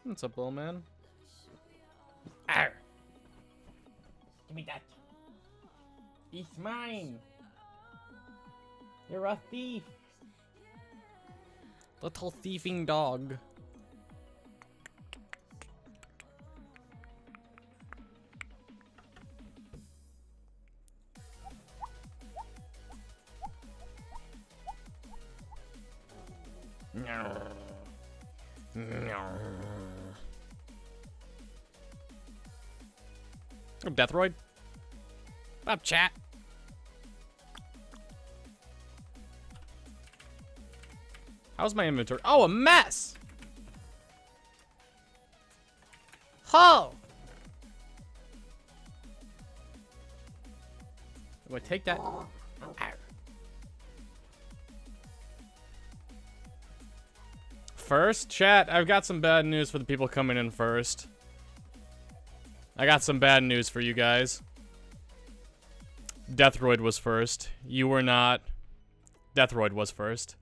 What's up, little man? Arr. Give me that. It's mine. You're a thief. Little thieving dog. Oh, Deathroid. Up, chat. How's my inventory? Oh, a mess! Ho! Do I take that? Arr. First, chat, I've got some bad news for the people coming in first. I got some bad news for you guys. Deathroid was first. You were not. Deathroid was first.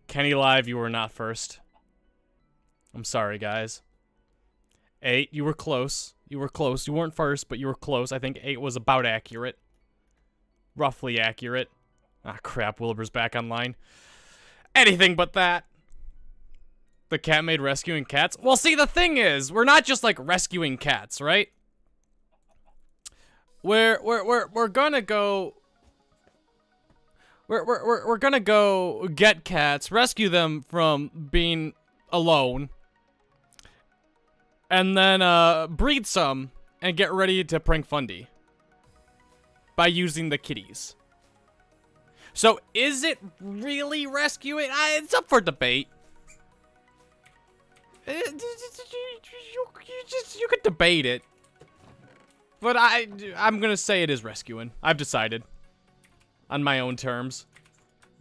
Kenny Live, you were not first. I'm sorry, guys. 8, you were close. You were close. You weren't first, but you were close. I think 8 was about accurate. Roughly accurate. Ah, crap. Wilbur's back online. Anything but that. The cat made rescuing cats? Well, see, the thing is, we're not just, like, rescuing cats, right? We're gonna go... We're gonna go get cats, rescue them from being alone, and then breed some and get ready to prank Fundy by using the kitties. So is it really rescuing? It's up for debate. You could debate it, but I'm gonna say it is rescuing. I've decided. On my own terms.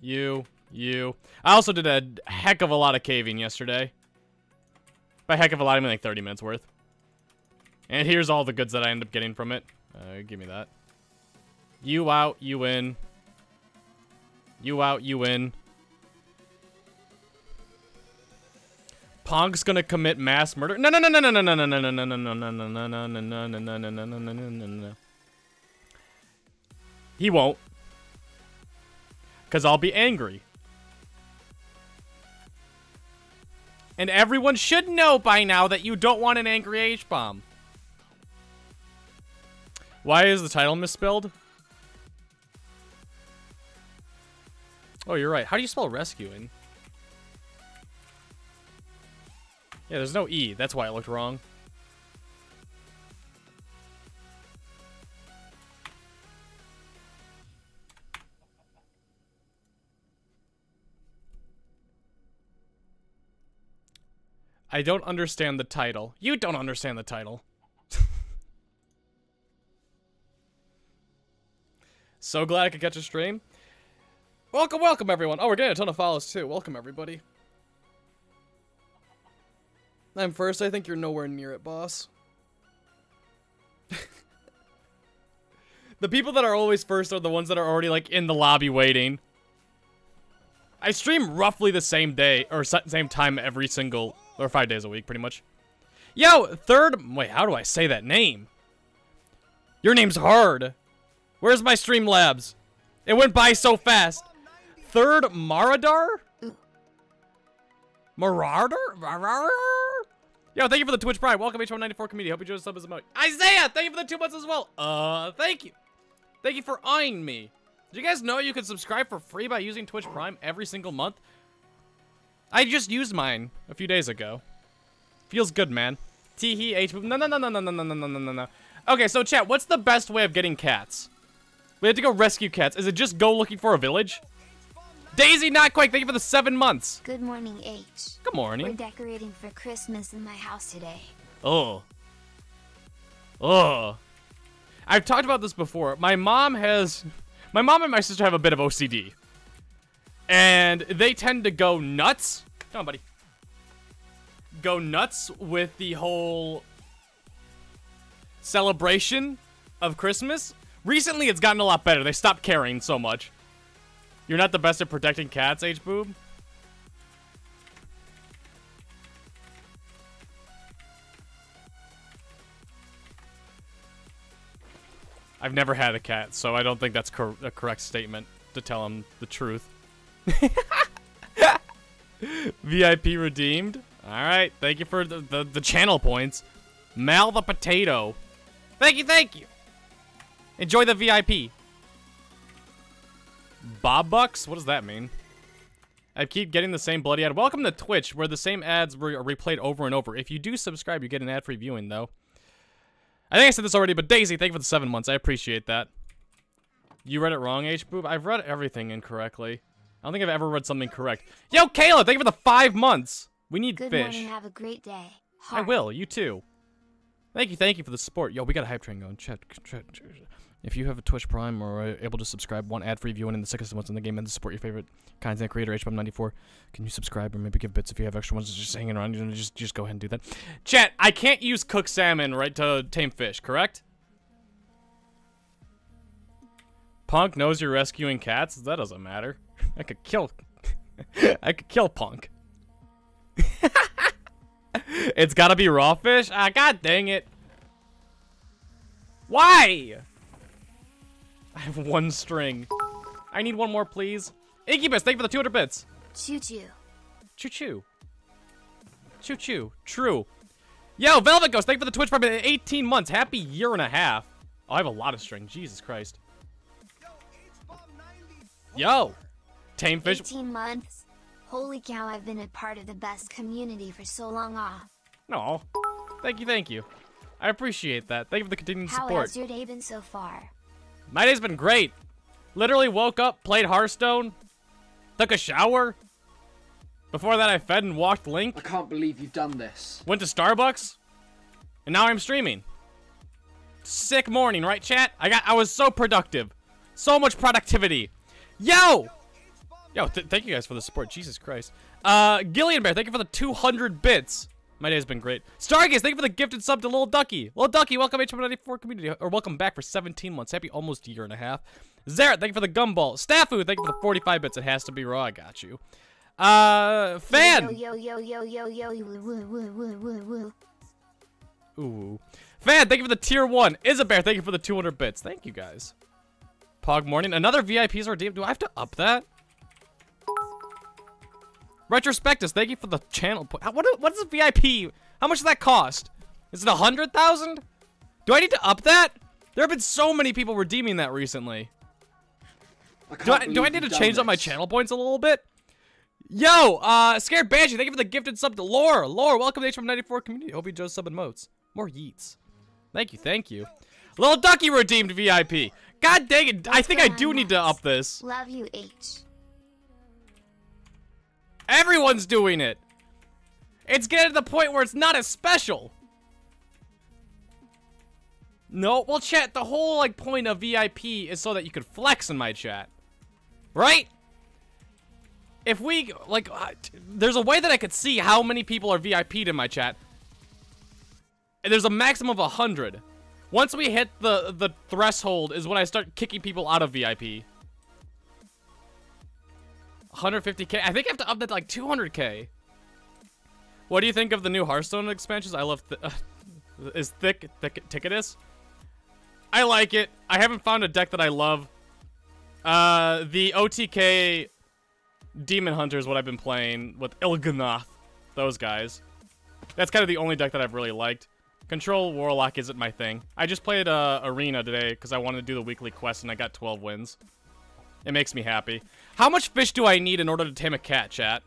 You. I also did a heck of a lot of caving yesterday. By heck of a lot, I mean like 30 minutes worth. And here's all the goods that I end up getting from it. Give me that. You out, you in. You out, you in. Pong's gonna commit mass murder. No. He won't. Because I'll be angry. And everyone should know by now that you don't want an angry H-bomb. Why is the title misspelled? Oh, you're right. How do you spell rescuing? Yeah, there's no E. That's why it looked wrong. I don't understand the title. You don't understand the title. So glad I could catch a stream. Welcome, everyone. Oh, we're getting a ton of follows, too. Welcome, everybody. I'm first. I think you're nowhere near it, boss. The people that are always first are the ones that are already, like, in the lobby waiting. I stream roughly the same day, or same time every single... Or 5 days a week, pretty much. Yo, third... Wait, how do I say that name? Your name's hard. Where's my Streamlabs? It went by so fast. Third Maradar? Marauder? Yo, thank you for the Twitch Prime. Welcome, HBomb94 community. Hope you enjoyed the sub as a emote. Isaiah, thank you for the 2 months as well. Thank you. Thank you for eyeing me. Did you guys know you can subscribe for free by using Twitch Prime every single month? I just used mine a few days ago. Feels good, man. Teehee, HBomb. No. Okay, so chat, what's the best way of getting cats? We have to go rescue cats. Is it just go looking for a village? Daisy Not Quake, thank you for the 7 months. Good morning, H. Good morning. We're decorating for Christmas in my house today. Oh. I've talked about this before. My mom and my sister have a bit of OCD. And they tend to go nuts. Come on, buddy. Go nuts with the whole celebration of Christmas. Recently, it's gotten a lot better. They stopped caring so much. You're not the best at protecting cats, HBoob. I've never had a cat, so I don't think that's a correct statement to tell him the truth. VIP redeemed. Alright, thank you for the channel points. Mal the Potato. Thank you, thank you. Enjoy the VIP. Bob Bucks? What does that mean? I keep getting the same bloody ad. Welcome to Twitch, where the same ads are replayed over and over. If you do subscribe, you get an ad-free viewing, though. I think I said this already, but Daisy, thank you for the 7 months. I appreciate that. You read it wrong, HBoob? I've read everything incorrectly. I don't think I've ever read something correct. Yo, Kayla, thank you for the 5 months. We need Good fish. morning, have a great day. I will, you too. Thank you for the support. Yo, we got a hype train going. Chat. If you have a Twitch Prime or are able to subscribe, one ad-free viewing in the sickest months in the game and to support your favorite content creator, HBomb94, can you subscribe or maybe give bits if you have extra ones just hanging around? You know, just go ahead and do that. Chat, I can't use cooked salmon, right, to tame fish, correct? Punk knows you're rescuing cats? That doesn't matter. I could kill... I could kill Punk. It's gotta be raw fish? Ah, god dang it. Why? I have 1 string. I need 1 more, please. Incubus, thank you for the 200 bits. Choo-choo. Choo-choo. Choo-choo. True. Yo, Velvet Ghost, thank you for the Twitch Prime 18 months. Happy year and a half. Oh, I have a lot of string. Jesus Christ. Yo. Tame fish. 18 months. Holy cow, I've been a part of the best community for so long off. No. Thank you. I appreciate that. Thank you for the continued support. How has your day been so far? My day's been great. Literally woke up, played Hearthstone, took a shower. Before that, I fed and walked Link. I can't believe you've done this. Went to Starbucks. And now I'm streaming. Sick morning, right, chat? I was so productive. So much productivity. Yo! Yo, thank you guys for the support. Jesus Christ. Gillian Bear, thank you for the 200 bits. My day's been great. Stargaze, thank you for the gifted sub to Lil Ducky. Lil Ducky, welcome HBomb94 community, or welcome back for 17 months. Happy almost year and a half. Zaret, thank you for the gumball. Staffu, thank you for the 45 bits. It has to be raw. I got you. Fan. Ooh. Fan, thank you for the tier 1. Isabear, thank you for the 200 bits. Thank you guys. Pog Morning, another VIP's redeemed. Do I have to up that? Retrospectus, thank you for the channel. What is a VIP? How much does that cost? Is it 100,000? Do I need to up that? There have been so many people redeeming that recently. Do I need to change up my channel points a little bit? Yo, Scared Banshee, thank you for the gifted sub to Lore. Lore, welcome to HBomb94 community. Hope you enjoy sub and motes. More yeets. Thank you. Little Ducky redeemed VIP. God dang it, I think I do need to up this. Love you, H. Everyone's doing it. It's getting to the point where it's not as special. No, well, chat, the whole, like, point of VIP is so that you could flex in my chat. Right? If we, like, there's a way that I could see how many people are VIP'd in my chat. And there's a maximum of 100. Once we hit the threshold is when I start kicking people out of VIP. 150k. I think I have to up that to like 200k. What do you think of the new Hearthstone expansions? I love is thick Ticketus. I like it. I haven't found a deck that I love. The OTK Demon Hunter is what I've been playing with Il'gynoth. Those guys. That's kind of the only deck that I've really liked. Control Warlock isn't my thing. I just played Arena today because I wanted to do the weekly quest and I got 12 wins. It makes me happy. How much fish do I need in order to tame a cat, chat?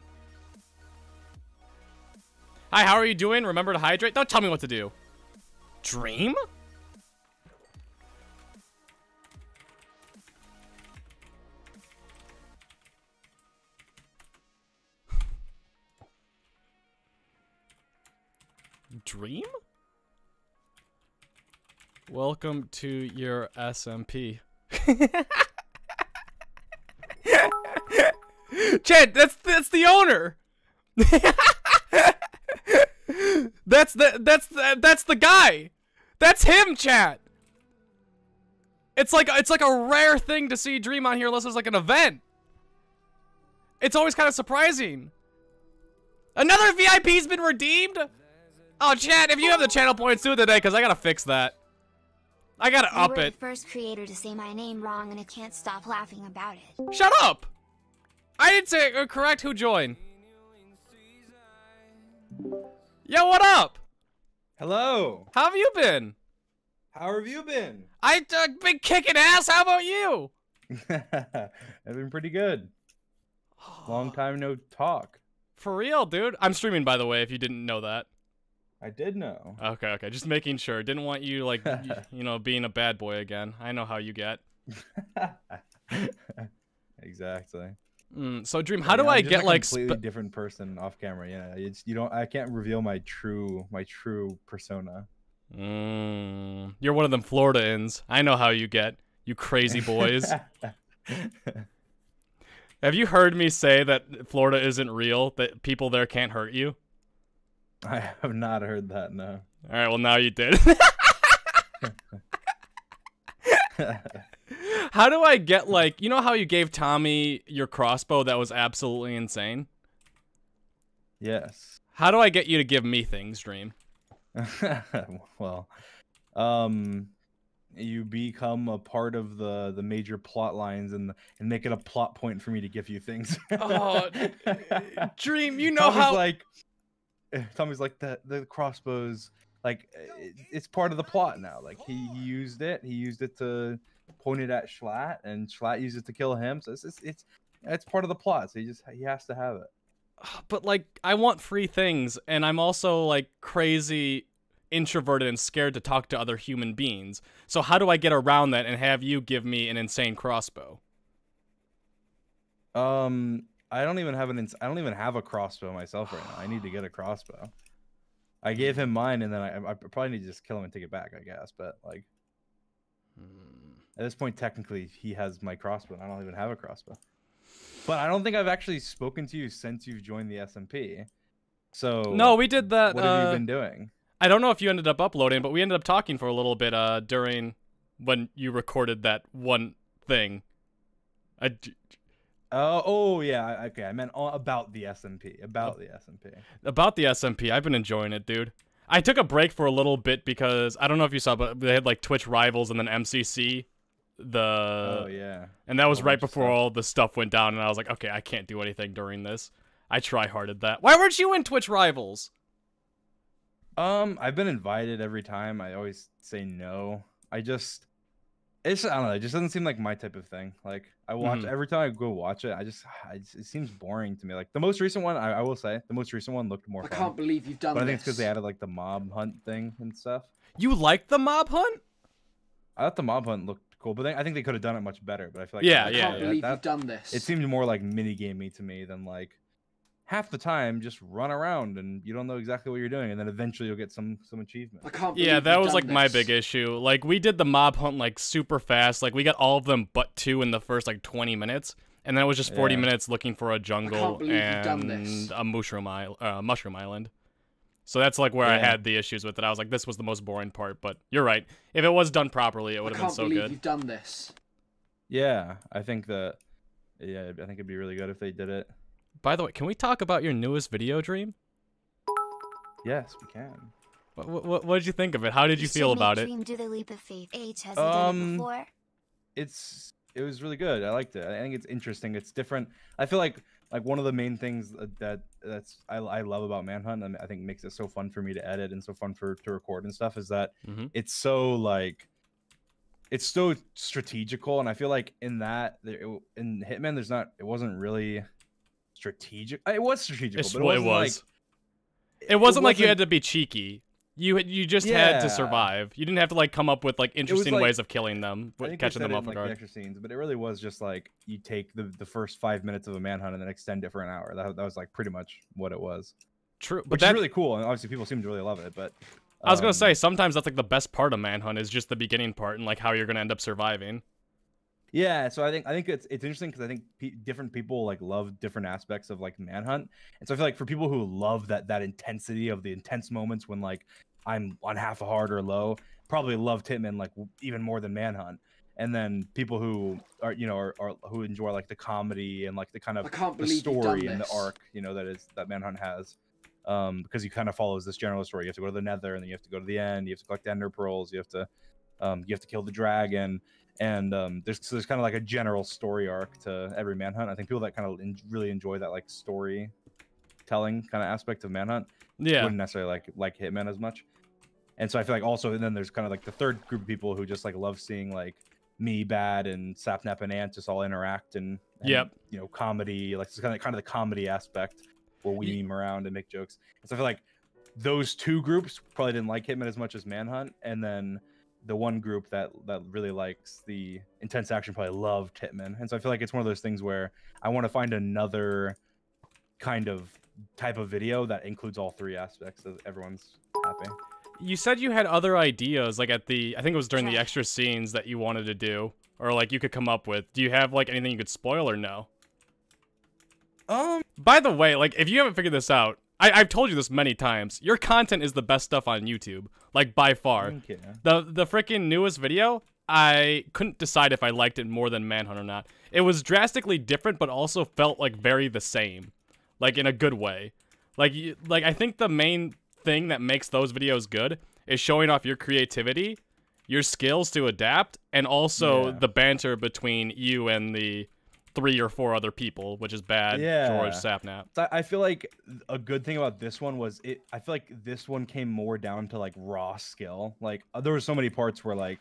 Hi, how are you doing? Remember to hydrate? Don't tell me what to do. Dream? Dream? Welcome to your SMP. Chad, that's the owner. That's the guy. That's him, chat. It's like a rare thing to see Dream on here unless it's like an event. It's always kind of surprising. Another VIP's been redeemed? Oh, chat, if you have the channel points, do it today, because I gotta fix that. I gotta up You were it. the first creator to say my name wrong, and I can't stop laughing about it. Shut up! I didn't say correct who joined. Yo, what up? Hello. How have you been? How have you been? I've been kicking ass. How about you? I've been pretty good. Long time no talk. For real, dude. I'm streaming, by the way, if you didn't know that. I did know. Okay. Just making sure. Didn't want you, like, you know, being a bad boy again. I know how you get. Exactly. So, Dream, how do I get, like, completely different person off camera? Yeah, you don't. I can't reveal my true persona. You're one of them Florida-ins. I know how you get. You crazy boys. Have you heard me say that Florida isn't real? That people there can't hurt you? I have not heard that, no. Alright, well now you did. How do I get, like, you know how you gave Tommy your crossbow that was absolutely insane? Yes. How do I get you to give me things, Dream? Well, you become a part of the major plot lines and make it a plot point for me to give you things. Oh, Dream, you know how Tommy's like the crossbows, like it's part of the plot now. Like he used it to point it at Schlatt, and Schlatt used it to kill him. So it's part of the plot. So he has to have it. But like I want free things, and I'm also like crazy introverted and scared to talk to other human beings. So how do I get around that and have you give me an insane crossbow? I don't even have a crossbow myself right now. I need to get a crossbow. I gave him mine, and then I probably need to just kill him and take it back, I guess. But like at this point, technically, he has my crossbow, and I don't even have a crossbow. But I don't think I've actually spoken to you since you've joined the SMP. So no, we did that. What have you been doing? I don't know if you ended up uploading, but we ended up talking for a little bit during when you recorded that one thing. Oh yeah, okay. I meant about the SMP. About the SMP. I've been enjoying it, dude. I took a break for a little bit because I don't know if you saw, but they had like Twitch Rivals and then MCC. Oh yeah. And that was right before all the stuff went down, and I was like, okay, I can't do anything during this. I try-harded that. Why weren't you in Twitch Rivals? I've been invited every time. I always say no. I don't know. It just doesn't seem like my type of thing. Like I watch every time I go watch it. It seems boring to me. Like the most recent one, I will say, the most recent one looked more fun. I can't believe you've done this. But I think it's because they added like the mob hunt thing and stuff. You like the mob hunt? I thought the mob hunt looked cool, but I think they could have done it much better. But I feel like I can't believe you've done this. It seemed more like mini gamey to me than like half the time just run around and you don't know exactly what you're doing, and then eventually you'll get some achievement. I can't believe yeah, that was like this. my big issue. Like we did the mob hunt like super fast. Like we got all of them but 2 in the first like 20 minutes, and then it was just 40 minutes looking for a jungle and a mushroom island. So that's like where I had the issues with it. I was like, this was the most boring part. But you're right. If it was done properly, it would have been so good. I can't believe you've done this. Yeah, I think it'd be really good if they did it. By the way, can we talk about your newest video, Dream? Yes, we can. What did you think of it? How did you feel about it? Dream do the leap of faith. H has done it before. It was really good. I liked it. I think it's interesting. It's different. I feel like one of the main things I love about Manhunt, and I think makes it so fun for me to edit and so fun to record and stuff, is that it's so like it's so strategical. And I feel like in Hitman, it wasn't really strategic. It was strategical, but it wasn't like you had to be cheeky. You just had to survive. You didn't have to like come up with like interesting ways of killing them, catching them off guard. The extra scenes, but it really was just like you take the first 5 minutes of a manhunt and then extend it for an hour. That was like pretty much what it was. True, which is really cool, and obviously people seem to really love it. But I was gonna say sometimes that's like the best part of Manhunt is just the beginning part and like how you're gonna end up surviving. Yeah, so I think it's interesting because I think different people like love different aspects of like Manhunt, and so I feel like for people who love that intensity of the intense moments when like I'm on half a heart or low, probably love Hitmen like even more than Manhunt. And then people who are are who enjoy like the comedy and like the kind of the story and the arc that Manhunt has, because he kind of follows this general story. You have to go to the Nether and then you have to go to the end. You have to collect Ender pearls. You have to kill the dragon. And there's kind of like a general story arc to every Manhunt. I think people that kind of really enjoy that like storytelling kind of aspect of Manhunt wouldn't necessarily like Hitman as much. And so I feel like also, and then there's kind of like the third group of people who just like love seeing like me, Bad, and Sapnap and Ant just all interact and comedy, like it's kind of the comedy aspect where we meme around and make jokes. And so I feel like those two groups probably didn't like Hitman as much as Manhunt, and then the one group that really likes the intense action probably loved Hitman. And so I feel like it's one of those things where I want to find another kind of type of video that includes all three aspects so everyone's happy. You said you had other ideas, like I think it was during the extra scenes that you wanted to do, or like you could come up with. Do you have like anything you could spoil or no? By the way, like if you haven't figured this out, I've told you this many times. Your content is the best stuff on YouTube, like by far. Thank you. The freaking newest video, I couldn't decide if I liked it more than Manhunt or not. It was drastically different, but also felt like very the same, like in a good way. Like I think the main thing that makes those videos good is showing off your creativity, your skills to adapt, and also the banter between you and the 3 or 4 other people, which is Bad, George, Sapnap. I feel like a good thing about this one was I feel like this one came more down to like raw skill. Like there were so many parts where like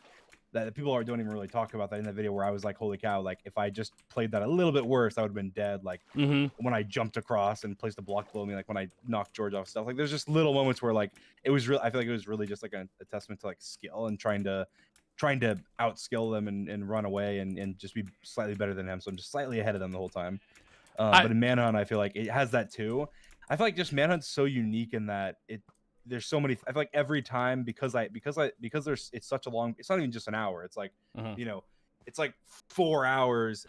that people don't even really talk about that in the video, where I was like, holy cow, like if I just played that a little bit worse, I would have been dead. Like when I jumped across and placed a block below me, like when I knocked George off stuff, like there's just little moments where like it was real. I feel like it was really just like a testament to like skill and trying to outskill them and run away and just be slightly better than them. So I'm just slightly ahead of them the whole time. But in Manhunt, I feel like it has that too. I feel like just Manhunt's so unique in that there's so many. I feel like every time because it's such a long. It's not even just an hour. It's like it's like 4 hours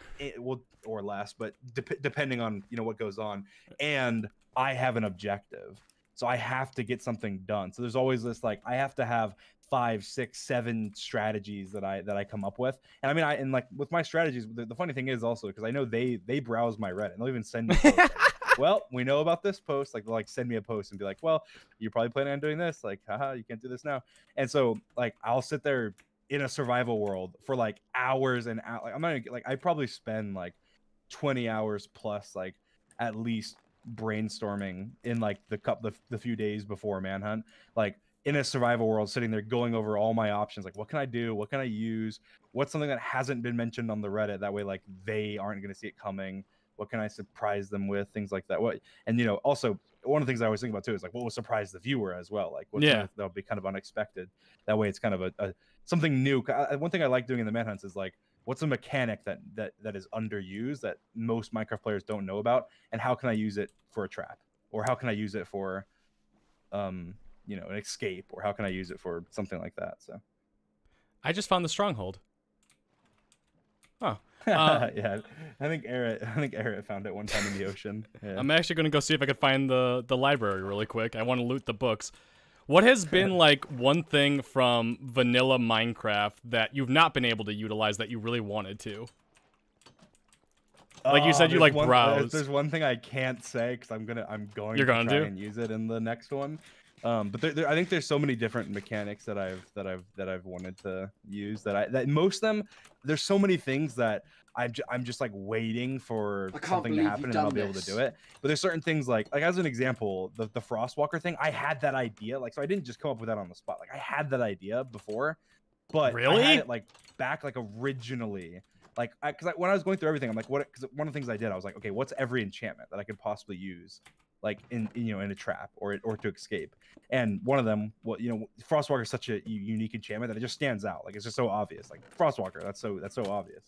or less, but depending on what goes on. And I have an objective, so I have to get something done. So there's always this like I have to have 5, 6, 7 strategies that I come up with. And I mean, and like with my strategies, the funny thing is also because I know they browse my Reddit and they'll even send me posts like, well, we know about this post. Like they'll like send me a post and be like, well, you're probably planning on doing this. Like, haha, you can't do this now. And so like I'll sit there in a survival world for like hours and hours. Like I'm not like I probably spend like 20 hours plus like at least brainstorming in like the few days before Manhunt, like in a survival world, sitting there going over all my options, like what can I do, what can I use, what's something that hasn't been mentioned on the Reddit, that way like they aren't going to see it coming, what can I surprise them with, things like that. And also one of the things I always think about too is like what will surprise the viewer as well, like that'll be kind of unexpected, that way it's kind of a something new. One thing I like doing in the Manhunts is like what's a mechanic that is underused that most Minecraft players don't know about, and how can I use it for a trap, or how can I use it for an escape, or how can I use it for something like that. So I just found the stronghold. Oh. Yeah, I think Eric found it one time in the ocean. Yeah. I'm actually going to go see if I could find the library really quick. I want to loot the books. What has been like one thing from vanilla Minecraft that you've not been able to utilize that you really wanted to? Like you said, you like browse. There's one thing I can't say because I'm going to try and use it in the next one. But I think there's so many different mechanics that I've wanted to use that most of them, there's so many things that I'm just like waiting for something to happen and I'll be able to do it. But there's certain things like as an example, the Frostwalker thing, I had that idea, like, so I didn't just come up with that on the spot. Like I had that idea before, but really? I had it like back like originally. Like, because when I was going through everything, I'm like, what? Because one of the things I did, I was like, okay, what's every enchantment that I could possibly use, like in a trap or to escape? And one of them, Frostwalker is such a unique enchantment that it just stands out. Like it's just so obvious. Like Frostwalker, that's so obvious.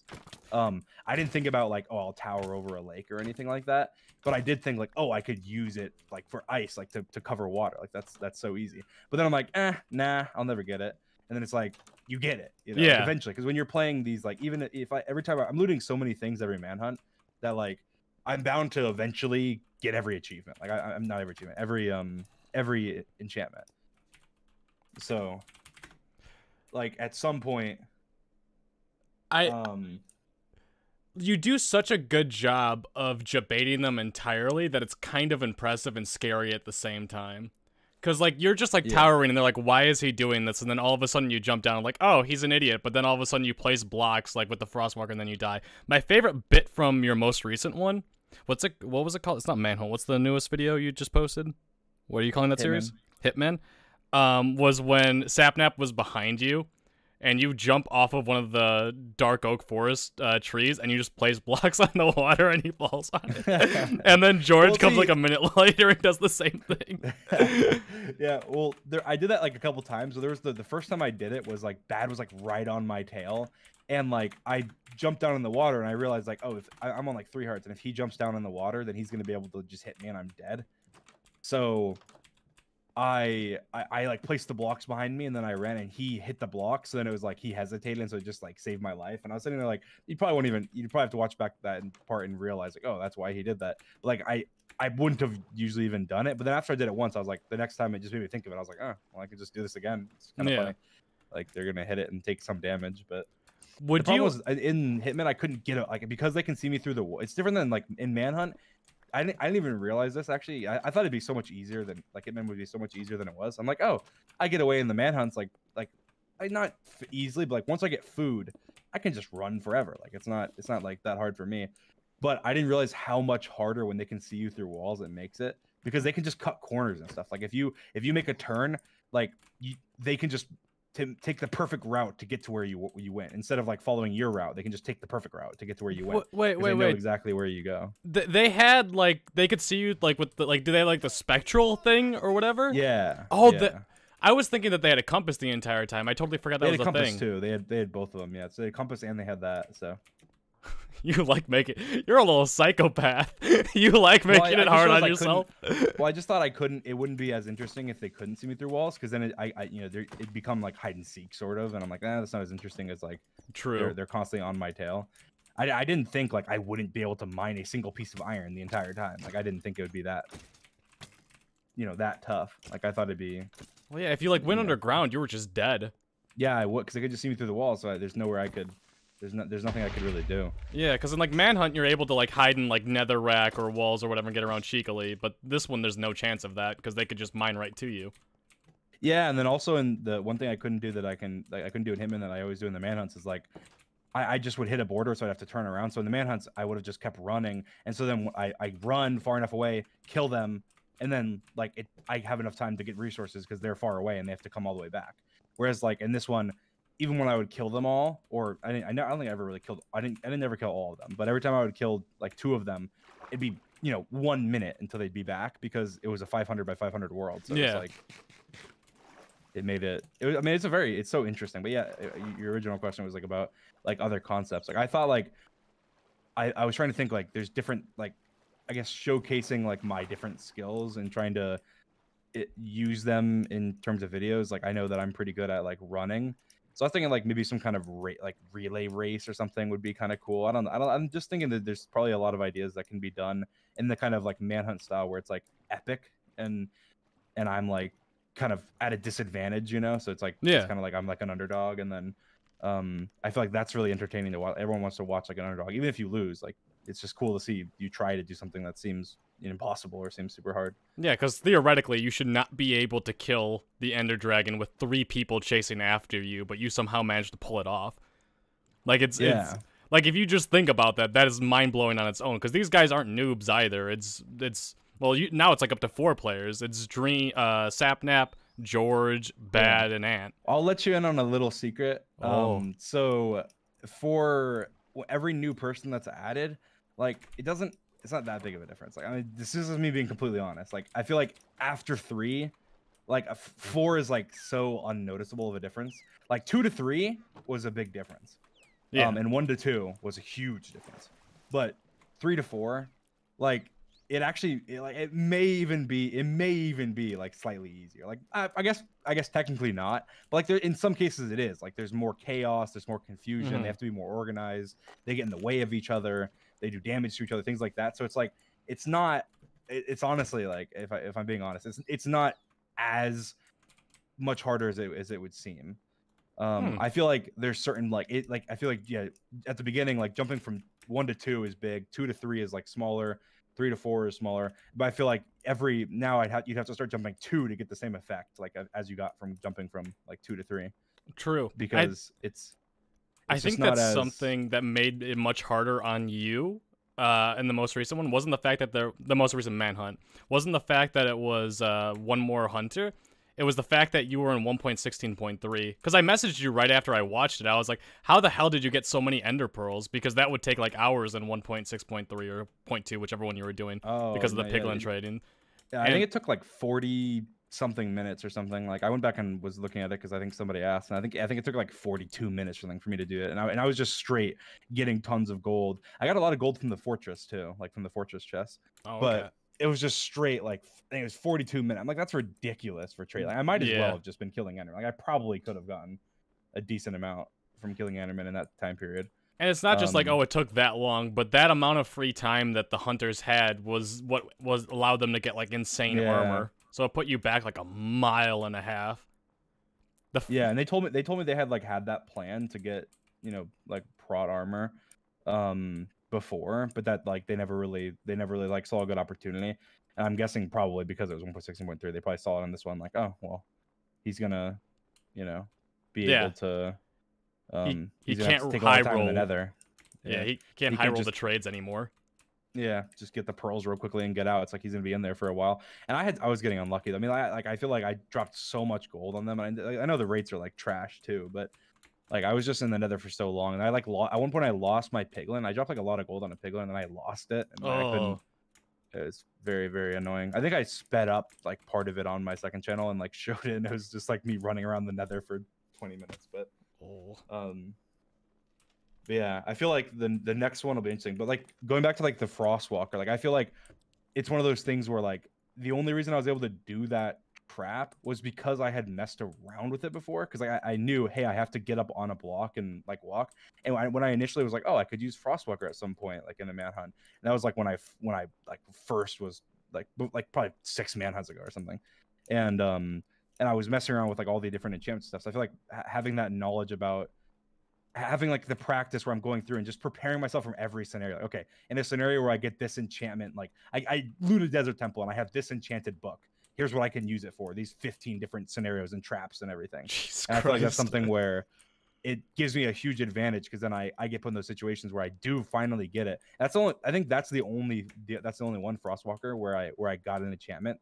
I didn't think about like, oh, I'll tower over a lake or anything like that. But I did think like, oh, I could use it like for ice, like to cover water. Like that's so easy. But then I'm like, nah, I'll never get it. and then it's like you get it, you know, Yeah. like, eventually. Because when you're playing these, like, even if every time I'm looting so many things every manhunt that like I'm bound to eventually get every achievement. Like I'm not every achievement, every enchantment. So like at some point, you do such a good job of debating them entirely that it's kind of impressive and scary at the same time. Because, like, you're just, like, towering, and they're like, why is he doing this? And then all of a sudden you jump down, like, oh, he's an idiot. But then all of a sudden you place blocks, like, with the Frostwalker, and then you die. My favorite bit from your most recent one, what was it called? It's not Manhunt. What's the newest video you just posted? What are you calling that series? Hitmen. Was when Sapnap was behind you, and you jump off of one of the dark oak forest trees, and you just place blocks on the water, and he falls on it. And then George comes like a minute later and does the same thing. Yeah, well, I did that like a couple times. So there was the first time I did it was like Bad was like right on my tail, and like I jumped down in the water, and I realized like, oh, if I'm on like 3 hearts, and if he jumps down in the water, then he's gonna be able to just hit me, and I'm dead. So I like placed the blocks behind me, and then I ran, and he hit the blocks. So then it was like he hesitated, and so it just like saved my life. And I was sitting there like, you'd probably have to watch back that part and realize like, oh, that's why he did that. But, like I wouldn't have usually even done it. But then after I did it once, I was like, the next time it just made me think of it. I was like, oh, well, I could just do this again. It's kind of funny. Like they're gonna hit it and take some damage, but the problem was in Hitman I couldn't get it, like, because they can see me through the wall. It's different than like in Manhunt. I didn't even realize this, actually. I thought it'd be so much easier than, like, Hitman would be so much easier than it was. I'm like, oh, I get away in the manhunts, like not easily, but like once I get food, I can just run forever. Like it's not like that hard for me. But I didn't realize how much harder when they can see you through walls it makes it, because they can just cut corners and stuff. Like if you make a turn, like they can just take the perfect route to get to where you went, instead of like following your route. They can just take the perfect route to get to where you went. Wait, they know exactly where you go. They had like they could see you like with the, like, do they have, like, the spectral thing or whatever? Yeah. Oh, yeah. I was thinking that they had a compass the entire time. I totally forgot that was a thing. They had a compass too. They had both of them. Yeah, so they had compass and they had that. So. You like making, you're a little psychopath. You like making it hard on yourself. Well, I just thought it wouldn't be as interesting if they couldn't see me through walls, because then it'd become like hide and seek sort of, and I'm like, that's not as interesting as like they're constantly on my tail. I didn't think like I wouldn't be able to mine a single piece of iron the entire time. Like I didn't think it would be that, that tough. Like I thought it'd be. Well, yeah, if you like went underground, you were just dead. Yeah, I would, because they could just see me through the wall, so there's nowhere I could. There's nothing I could really do. Yeah, because in like Manhunt, you're able to like hide in like netherrack or walls or whatever and get around cheekily. But this one, there's no chance of that because they could just mine right to you. Yeah, and then also in the one thing I couldn't do that I couldn't do in Hitman that I always do in the Manhunts is like I just would hit a border, so I'd have to turn around. So in the Manhunts, I would have just kept running, and so then I run far enough away, kill them, and then like I have enough time to get resources because they're far away and they have to come all the way back. Whereas like in this one, even when I would kill them all, or I don't think I ever really killed. I didn't never kill all of them, but every time I would kill like 2 of them, it'd be 1 minute until they'd be back because it was a 500 by 500 world. So it's like it made it. I mean, it's so interesting. But yeah, your original question was like about like other concepts. Like I thought like I was trying to think like there's different like I guess showcasing like my different skills and trying to use them in terms of videos. Like I know that I'm pretty good at like running. So I was thinking like maybe some kind of relay race or something would be kind of cool. I'm just thinking that there's probably a lot of ideas that can be done in the kind of like Manhunt style where it's like epic and I'm like kind of at a disadvantage, so it's like it's kind of like I'm like an underdog, and then I feel like that's really entertaining to watch. Everyone wants to watch like an underdog, even if you lose. Like it's just cool to see you try to do something that seems impossible or seems super hard. Yeah, because theoretically you should not be able to kill the Ender Dragon with 3 people chasing after you, but you somehow managed to pull it off. Like it's like if you just think about that, that is mind blowing on its own. Because these guys aren't noobs either. It's well now it's like up to 4 players. It's Sapnap, George, Bad, and Ant. I'll let you in on a little secret. So for every new person that's added, like it's not that big of a difference. Like, I mean, this is me being completely honest. Like, I feel like after 3, like 4 is like so unnoticeable of a difference. Like 2 to 3 was a big difference. Yeah. And 1 to 2 was a huge difference. But 3 to 4, like it may even be like slightly easier. Like I guess technically not, but like there in some cases it is. Like there's more chaos, there's more confusion. They have to be more organized. They get in the way of each other. They do damage to each other, things like that. So it's like it's not. It's honestly like if I'm being honest, it's not as much harder as it would seem. I feel like there's certain I feel like yeah, at the beginning like jumping from 1 to 2 is big, 2 to 3 is like smaller, 3 to 4 is smaller, but I feel like you'd have to start jumping 2 to get the same effect like as you got from jumping from like 2 to 3. True, because I think that's something that made it much harder on you in the most recent one. Wasn't the fact that the most recent Manhunt wasn't the fact that it was one more hunter. It was the fact that you were in 1.16.3. Because I messaged you right after I watched it. I was like, how the hell did you get so many ender pearls? Because that would take like hours in 1.6.3 or 0.2, whichever one you were doing. Because of the piglin trading. Yeah, I think it took like 40 something minutes or something. Like I went back and was looking at it because I think somebody asked, and I think it took like 42 minutes or something for me to do it. And I was just straight getting tons of gold. I got a lot of gold from the fortress too, like from the fortress chest. Oh, but okay. It was just straight like I think it was 42 minutes. I'm like, that's ridiculous for trade. Like, I might as well have just been killing Enderman. Like I probably could have gotten a decent amount from killing Enderman in that time period. And it's not just like, oh, it took that long, but that amount of free time that the hunters had was what allowed them to get like insane armor. So it put you back like 1.5 miles. And they told me they had that plan to get, you know, like prot armor before, but that like they never really like saw a good opportunity. And I'm guessing probably because it was 1.16.3, they probably saw it on this one like, oh well, he's gonna, you know, be able to he can't high roll the nether. Yeah, he can't high roll the trades anymore. Yeah, just get the pearls real quickly and get out. It's like he's gonna be in there for a while. And I was getting unlucky. I mean, I feel like I dropped so much gold on them. And I know the rates are like trash too, but like I was just in the nether for so long, and I like at one point I lost my piglin. I dropped like a lot of gold on a piglin, and then I lost it, and I couldn't. It was very, very annoying. I think I sped up like part of it on my second channel and like showed it, and it was just like me running around the nether for 20 minutes. But yeah, I feel like the next one will be interesting. But like going back to like the Frostwalker, like I feel like it's one of those things where like the only reason I was able to do that trap was because I had messed around with it before. Because like I knew, hey, I have to get up on a block and like walk. And when I initially was like, oh, I could use Frostwalker at some point, like in a manhunt. And that was like when I like first was like probably 6 manhunts ago or something. And I was messing around with like all the different enchantment stuff. So I feel like having that knowledge about having like the practice where I'm going through and just preparing myself from every scenario. Like, okay, in a scenario where I get this enchantment, like I loot a desert temple and I have this enchanted book. Here's what I can use it for. These 15 different scenarios and traps and everything. And I feel like that's something where it gives me a huge advantage because then I get put in those situations where I do finally get it. I think that's the only one Frostwalker where I got an enchantment.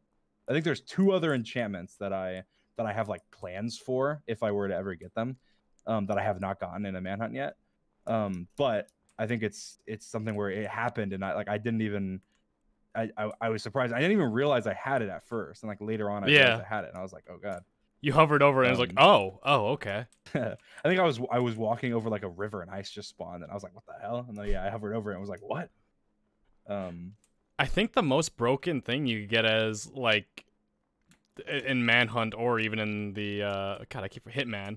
I think there's 2 other enchantments that I have like plans for if I were to ever get them. That I have not gotten in a manhunt yet, but I think it's something where it happened and I didn't even I was surprised. I didn't even realize I had it at first, and like later on I realized I had it, and I was like, oh god. You hovered over it and it was like, oh okay. I think I was walking over like a river and ice just spawned, and I was like, what the hell? And then I hovered over it and was like, what? I think the most broken thing you get as like in Manhunt or even in the God, I keep Hitman.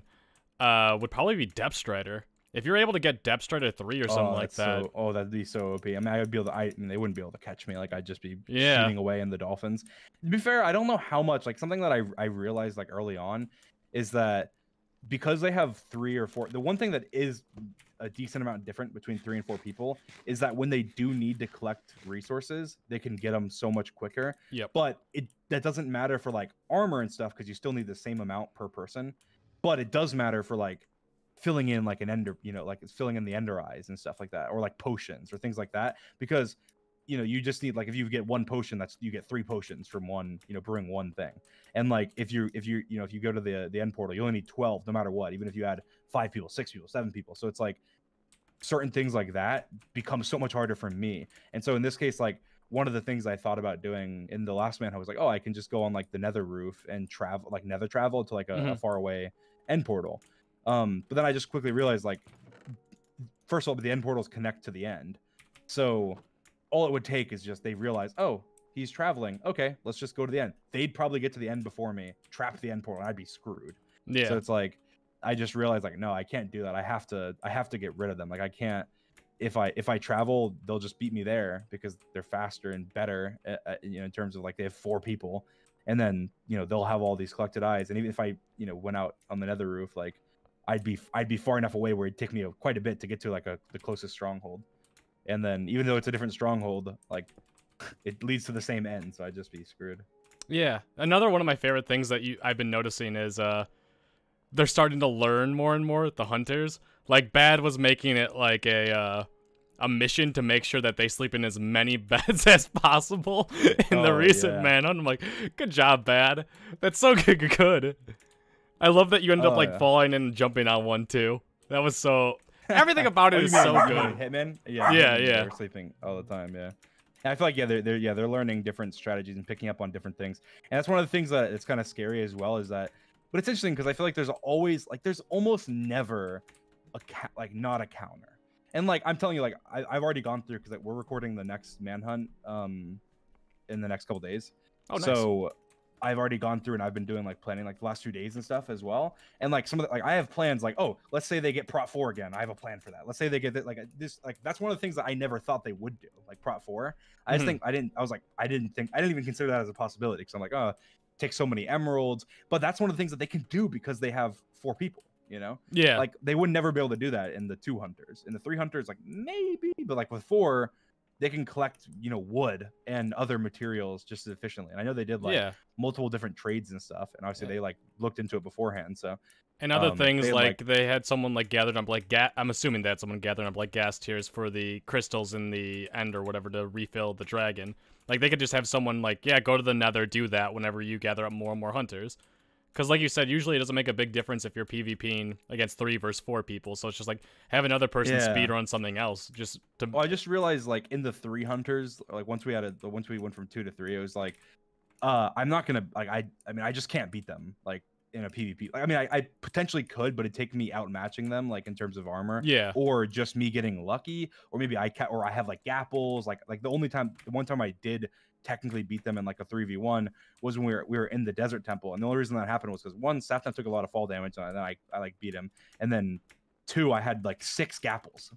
Would probably be Depth Strider. If you're able to get Depth Strider 3 or something like that. That'd be so OP. I mean, I would be able to. They wouldn't be able to catch me. Like I'd just be shooting away in the dolphins. To be fair, I don't know how much. Like something that I realized like early on is that because they have 3 or 4. The one thing that is a decent amount different between 3 and 4 people is that when they do need to collect resources, they can get them so much quicker. Yep. But that doesn't matter for like armor and stuff because you still need the same amount per person. But it does matter for like filling in like an ender, you know, like it's filling in the ender eyes and stuff like that, or like potions or things like that, because you know you just need like if you get 1 potion, you get 3 potions from one, you know, brewing 1 thing. And like if you go to the end portal, you only need 12 no matter what, even if you add 5 people, 6 people, 7 people. So it's like certain things like that become so much harder for me. And so in this case, like one of the things I thought about doing in the last man, I was like, oh, I can just go on like the nether roof and travel, like nether travel to like a far away end portal. But then I just quickly realized, like, first of all, the end portals connect to the end. So all it would take is just they realize, oh, he's traveling. Okay, let's just go to the end. They'd probably get to the end before me, trap the end portal, and I'd be screwed. Yeah. So it's like, I just realized like, no, I can't do that. I have to get rid of them. Like I can't. If I travel, they'll just beat me there because they're faster and better. You know, in terms of like they have 4 people, and then you know they'll have all these collected eyes. And even if I went out on the nether roof, like I'd be far enough away where it'd take me quite a bit to get to like the closest stronghold. And then even though it's a different stronghold, like it leads to the same end, so I'd just be screwed. Yeah. Another one of my favorite things that I've been noticing is they're starting to learn more and more, the hunters. Like Bad was making it like a mission to make sure that they sleep in as many beds as possible in the recent Manhunt. I'm like, good job, Bad. That's so good. I love that you ended up like falling and jumping on one too. That was so. Everything about it is so good. Hitmen? Yeah. They're sleeping all the time. Yeah. And I feel like they're learning different strategies and picking up on different things. And that's one of the things that it's kind of scary as well. Is that, but it's interesting because I feel like there's almost never not a counter. And like I'm telling you, like I've already gone through because like, we're recording the next Manhunt in the next couple days. Oh, nice. So I've already gone through and I've been doing like planning like the last 2 days and stuff as well. And like some of the, like I have plans like, oh, let's say they get Prot 4 again. I have a plan for that. Let's say they get like this, like that's one of the things that I never thought they would do, like Prot 4. I just think I didn't even consider that as a possibility because I'm like, oh, take so many emeralds. But that's one of the things that they can do because they have 4 people, you know? Yeah. Like they would never be able to do that in the 2 hunters. In the 3 hunters, like maybe, but like with 4, they can collect, wood and other materials just as efficiently. And I know they did like multiple different trades and stuff. And obviously they like looked into it beforehand. So and other things they had someone like gathered up like I'm assuming they had someone gathering up like gas tiers for the crystals in the end or whatever to refill the dragon. Like they could just have someone like, go to the nether, do that whenever you gather up more and more hunters. Because like you said, usually it doesn't make a big difference if you're PvPing against 3 versus 4 people. So it's just like have another person speedrun something else just to. Well, I just realized like in the 3 hunters, like once we went from 2 to 3, it was like, I'm not gonna like I mean I just can't beat them like in a PvP. Like, I mean I potentially could, but it'd take me outmatching them like in terms of armor. Yeah. Or just me getting lucky, or maybe I have like gapples. Like the one time I did technically beat them in like a 3v1 was when we were in the desert temple, and the only reason that happened was because 1, Sapnap took a lot of fall damage and then I like beat him, and then 2, I had like 6 gapples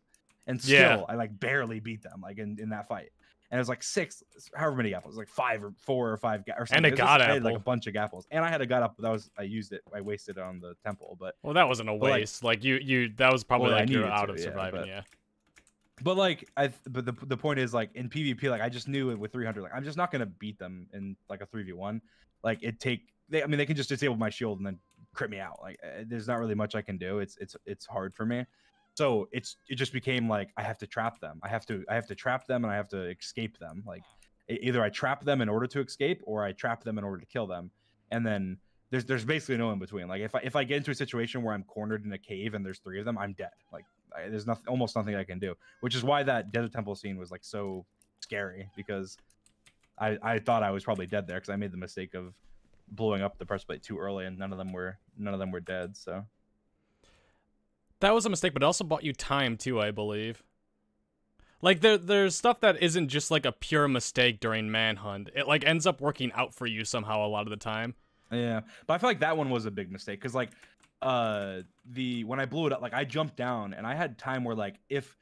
and still I like barely beat them like in that fight. And it was like 6, however many apples, like 5 or 4 or 5 or something. And a god apple. I had like a bunch of apples, and I had a god apple. I used it. I wasted it on the temple, but well, that wasn't a waste. Like you that was probably like you're out of surviving. But like but the point is like in PvP, like I just knew with 300, like I'm just not gonna beat them in like a 3v1. Like they can just disable my shield and then crit me out. Like there's not really much I can do. It's hard for me. So it just became like I have to trap them. I have to trap them and I have to escape them. Like either I trap them in order to escape or I trap them in order to kill them. And then there's basically no in between. Like if I get into a situation where I'm cornered in a cave and there's 3 of them, I'm dead. Like there's almost nothing I can do. Which is why that desert temple scene was like so scary, because I thought I was probably dead there because I made the mistake of blowing up the press plate too early and none of them were dead. So that was a mistake, but it also bought you time too, I believe. Like there's stuff that isn't just like a pure mistake during Manhunt. It like ends up working out for you somehow a lot of the time. Yeah, but I feel like that one was a big mistake because like when I blew it up, like I jumped down and I had time where like if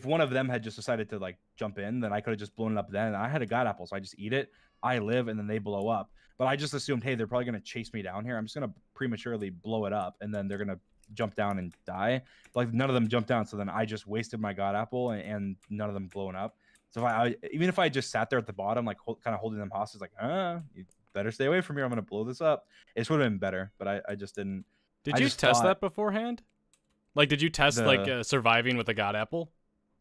one of them had just decided to like jump in, then I could have just blown it up then. And I had a god apple, so I just eat it, I live, and then they blow up. But I just assumed, hey, they're probably gonna chase me down here. I'm just gonna prematurely blow it up, and then they're gonna jump down and die. But like none of them jumped down, so then I just wasted my god apple and none of them blowing up. So even if I just sat there at the bottom, like kind of holding them hostage, like you better stay away from here, I'm gonna blow this up. It would have been better, but I just didn't. Did you test that beforehand? Like, did you test like surviving with a god apple?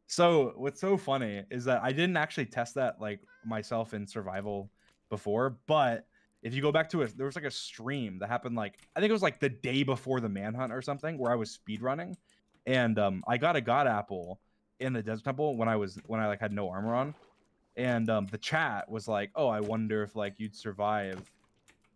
So what's so funny is that I didn't actually test that like myself in survival before, but if you go back to it, there was like a stream that happened like I think it was like the day before the Manhunt or something, where I was speedrunning, and I got a god apple in the desert temple when I like had no armor on, and the chat was like, oh, I wonder if like you'd survive.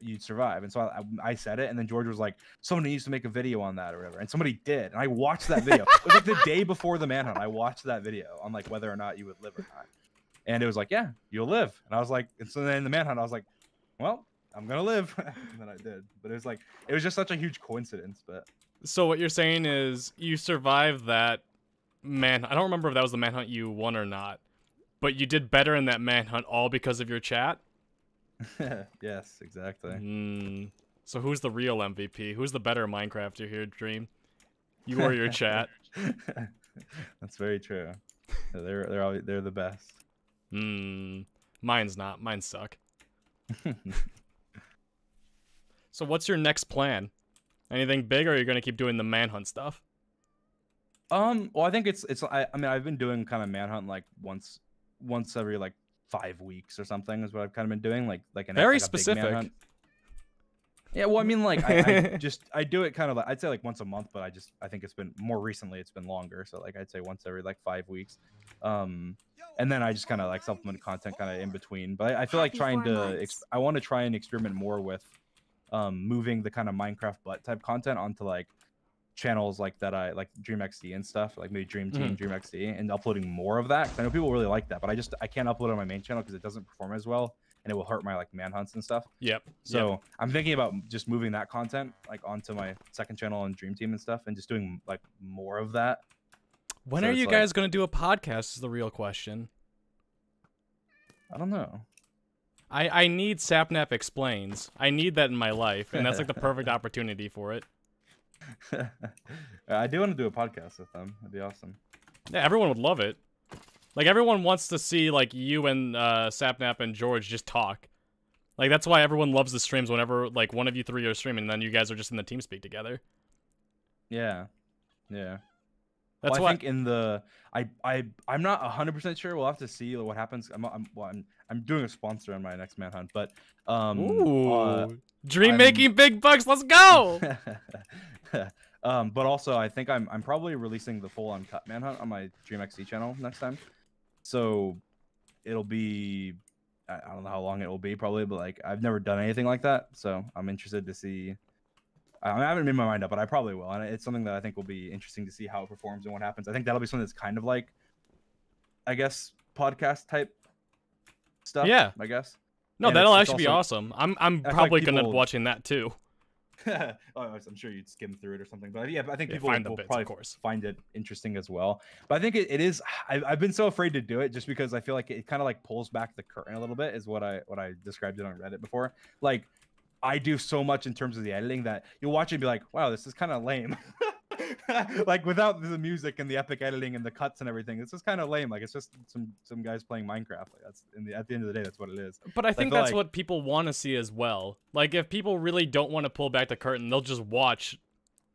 And so I said it, and then George was like, somebody needs to make a video on that or whatever, and somebody did, and I watched that video. It was like the day before the Manhunt. I watched that video on like whether or not you would live or not, and it was like, yeah, you'll live. And I was like, and so then in the Manhunt, I was like, well, I'm gonna live. And then I did. But it was just such a huge coincidence. But So what you're saying is you survived that I don't remember if that was the Manhunt you won or not, but you did better in that Manhunt all because of your chat. yes, exactly. So who's the real MVP? Who's the better Minecrafter here, Dream? You or your chat? That's very true. They're the best. Mine's not. Mine suck. So what's your next plan? Anything big, or are you gonna keep doing the Manhunt stuff? Well, I think I mean, I've been doing kind of Manhunt like once every like 5 weeks or something is what I've kind of been doing, like very like specific. A big Manhunt. Yeah, well, I mean, like I do it kind of like, I'd say like once a month, but I think it's been more recently, it's been longer, so like I'd say once every like 5 weeks, and then I just kind of like supplement content kind of in between. But I feel like I want to try and experiment more with moving the kind of Minecraft butt type content onto like channels like that, I like DreamXD and stuff, like maybe Dream Team, DreamXD, and uploading more of that, because I know people really like that, but I can't upload it on my main channel because it doesn't perform as well, and it will hurt my like manhunts and stuff. So I'm thinking about just moving that content like onto my second channel and Dream Team and stuff, and just doing like more of that. When are you guys gonna do a podcast is the real question. I don't know. I need Sapnap Explains. I need that in my life, and that's like the perfect opportunity for it. I do want to do a podcast with them. That'd be awesome. Yeah, everyone would love it. Like, everyone wants to see, like, you and Sapnap and George just talk. Like, that's why everyone loves the streams whenever, like, one of you three are streaming, and then you guys are just in the TeamSpeak together. Yeah. Yeah. That's well, why I think in the I'm not 100% sure. We'll have to see what happens. I'm doing a sponsor on my next Manhunt, but Dream making big bucks. Let's go. But also I think I'm probably releasing the full uncut Manhunt on my DreamXD channel next time. So it'll be, I don't know how long it will be probably, but like I've never done anything like that, so I'm interested to see. I haven't made my mind up, but I probably will, and it's something that I think will be interesting to see how it performs and what happens. I think that'll be something that's kind of like, I guess, podcast type stuff. Yeah, I guess. No, and that'll actually be awesome. I'm probably gonna be watching that too. Oh, I'm sure you'd skim through it or something, but yeah, I think people will bits, probably find it interesting as well. But I think it is. I've been so afraid to do it just because I feel like it kind of like pulls back the curtain a little bit. Is what I described it on Reddit before. Like, I do so much in terms of the editing that you'll watch it and be like, wow, this is kind of lame. Like, without the music and the epic editing and the cuts and everything, it's just kind of lame. Like, it's just some guys playing Minecraft. Like, that's at the end of the day, that's what it is. But I think that's what people want to see as well. Like, if people really don't want to pull back the curtain, they'll just watch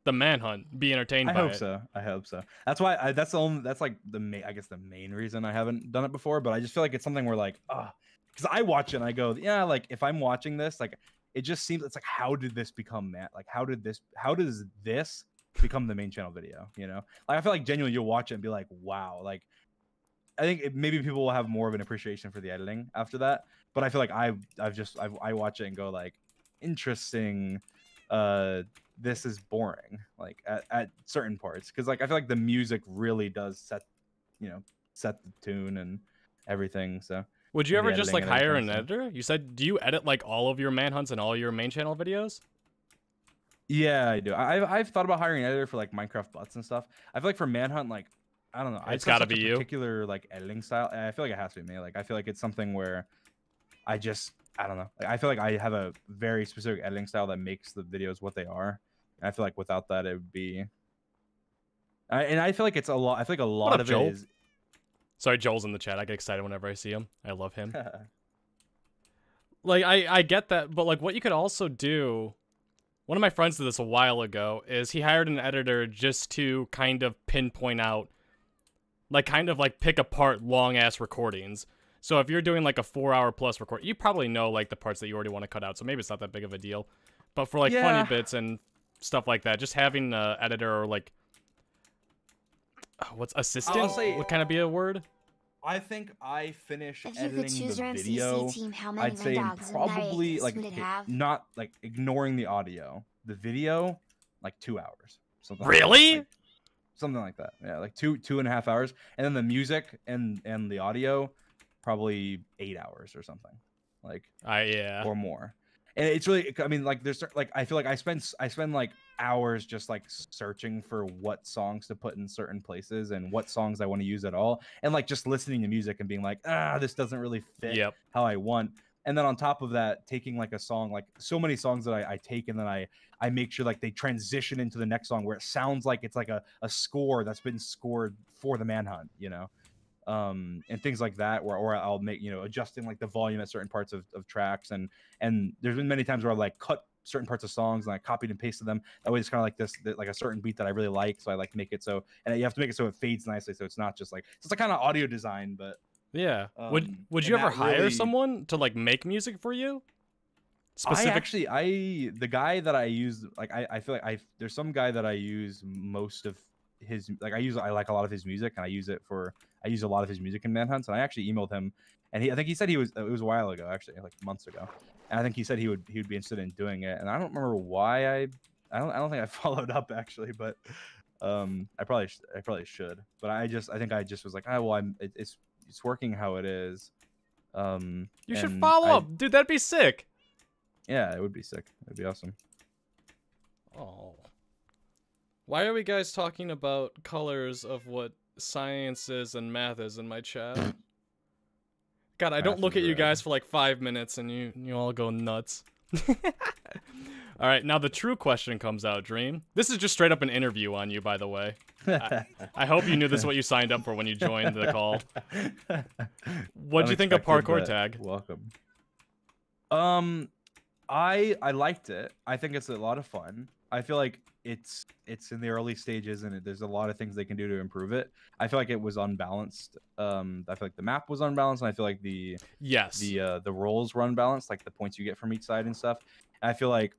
the Manhunt, be entertained by it. I hope so. That's why that's like the main reason I haven't done it before. But I just feel like it's something where like, because I watch it and I go, yeah, like if I'm watching this, like it just seems it's like, how did this become like how does this become the main channel video, you know? Like I feel like genuinely you'll watch it and be like, wow. Like I think maybe people will have more of an appreciation for the editing after that, but I feel like I watch it and go like, interesting, this is boring, like at certain parts, because like I feel like the music really does set the tune and everything. So would you ever just like hire an editor? You said, do you edit like all of your Manhunts and all your main channel videos? Yeah, I do. I've thought about hiring an editor for like Minecraft butts and stuff. I feel like for Manhunt, like I don't know, it's gotta be you. Particular like editing style. I feel like it has to be me. Like I feel like it's something where I don't know. Like, I feel like I have a very specific editing style that makes the videos what they are. And I feel like without that, it would be. And I feel like it's a lot. I feel like a lot of Joel? it is. Sorry, Joel's in the chat. I get excited whenever I see him. I love him. Like I get that, but like what you could also do. One of my friends did this a while ago. Is he hired an editor just to kind of pinpoint out, like kind of like pick apart long ass recordings. So if you're doing like a 4-hour plus record, you probably know like the parts that you already want to cut out. So maybe it's not that big of a deal. But for like funny bits and stuff like that, just having an editor or like, what's assistant? Would kind of be a word. I think I finish if you editing could choose the your video. MCC team, how many I'd say dogs probably like would it have? not like ignoring the audio. The video, like 2 hours. Something really? Like something like that. Yeah, like 2.5 hours. And then the music and the audio, probably 8 hours or something, like yeah, or more. And it's really, I mean, like there's like I feel like I spend like hours just like searching for what songs to put in certain places and what songs I want to use at all, and like just listening to music and being like, this doesn't really fit how I want. And then on top of that, taking like a song, like so many songs that I take, and then I make sure like they transition into the next song where it sounds like it's like a score that's been scored for the Manhunt, you know, and things like that, or I'll make, you know, adjusting like the volume at certain parts of tracks, and there's been many times where I like cut certain parts of songs and I copied and pasted them. That way it's kind of like this, like a certain beat that I really like, so I like make it so, and you have to make it so it fades nicely, so it's not just like, it's like kind of audio design, but yeah. Would you ever hire someone to like make music for you? The guy that I use, like I feel like there's some guy that I use most of his, like I like a lot of his music, and I use a lot of his music in Manhunt, and I actually emailed him, and I think he said it was a while ago, actually, like months ago, and I think he said he would be interested in doing it, and I don't remember why I don't think I followed up actually, but I probably should, but I think I just was like, it's working how it is. You should follow up, dude. That'd be sick. Yeah, it would be sick. It'd be awesome. Oh, why are we guys talking about colors of what science is and math is in my chat? God, I don't look at you guys for like 5 minutes and you all go nuts. All right, now the true question comes out, Dream. This is just straight up an interview on you, by the way. I hope you knew this is what you signed up for when you joined the call. What'd you think of Parkour Tag? Welcome. I liked it. I think it's a lot of fun. I feel like it's in the early stages, and there's a lot of things they can do to improve it. I feel like it was unbalanced. I feel like the map was unbalanced, and I feel like the roles were unbalanced, like the points you get from each side and stuff. And I feel like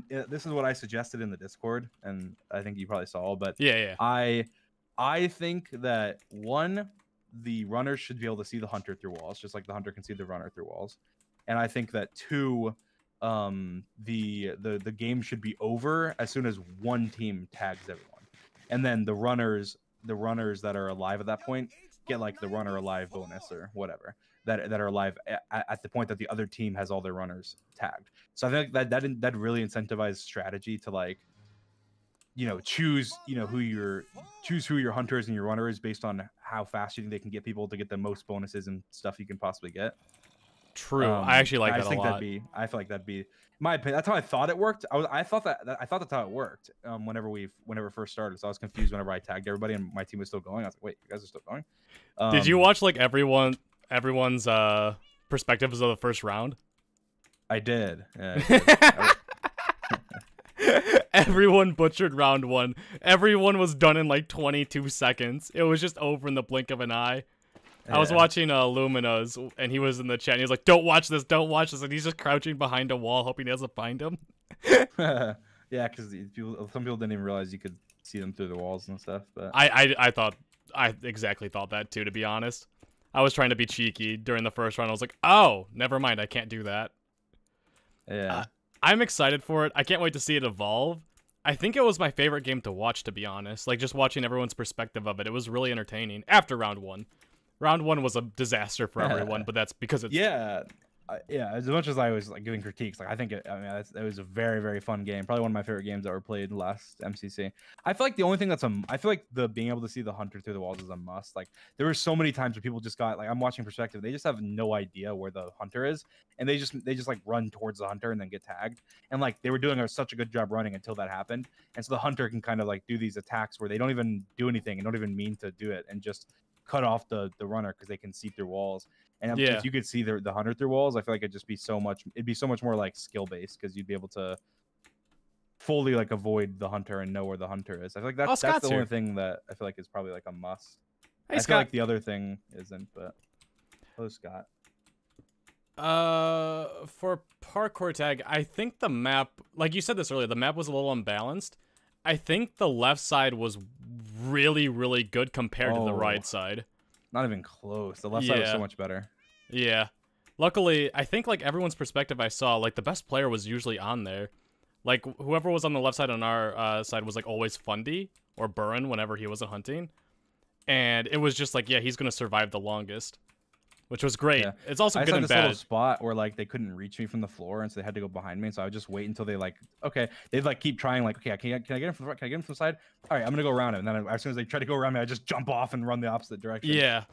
this is what I suggested in the Discord, and I think you probably saw, but yeah. I think that the runners should be able to see the hunter through walls, just like the hunter can see the runner through walls. And I think that 2, the game should be over as soon as one team tags everyone, and then the runners that are alive at that point get like the runner alive bonus or whatever that are alive at the point that the other team has all their runners tagged. So I think that really incentivizes strategy to, like, you know, choose who your hunters and your runners based on how fast you think they can get people to get the most bonuses and stuff you can possibly get. True. I actually like that a lot. I feel like that'd be my opinion. That's how I thought it worked. I thought that's how it worked. Whenever it first started, so I was confused whenever I tagged everybody and my team was still going. I was like, wait, you guys are still going? Did you watch like everyone's perspectives of the first round? I did. Yeah, I did. Everyone butchered round 1. Everyone was done in like 22 seconds. It was just over in the blink of an eye. Yeah. I was watching Lumina's, and he was in the chat, and he was like, don't watch this, and he's just crouching behind a wall hoping he doesn't find him. Yeah, because some people didn't even realize you could see them through the walls and stuff. But I exactly thought that too, to be honest. I was trying to be cheeky during the first round. I was like, oh, never mind, I can't do that. Yeah. I'm excited for it. I can't wait to see it evolve. I think it was my favorite game to watch, to be honest. Like, just watching everyone's perspective of it. It was really entertaining after round 1. Round 1 was a disaster for everyone, but that's because it's... Yeah, as much as I was like giving critiques, like I think it was a very, very fun game. Probably one of my favorite games that were played last MCC. I feel like the only thing I feel like the being able to see the hunter through the walls is a must. Like there were so many times where people just got, like, I'm watching perspective, they just have no idea where the hunter is, and they just like run towards the hunter and then get tagged. And like they were doing such a good job running until that happened, and so the hunter can kind of like do these attacks where they don't even do anything and don't even mean to do it, and just cut off the runner because they can see through walls. And if you could see the hunter through walls, I feel like it'd be so much more like skill based, because you'd be able to fully like avoid the hunter and know where the hunter is. I feel like that's the only thing that I feel like is probably like a must. I feel like the other thing isn't, but hello, Scott. For Parkour Tag, I think the map, like you said this earlier, the map was a little unbalanced. I think the left side was really, really good compared to the right side. Not even close. The left side was so much better. Yeah. Luckily, I think like everyone's perspective I saw, like the best player was usually on there. Like whoever was on the left side on our side was like always Fundy or Burren whenever he wasn't hunting. And it was just like, yeah, he's going to survive the longest. which was great. Yeah. It's also I good just had and this little bad. spot where like they couldn't reach me from the floor, and so they had to go behind me. And so I would just wait until they like, okay, they'd like keep trying, like, okay, can I get him from the front? Can I get him from the side? All right, I'm gonna go around him. And then as soon as they try to go around me, I just jump off and run the opposite direction. Yeah.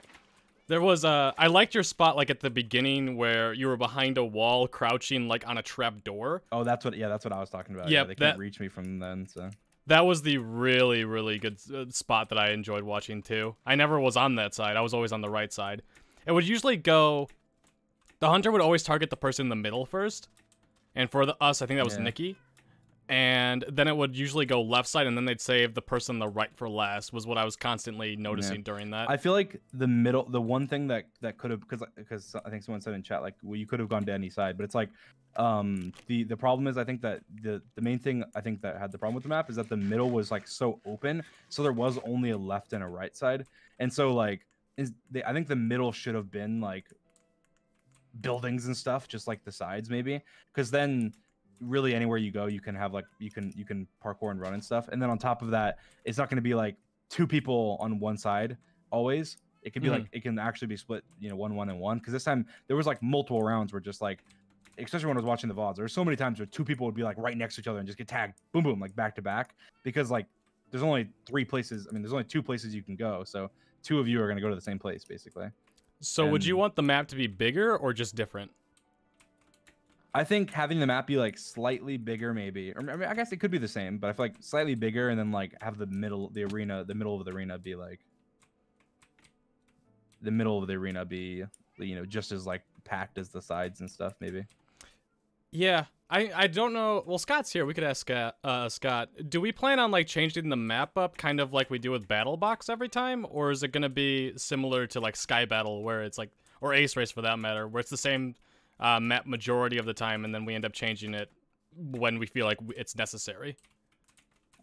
There was I liked your spot like at the beginning where you were behind a wall, crouching like on a trap door. Oh, that's what I was talking about. Yep, Yeah, they can't reach me from then. So that was the really, really good spot that I enjoyed watching too. I never was on that side. I was always on the right side. It would usually go. The hunter would always target the person in the middle first, and for us, I think that was Nikki. And then it would usually go left side, and then they'd save the person on the right for last. Was what I was constantly noticing during that. I feel like the middle, the one thing that could have, because I think someone said in chat like, well, you could have gone to any side, but it's like, the problem is I think that the main thing I think that had the problem with the map is that the middle was like so open, so there was only a left and a right side, and so like I think the middle should have been like buildings and stuff, just like the sides maybe, because then really anywhere you go you can have like you can parkour and run and stuff, and then on top of that it's not going to be like two people on one side always. It can be like it can actually be split, you know, 1-1 and 1, because this time there was like multiple rounds where just like, especially when I was watching the VODs, there were so many times where two people would be like right next to each other and just get tagged boom boom like back to back, because like there's only 3 places, I mean there's only 2 places you can go, so 2 of you are going to go to the same place basically. So would you want the map to be bigger or just different? I think having the map be like slightly bigger, maybe, or I mean, I guess it could be the same, but I feel like slightly bigger, and then like have the middle of the arena be like, the middle of the arena be, you know, just as like packed as the sides and stuff, maybe. Yeah, I don't know. Well, Scott's here. We could ask Scott. Do we plan on like changing the map up, kind of like we do with Battle Box every time, or is it gonna be similar to like Sky Battle, where it's like, or Ace Race for that matter, where it's the same map majority of the time, and then we end up changing it when we feel like it's necessary?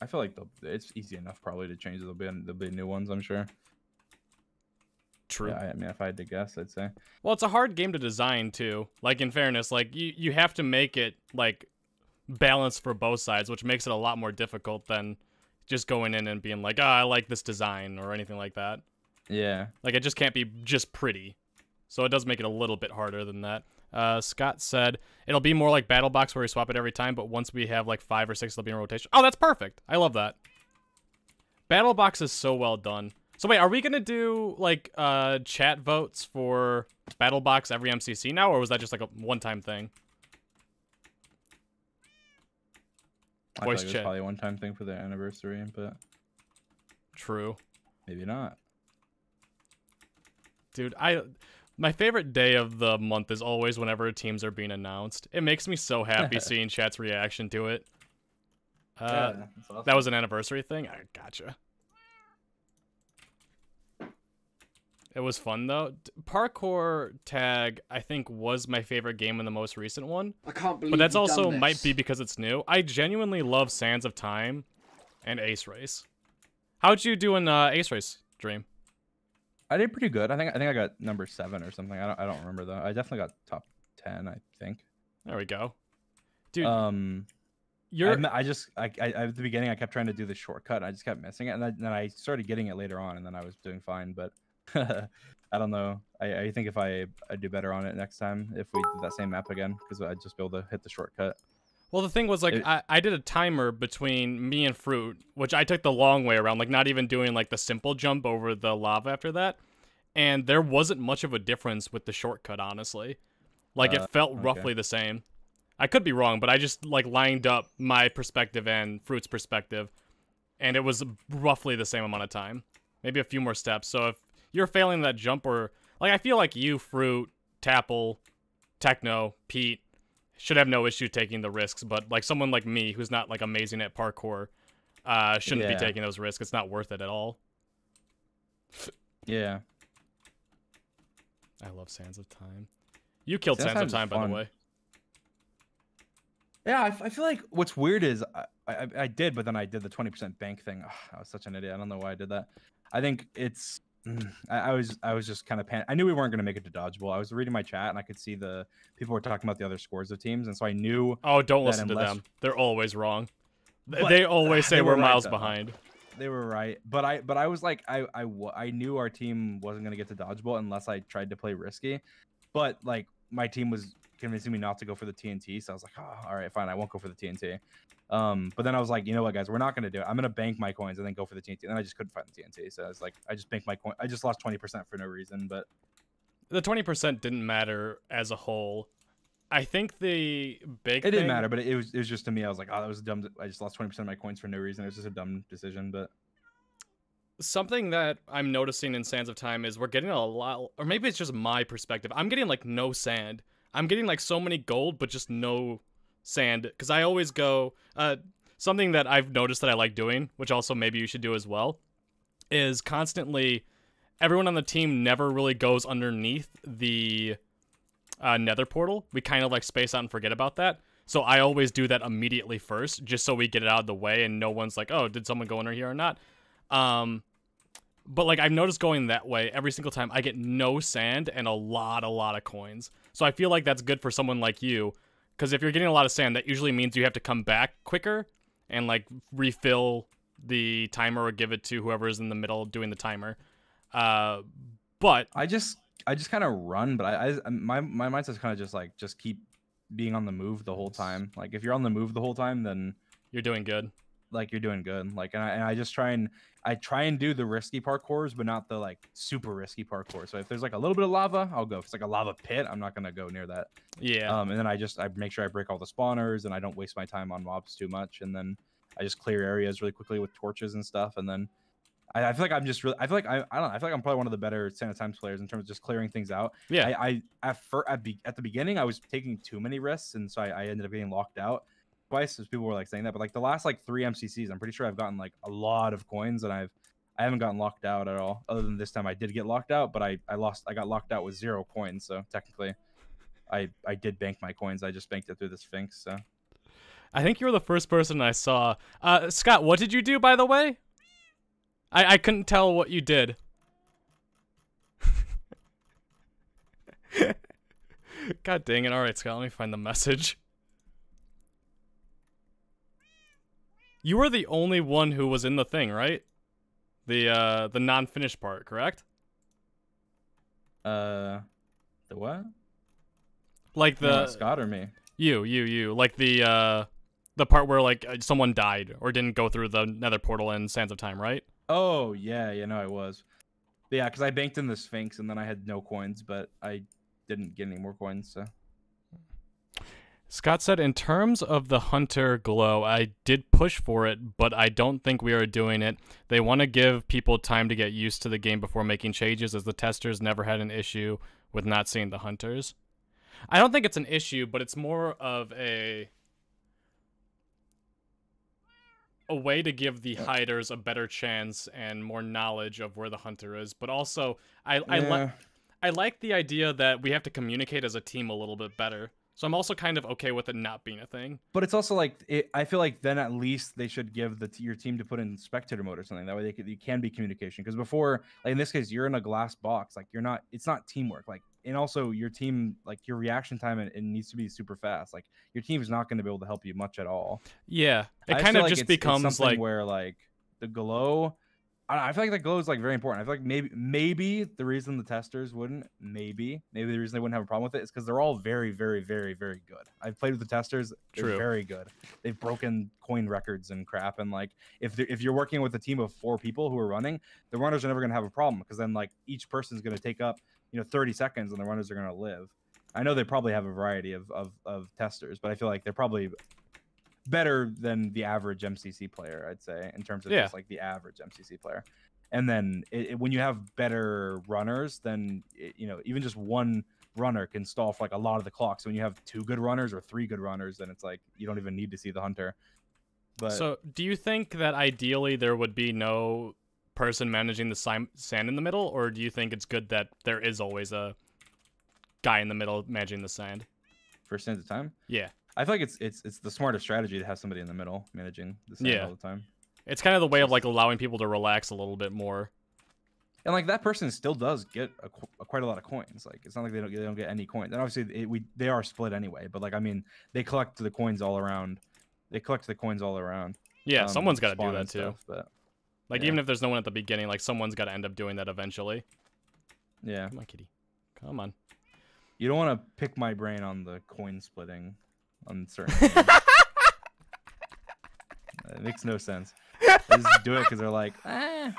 I feel like it's easy enough probably to change. There'll be new ones, I'm sure. True. Yeah, I mean, if I had to guess, I'd say. Well, it's a hard game to design too. Like, in fairness, like you have to make it like balanced for both sides, which makes it a lot more difficult than just going in and being like, oh, I like this design or anything like that. Yeah. Like, it just can't be just pretty. So it does make it a little bit harder than that. Scott said it'll be more like Battle Box where we swap it every time, but once we have like 5 or 6, it'll be in rotation. Oh, that's perfect. I love that. Battle Box is so well done. So wait, are we gonna do like chat votes for Battle Box every MCC now, or was that just like a one-time thing? I feel like it was probably a one-time thing for the anniversary, but true. Maybe not. Dude, my favorite day of the month is always whenever teams are being announced. It makes me so happy seeing chat's reaction to it. Yeah, that's awesome. That was an anniversary thing? I gotcha. It was fun, though. Parkour Tag, I think, was my favorite game in the most recent one. I can't believe But that's you've also done this. might be because it's new. I genuinely love Sands of Time and Ace Race. How'd you do in Ace Race, Dream? I did pretty good. I think I got number 7 or something. I don't remember though. I definitely got top 10, I think. There we go. Dude, I just at the beginning I kept trying to do the shortcut and I just kept missing it, and then I started getting it later on, and then I was doing fine, but I don't know. I think if I do better on it next time if we do that same map again, because I'd just be able to hit the shortcut. Well, the thing was, like, I did a timer between me and Fruit, which I took the long way around, like, not even doing, like, the simple jump over the lava after that. And there wasn't much of a difference with the shortcut, honestly. Like, it felt roughly the same. I could be wrong, but I just, like, lined up my perspective and Fruit's perspective, and it was roughly the same amount of time. Maybe a few more steps. So if you're failing that jump, or, like, I feel like you, Fruit, Tapple, Techno, Pete, should have no issue taking the risks, but like someone like me who's not like amazing at parkour shouldn't be taking those risks. It's not worth it at all. Yeah. I love Sands of Time. You killed Sands of Time, by the way. Yeah, I feel like what's weird is I did, but then I did the 20% bank thing. Oh, I was such an idiot. I don't know why I did that. I think it's I was just kind of I knew we weren't going to make it to dodgeable. I was reading my chat and I could see the people were talking about the other scores of teams, and so I knew. Oh, don't listen to them. They're always wrong. They always say we're miles behind. They were right, but I was like I knew our team wasn't gonna get to dodgeball unless I tried to play risky, but like my team was convincing me not to go for the TNT, so I was like, oh, all right, fine, I won't go for the TNT. But then I was like, you know what, guys, we're not gonna do it. I'm gonna bank my coins and then go for the TNT. And then I just couldn't find the TNT, so I was like, I just banked my coin. I just lost 20% for no reason, but the 20% didn't matter as a whole. I think the big it didn't matter, but it was just to me. I was like, oh, that was dumb. I just lost 20% of my coins for no reason. It was just a dumb decision, but. Something that I'm noticing in Sands of Time is we're getting a lot, or maybe it's just my perspective. I'm getting like no sand. I'm getting like so many gold, but just no sand. Because I always go, something that I've noticed that I like doing, which also maybe you should do as well, is constantly, everyone on the team never really goes underneath the nether portal. We kind of like space out and forget about that. So I always do that immediately first, just so we get it out of the way and no one's like, oh, did someone go under here or not? But like I've noticed going that way every single time I get no sand and a lot of coins. So I feel like that's good for someone like you, because if you're getting a lot of sand, that usually means you have to come back quicker and like refill the timer or give it to whoever's in the middle doing the timer. But I just kind of run, but my mindset's kind of just like just keep being on the move the whole time. Like if you're on the move the whole time, then you're doing good. Like you're doing good. Like and I just try and do the risky parkours, but not the like super risky parkour. So if there's like a little bit of lava, I'll go. If it's like a lava pit, I'm not gonna go near that. Yeah. And then I make sure I break all the spawners and I don't waste my time on mobs too much. And then I just clear areas really quickly with torches and stuff. And then I feel like I'm just really, I feel like I don't know, I feel like I'm probably one of the better Sand of Times players in terms of just clearing things out. Yeah. At the beginning I was taking too many risks, and so I ended up getting locked out twice, as people were like saying that. But like the last like 3 MCCs, I'm pretty sure I've gotten like a lot of coins, and I haven't gotten locked out at all. Other than this time I did get locked out, but I got locked out with 0 coins. So technically I did bank my coins. I just banked it through the Sphinx. So I think you were the first person I saw. Scott, what did you do, by the way? I couldn't tell what you did. God dang it. Alright, Scott, let me find the message. You were the only one who was in the thing, right? The non-finished part, correct? The what? Like the Scott or me? You. Like the part where like someone died or didn't go through the nether portal in Sands of Time, right? Oh, yeah, no, I was. But yeah, because I banked in the Sphinx, and then I had no coins, but I didn't get any more coins, so. Scott said, in terms of the Hunter glow, I did push for it, but I don't think we are doing it. They want to give people time to get used to the game before making changes, as the testers never had an issue with not seeing the Hunters. I don't think it's an issue, but it's more of a way to give the hiders a better chance and more knowledge of where the hunter is. But also, I like the idea that we have to communicate as a team a little bit better. So I'm also kind of okay with it not being a thing. But it's also like, I feel like then at least they should give your team to put in spectator mode or something. That way you can be communication. Because before, like in this case, you're in a glass box. Like it's not teamwork. Like, and also your team, like your reaction time, it needs to be super fast. Like your team is not going to be able to help you much at all. Yeah, it kind of just becomes like where like the glow. I feel like the glow is like very important. I feel like maybe the reason the testers wouldn't, maybe the reason they wouldn't have a problem with it is because they're all very, very, very, very good. I've played with the testers; they're very good. They've broken coin records and crap. And like, if you're working with a team of 4 people who are running, the runners are never gonna have a problem, because then like each person's gonna take up 30 seconds, and the runners are gonna live. I know they probably have a variety of testers, but I feel like they're probably better than the average MCC player, I'd say, in terms of just like the average MCC player. And then when you have better runners, then even just one runner can stall for like a lot of the clock. So when you have 2 good runners or 3 good runners, then it's like you don't even need to see the hunter. But so do you think that ideally there would be no person managing the sand in the middle, or do you think it's good that there is always a guy in the middle managing the sand for Sands of Time? Yeah, I feel like it's the smartest strategy to have somebody in the middle managing the sand all the time. It's kind of the way of like allowing people to relax a little bit more. And like that person still does get quite a lot of coins. Like it's not like they don't get any coins. And obviously they are split anyway. But like, I mean, they collect the coins all around. Yeah, someone's got to do that too. But Like, even if there's no one at the beginning, like, someone's got to end up doing that eventually. Yeah. Come on, kitty. Come on. You don't want to pick my brain on the coin splitting on certain games. It makes no sense. They just do it because they're like, you're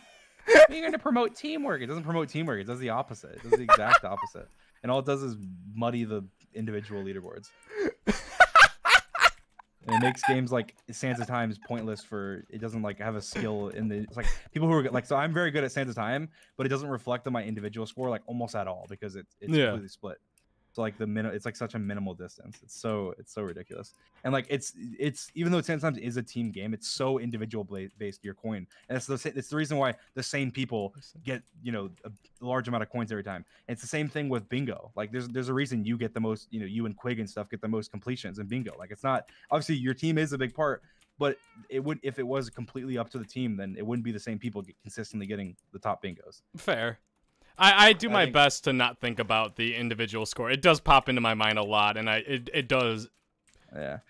going to promote teamwork. It doesn't promote teamwork. It does the opposite. It does the exact opposite. And all it does is muddy the individual leaderboards. And it makes games like Sands of Time pointless for it doesn't like have a skill in the it's like people who are like so I'm very good at Sands of Time, but it doesn't reflect on my individual score like almost at all because it's completely split. So like it's like such a minimal distance. It's so ridiculous. And like it's even though Sands of Time is a team game, it's so individual based your coin. And it's the reason why the same people get, you know, a large amount of coins every time. And it's the same thing with bingo. Like there's a reason you get the most, you know, you and Quig and stuff get the most completions in bingo. Like it's not obviously your team is a big part, but it would if it was completely up to the team, then it wouldn't be the same people consistently getting the top bingos. Fair. I do my best to not think about the individual score. It does pop into my mind a lot, and it does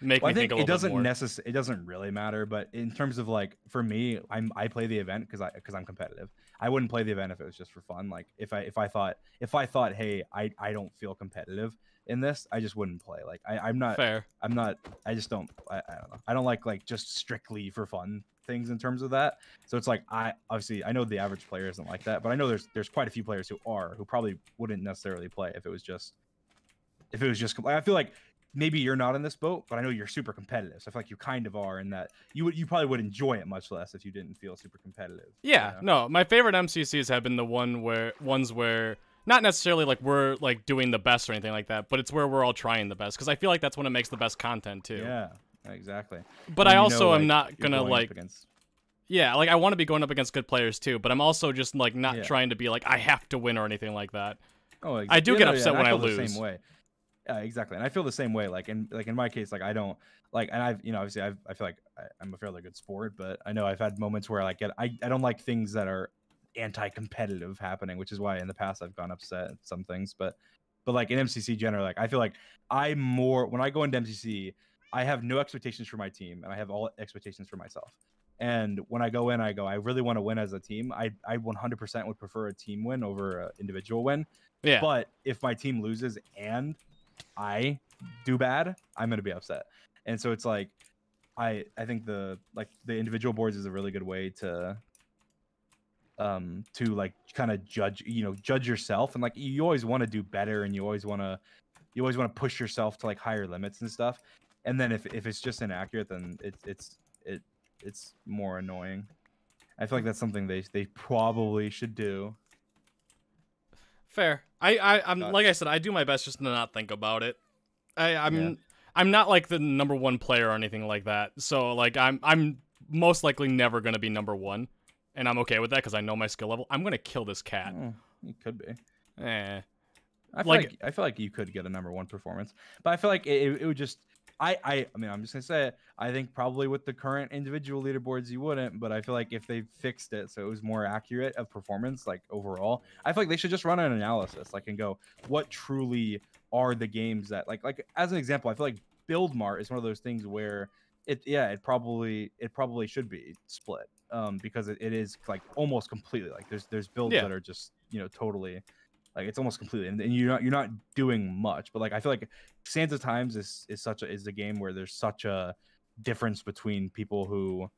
make me think a little bit more. It doesn't really matter, but in terms of like for me, I play the event because I'm competitive. I wouldn't play the event if it was just for fun. Like if I thought hey I don't feel competitive in this, I just wouldn't play. Like I'm not fair. I just don't I don't know. I don't like just strictly for fun things in terms of that. So it's like I know the average player isn't like that, but I know there's quite a few players who probably wouldn't necessarily play if it was just I feel like maybe you're not in this boat, but I know you're super competitive. So I feel like you kind of are in that you probably would enjoy it much less if you didn't feel super competitive. Yeah, you know? No, my favorite MCCs have been the ones where not necessarily like we're like doing the best or anything like that, but it's where we're all trying the best because I feel like that's when it makes the best content too. Yeah. Exactly. But I also am not gonna like yeah, like I want to be going up against good players too, but I'm also just like not trying to be like I have to win or anything like that. Oh, exactly. I do get upset when I lose. The same way. Yeah, exactly. And I feel the same way. Like in my case, like I don't like, and I've obviously I feel like I'm a fairly good sport, but I know I've had moments where like I don't like things that are anti-competitive happening, which is why in the past I've gone upset at some things. But like in MCC generally, like I feel like when I go into MCC. I have no expectations for my team, and I have all expectations for myself. And when I go in, I really want to win as a team. I 100% would prefer a team win over an individual win. Yeah. But if my team loses and I do bad, I'm going to be upset. And so it's like, I think the individual boards is a really good way to like kind of judge yourself. And like, you always want to do better, and you always want to push yourself to like higher limits and stuff. And then if it's just inaccurate, then it's more annoying. I feel like that's something they probably should do. Fair. I'm like I said, I do my best just to not think about it. I'm not like the #1 player or anything like that. So like I'm most likely never gonna be #1, and I'm okay with that because I know my skill level. I'm gonna kill this cat. You could be. I feel like you could get a #1 performance, but I feel like it would just. I mean, I'm just gonna say it. I think probably with the current individual leaderboards, you wouldn't. But I feel like if they fixed it so it was more accurate of performance, like overall, I feel like they should just run an analysis, like and go, what truly are the games that like as an example, I feel like Build Mart is one of those things where it probably should be split, because it is like almost completely like there's builds that are just totally. Like it's almost completely, and you're not doing much. But like I feel like Sands of Times is a game where there's such a difference between people who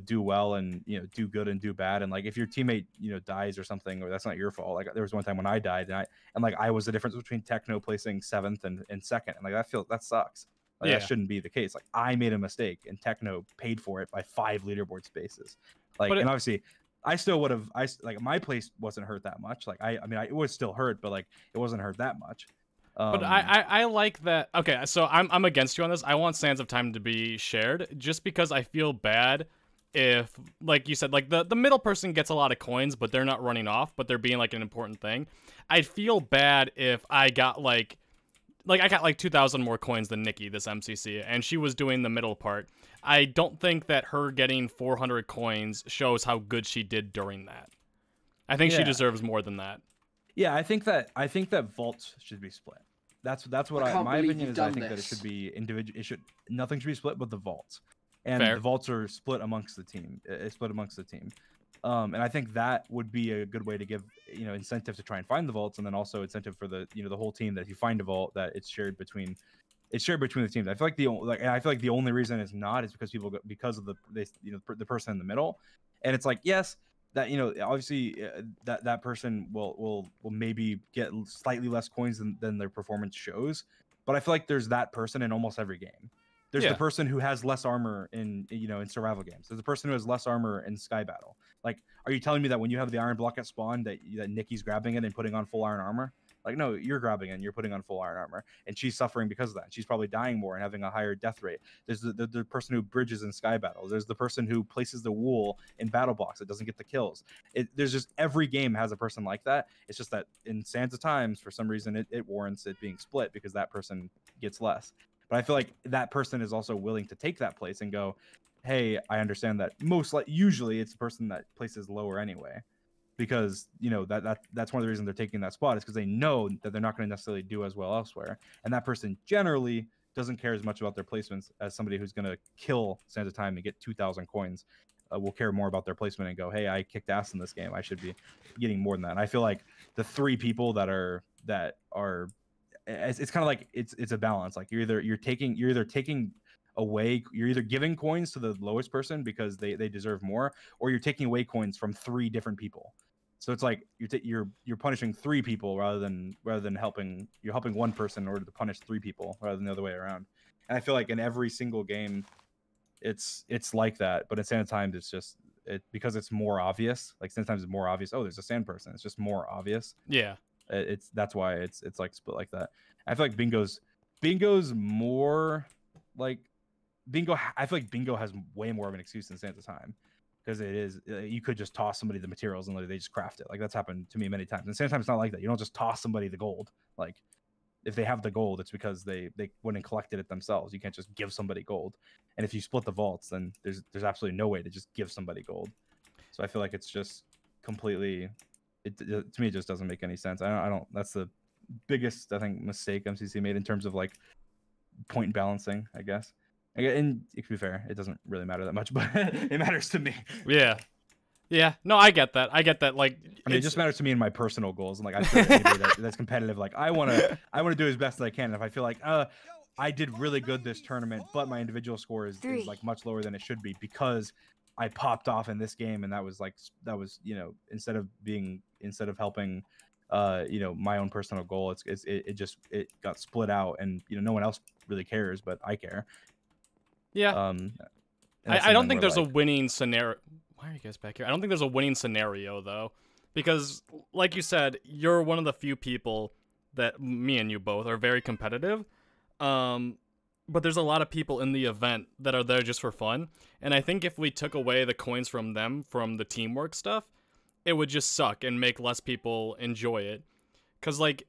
do well and do good and do bad. And like if your teammate dies or something, or that's not your fault. Like there was one time when I died, and I was the difference between Techno placing 7th and 2nd, and like that sucks. Like, that shouldn't be the case. Like I made a mistake, and Techno paid for it by 5 leaderboard spaces. Like and obviously. I still would have. My place wasn't hurt that much. Like I mean, it was still hurt, but like it wasn't hurt that much. But I like that. Okay, so I'm against you on this. I want Sands of Time to be shared, just because I feel bad if, like you said, like the middle person gets a lot of coins, but they're not running off, but they're being like an important thing. I'd feel bad if I got like I got like 2,000 more coins than Nikki this MCC, and she was doing the middle part. I don't think that her getting 400 coins shows how good she did during that. I think she deserves more than that. Yeah, I think that vaults should be split. That's what my opinion is. I think that it should be individual. Nothing should be split but the vaults, and the vaults are split amongst the team. It's split amongst the team. And I think that would be a good way to give, you know, incentive to try and find the vaults, and then also incentive for the, you know, the whole team that if you find a vault, that it's shared between the teams. I feel like I feel like the only reason it's not is because people go, because of the the person in the middle, and it's like, yes, that, you know, obviously that person will maybe get slightly less coins than their performance shows, but I feel like there's that person in almost every game. There's the person who has less armor in, you know, in survival games. There's the person who has less armor in Sky Battle. Like, are you telling me that when you have the iron block at spawn that Nikki's grabbing it and putting on full iron armor? Like, no, you're grabbing it and you're putting on full iron armor, and she's suffering because of that. She's probably dying more and having a higher death rate. There's the person who bridges in Sky Battles. There's the person who places the wool in battle blocks that doesn't get the kills. There's just, every game has a person like that. It's just that in Sands of Times, for some reason, it warrants it being split because that person gets less. But I feel like that person is also willing to take that place and go, hey, I understand that usually it's the person that places lower anyway, because, you know, that's one of the reasons they're taking that spot is because they know that they're not going to necessarily do as well elsewhere, and that person generally doesn't care as much about their placements as somebody who's going to kill Sands of Time and get 2,000 coins. Will care more about their placement and go, hey, I kicked ass in this game, I should be getting more than that. And I feel like the three people that are it's kind of like it's a balance. Like you're either taking away, you're either giving coins to the lowest person because they deserve more, or you're taking away coins from three different people. So it's like you're punishing three people rather than helping one person in order to punish three people rather than the other way around. And I feel like in every single game it's like that, but at Sand Times it's just because it's more obvious. Like sometimes it's more obvious, oh, there's a sand person, it's just more obvious. Yeah. That's why it's like split like that. I feel like bingo's more like bingo. I feel like bingo has way more of an excuse than Sands of Time, because it is, you could just toss somebody the materials and they just craft it. Like that's happened to me many times. And Sands of Time it's not like that. You don't just toss somebody the gold. Like if they have the gold, it's because they went and collected it themselves. You can't just give somebody gold. And if you split the vaults, then there's absolutely no way to just give somebody gold. So I feel like it's just completely. To me, it just doesn't make any sense. I don't. That's the biggest, I think, mistake MCC made in terms of like point balancing, I guess. And to be fair, it doesn't really matter that much, but it matters to me. Yeah. No, I get that. Like, I mean, it just matters to me in my personal goals, and like I feel like anybody that's competitive, like I want to do as best as I can. And if I feel like I did really good this tournament, but my individual score is like much lower than it should be because I popped off in this game, and that was you know, instead of helping you know, my own personal goal, it got split out, and you know, no one else really cares, but I care. Yeah. I don't think there's a winning scenario. Why are you guys back here? I don't think there's a winning scenario though, because like you said, you're one of the few people that, me and you both, are very competitive. But there's a lot of people in the event that are there just for fun. And I think if we took away the coins from them, from the teamwork stuff, it would just suck and make less people enjoy it. Because, like,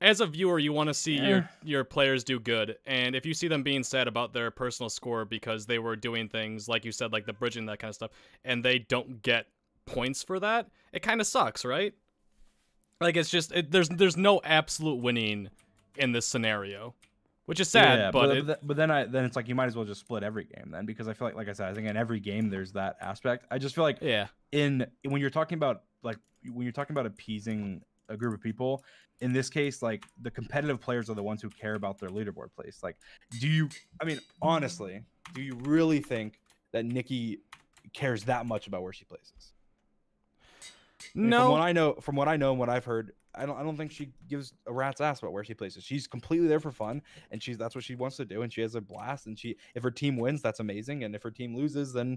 as a viewer, you want to see your players do good. And if you see them being sad about their personal score because they were doing things, like you said, like the bridging, that kind of stuff, and they don't get points for that, it kind of sucks, right? Like, it's just, there's no absolute winning in this scenario. Which is sad, but then it's like you might as well just split every game then, because I feel like I said, I think in every game there's that aspect. I just feel like when you're talking about appeasing a group of people, in this case, like the competitive players are the ones who care about their leaderboard place. Like, honestly, do you really think that Nikki cares that much about where she places? No. From what I know and what I've heard, I don't think she gives a rat's ass about where she places. She's completely there for fun, and that's what she wants to do, and she has a blast. And if her team wins, that's amazing, and if her team loses, then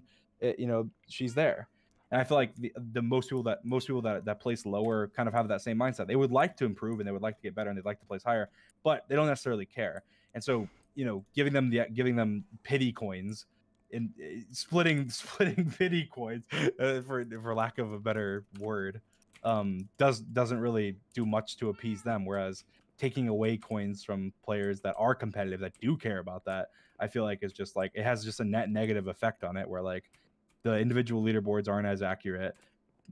you know, she's there. And I feel like the most people that place lower kind of have that same mindset. They would like to improve and they would like to get better and they'd like to place higher, but they don't necessarily care. And so, you know, giving them pity coins and splitting pity coins for lack of a better word. Doesn't really do much to appease them, whereas taking away coins from players that are competitive, that do care about that, I feel like is just like, it has just a net negative effect on it, where like the individual leaderboards aren't as accurate,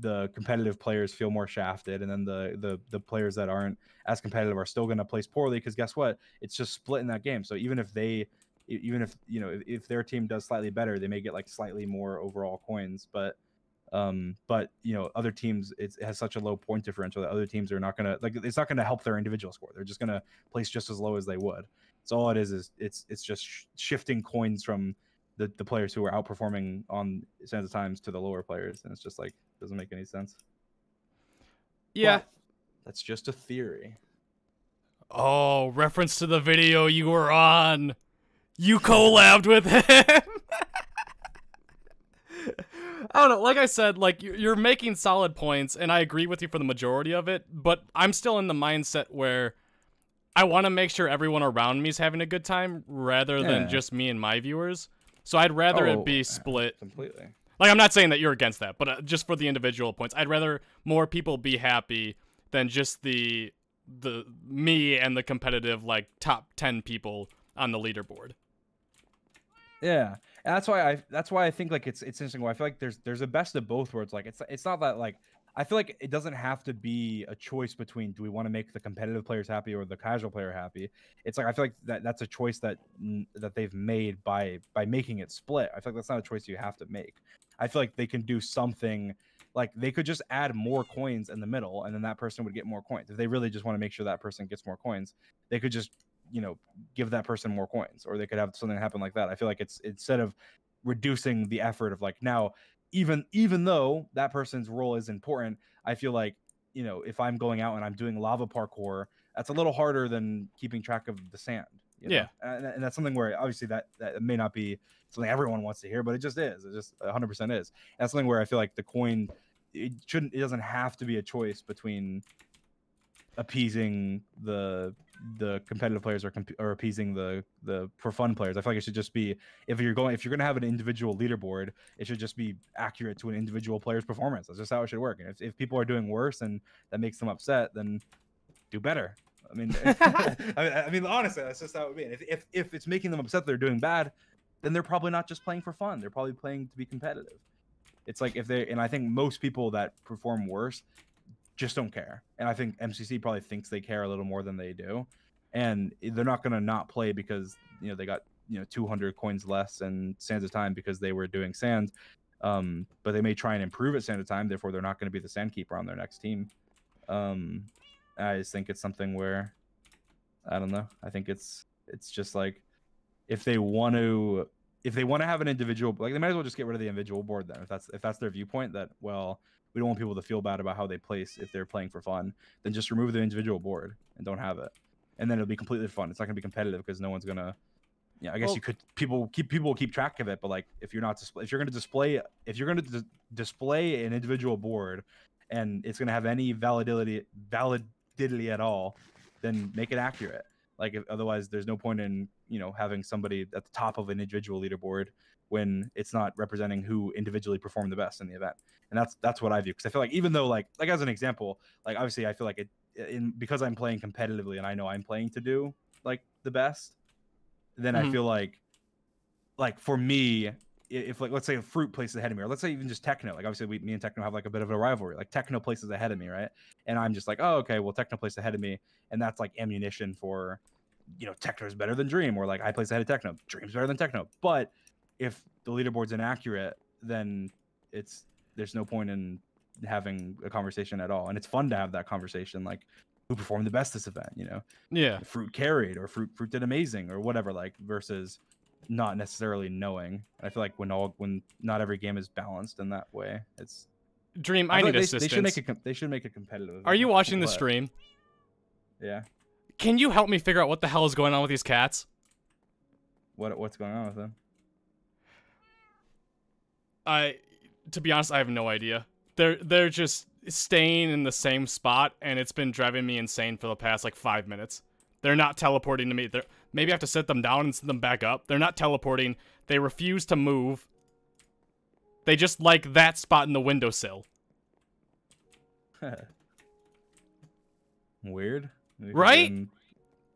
the competitive players feel more shafted, and then the players that aren't as competitive are still going to place poorly, because guess what, it's just split in that game. So even if you know, if their team does slightly better, they may get like slightly more overall coins, but But other teams, it has such a low point differential that other teams are not gonna it's not gonna help their individual score. They're just gonna place just as low as they would. So all it is it's just shifting coins from the players who are outperforming on Sands of Times to the lower players, and it's just like doesn't make any sense. Yeah, but that's just a theory. Oh, reference to the video you were on. You collabed with him. I don't know. Like I said, like you're making solid points, and I agree with you for the majority of it. But I'm still in the mindset where I want to make sure everyone around me is having a good time, rather than just me and my viewers. So I'd rather it be split completely. Like, I'm not saying that you're against that, but just for the individual points, I'd rather more people be happy than just the me and the competitive like top 10 people on the leaderboard. Yeah, and that's why I think like it's interesting. Where I feel like there's a best of both worlds. Like it's not that like I feel like it doesn't have to be a choice between do we want to make the competitive players happy or the casual player happy. It's like I feel like that's a choice that they've made by making it split. I feel like that's not a choice you have to make. I feel like they can do something like they could just add more coins in the middle, and then that person would get more coins. If they really just want to make sure that person gets more coins, they could just give that person more coins, or they could have something happen like that. I feel like it's instead of reducing the effort of like now, even though that person's role is important, I feel like if I'm going out and I'm doing lava parkour, that's a little harder than keeping track of the sand. Yeah, and that's something where obviously that may not be something everyone wants to hear, but it just is. It just 100% is. And that's something where I feel like the coin, it doesn't have to be a choice between appeasing the competitive players or appeasing the for fun players. I feel like it should just be if you're gonna have an individual leaderboard, it should just be accurate to an individual player's performance. That's just how it should work. And if people are doing worse and that makes them upset, then do better. I mean, I mean, honestly, that's just how it would be. And if it's making them upset, they're doing bad, then they're probably not just playing for fun. They're probably playing to be competitive. It's like and I think most people that perform worse just don't care. And I think MCC probably thinks they care a little more than they do. And they're not going to not play because, they got, 200 coins less in Sands of Time because they were doing sand. But they may try and improve at Sands of Time. Therefore, they're not going to be the Sandkeeper on their next team. I just think it's something where, I don't know. I think it's just like, if they want to have an individual, like they might as well just get rid of the individual board then. If that's their viewpoint that, well, we don't want people to feel bad about how they place if they're playing for fun, then just remove the individual board and don't have it. And then it'll be completely fun. It's not gonna be competitive because no one's gonna, I guess people will keep track of it, but like if you're gonna display an individual board and it's gonna have any validity at all, then make it accurate. Like otherwise there's no point in having somebody at the top of an individual leaderboard when it's not representing who individually performed the best in the event. And that's what I view, because I feel like even though like as an example, like obviously I feel like because I'm playing competitively and I know I'm playing to do like the best, then I feel like for me, if like let's say a Fruit places ahead of me, or let's say even just Techno, like obviously me and Techno have like a bit of a rivalry. Like Techno places ahead of me, right? And I'm just like, oh okay, well Techno places ahead of me, and that's like ammunition for Techno's better than Dream, or like I place ahead of Techno, Dream's better than Techno. But if the leaderboard's inaccurate, then there's no point in having a conversation at all. And it's fun to have that conversation, like who performed the best this event, Yeah, Fruit carried, or Fruit did amazing, or whatever, like versus not necessarily knowing. And I feel like when not every game is balanced in that way, it's Dream, I need assistance. They should make it competitive. Are you watching the stream? Yeah. Can you help me figure out what the hell is going on with these cats? What's going on with them? To be honest, I have no idea. They're just staying in the same spot, and it's been driving me insane for the past like 5 minutes. They're not teleporting to me. Maybe I have to sit them down and sit them back up. They're not teleporting. They refuse to move. They just like that spot in the windowsill. Weird. Right?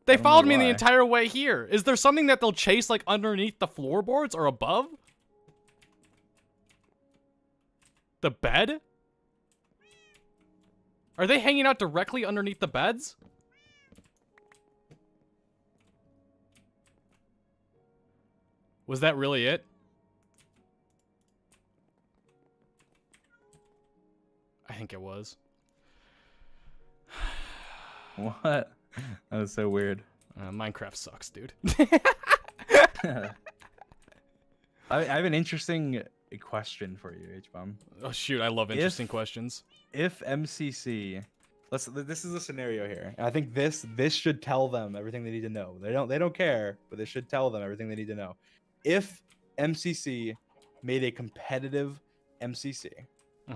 They followed me the entire way here. Is there something that they'll chase like underneath the floorboards or above? The bed? Are they hanging out directly underneath the beds? Was that really it? think it was. What? That was so weird. Minecraft sucks, dude. I have an interesting question for you, HBomb. Oh shoot, I love interesting questions. If MCC, this is a scenario here. And I think this should tell them everything they need to know. They don't care, but this should tell them everything they need to know. If MCC made a competitive MCC,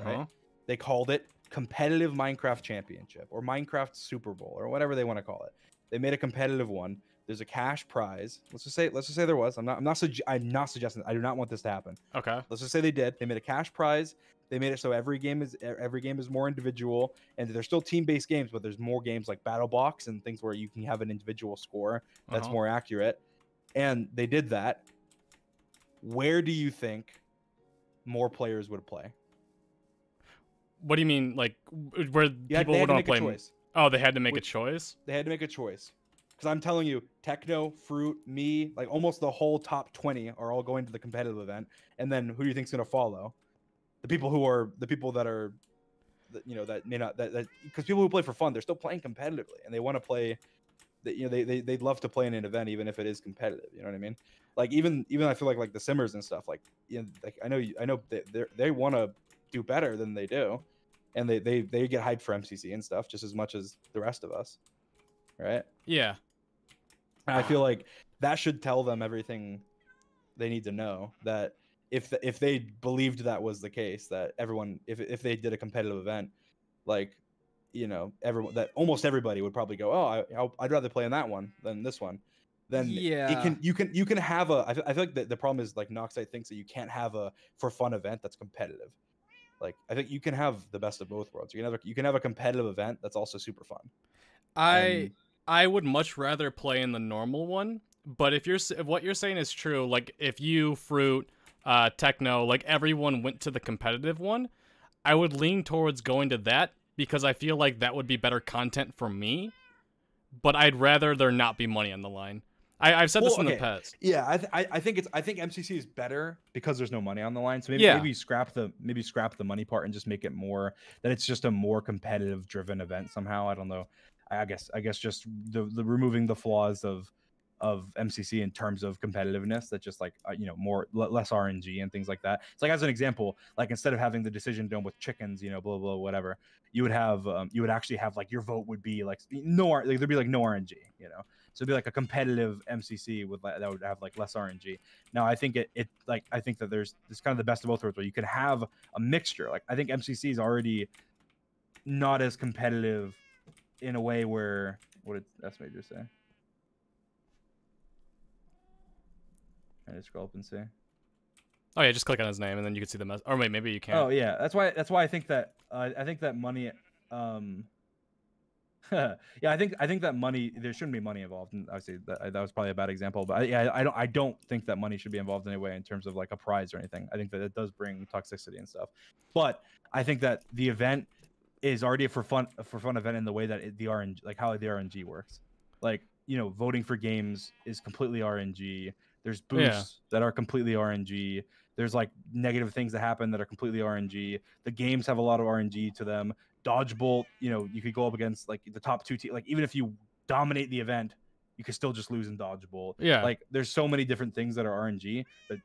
right? They called it Competitive Minecraft Championship or Minecraft Super Bowl or whatever they want to call it. They made a competitive one. There's a cash prize. Let's just say there was. I'm not suggesting. I do not want this to happen. Okay. Let's just say they did. They made a cash prize. They made it so every game is more individual, and they're still team-based games, but there's more games like Battle Box and things where you can have an individual score that's more accurate. And they did that. Where do you think more players would play? What do you mean, like where people would want to play? Oh, they had to make a choice. They had to make a choice. Because I'm telling you, Techno, Fruit, me, like almost the whole top 20 are all going to the competitive event. And then who do you think's going to follow? The people that are, you know, that may not, that because people who play for fun, they're still playing competitively and they want to play, you know, they'd love to play in an event even if it is competitive. You know what I mean? Like even I feel like the simmers and stuff, like, you know, like I know they want to do better than they do, and they get hyped for MCC and stuff just as much as the rest of us, right? Yeah. I feel like that should tell them everything they need to know. That if they believed that was the case, that everyone, if they did a competitive event, like, you know, that almost everybody would probably go, oh, I'd rather play in that one than this one. Then yeah, you can have a. I feel like the problem is like Noxite thinks that you can't have a for fun event that's competitive. Like I think you can have the best of both worlds. You can have a competitive event that's also super fun. I would much rather play in the normal one, but if what you're saying is true, like if you, Fruit, Techno, like everyone went to the competitive one, I would lean towards going to that because I feel like that would be better content for me, but I'd rather there not be money on the line. I've said this in the past. Yeah, I think MCC is better because there's no money on the line. So maybe scrap the money part and just make it more that it's just a more competitive driven event somehow. I don't know. I guess just the removing the flaws of MCC in terms of competitiveness, that just like you know, less RNG and things like that. It's like, as an example, like instead of having the decision done with chickens, you know, blah blah whatever, you would actually have like your vote would be like there'd be like no RNG, you know. So it'd be like a competitive MCC that would have like less RNG. Now I think I think that there's kind of the best of both worlds where you can have a mixture. Like I think MCC is already not as competitive in a way where, what did S Major say? I just scroll up and see. Oh yeah, just click on his name and then you can see the mess. Or wait, maybe you can't. Oh yeah, that's why I think that money. Yeah, I think that money, there shouldn't be money involved. And obviously that was probably a bad example, but I don't think that money should be involved in any way in terms of like a prize or anything. I think that it does bring toxicity and stuff, but I think that the event is already a for fun event in the way that the RNG, like how the RNG works. Like, you know, voting for games is completely RNG. There's boosts that are completely RNG. There's like negative things that happen that are completely RNG. The games have a lot of RNG to them. Dodgeball, you know, you could go up against like the top two teams. Like even if you dominate the event, you could still just lose in dodgeball. Yeah. Like there's so many different things that are RNG that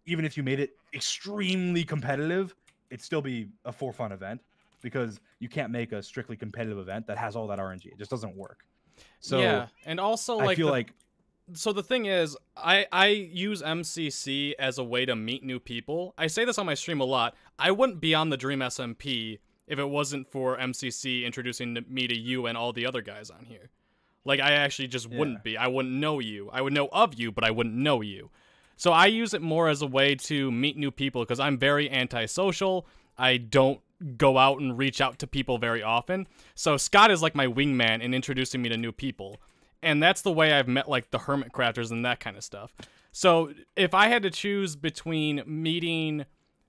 even if you made it extremely competitive, it'd still be a for fun event, because you can't make a strictly competitive event that has all that RNG. It just doesn't work. So yeah, and also like I feel like. So the thing is, I use MCC as a way to meet new people. I say this on my stream a lot. I wouldn't be on the DreamSMP if it wasn't for MCC introducing me to you and all the other guys on here. Like, I actually just wouldn't be. I wouldn't know you. I would know of you, but I wouldn't know you. So I use it more as a way to meet new people, because I'm very antisocial. I don't go out and reach out to people very often. So Scott is like my wingman in introducing me to new people. And that's the way I've met, like, the hermit crafters and that kind of stuff. So if I had to choose between meeting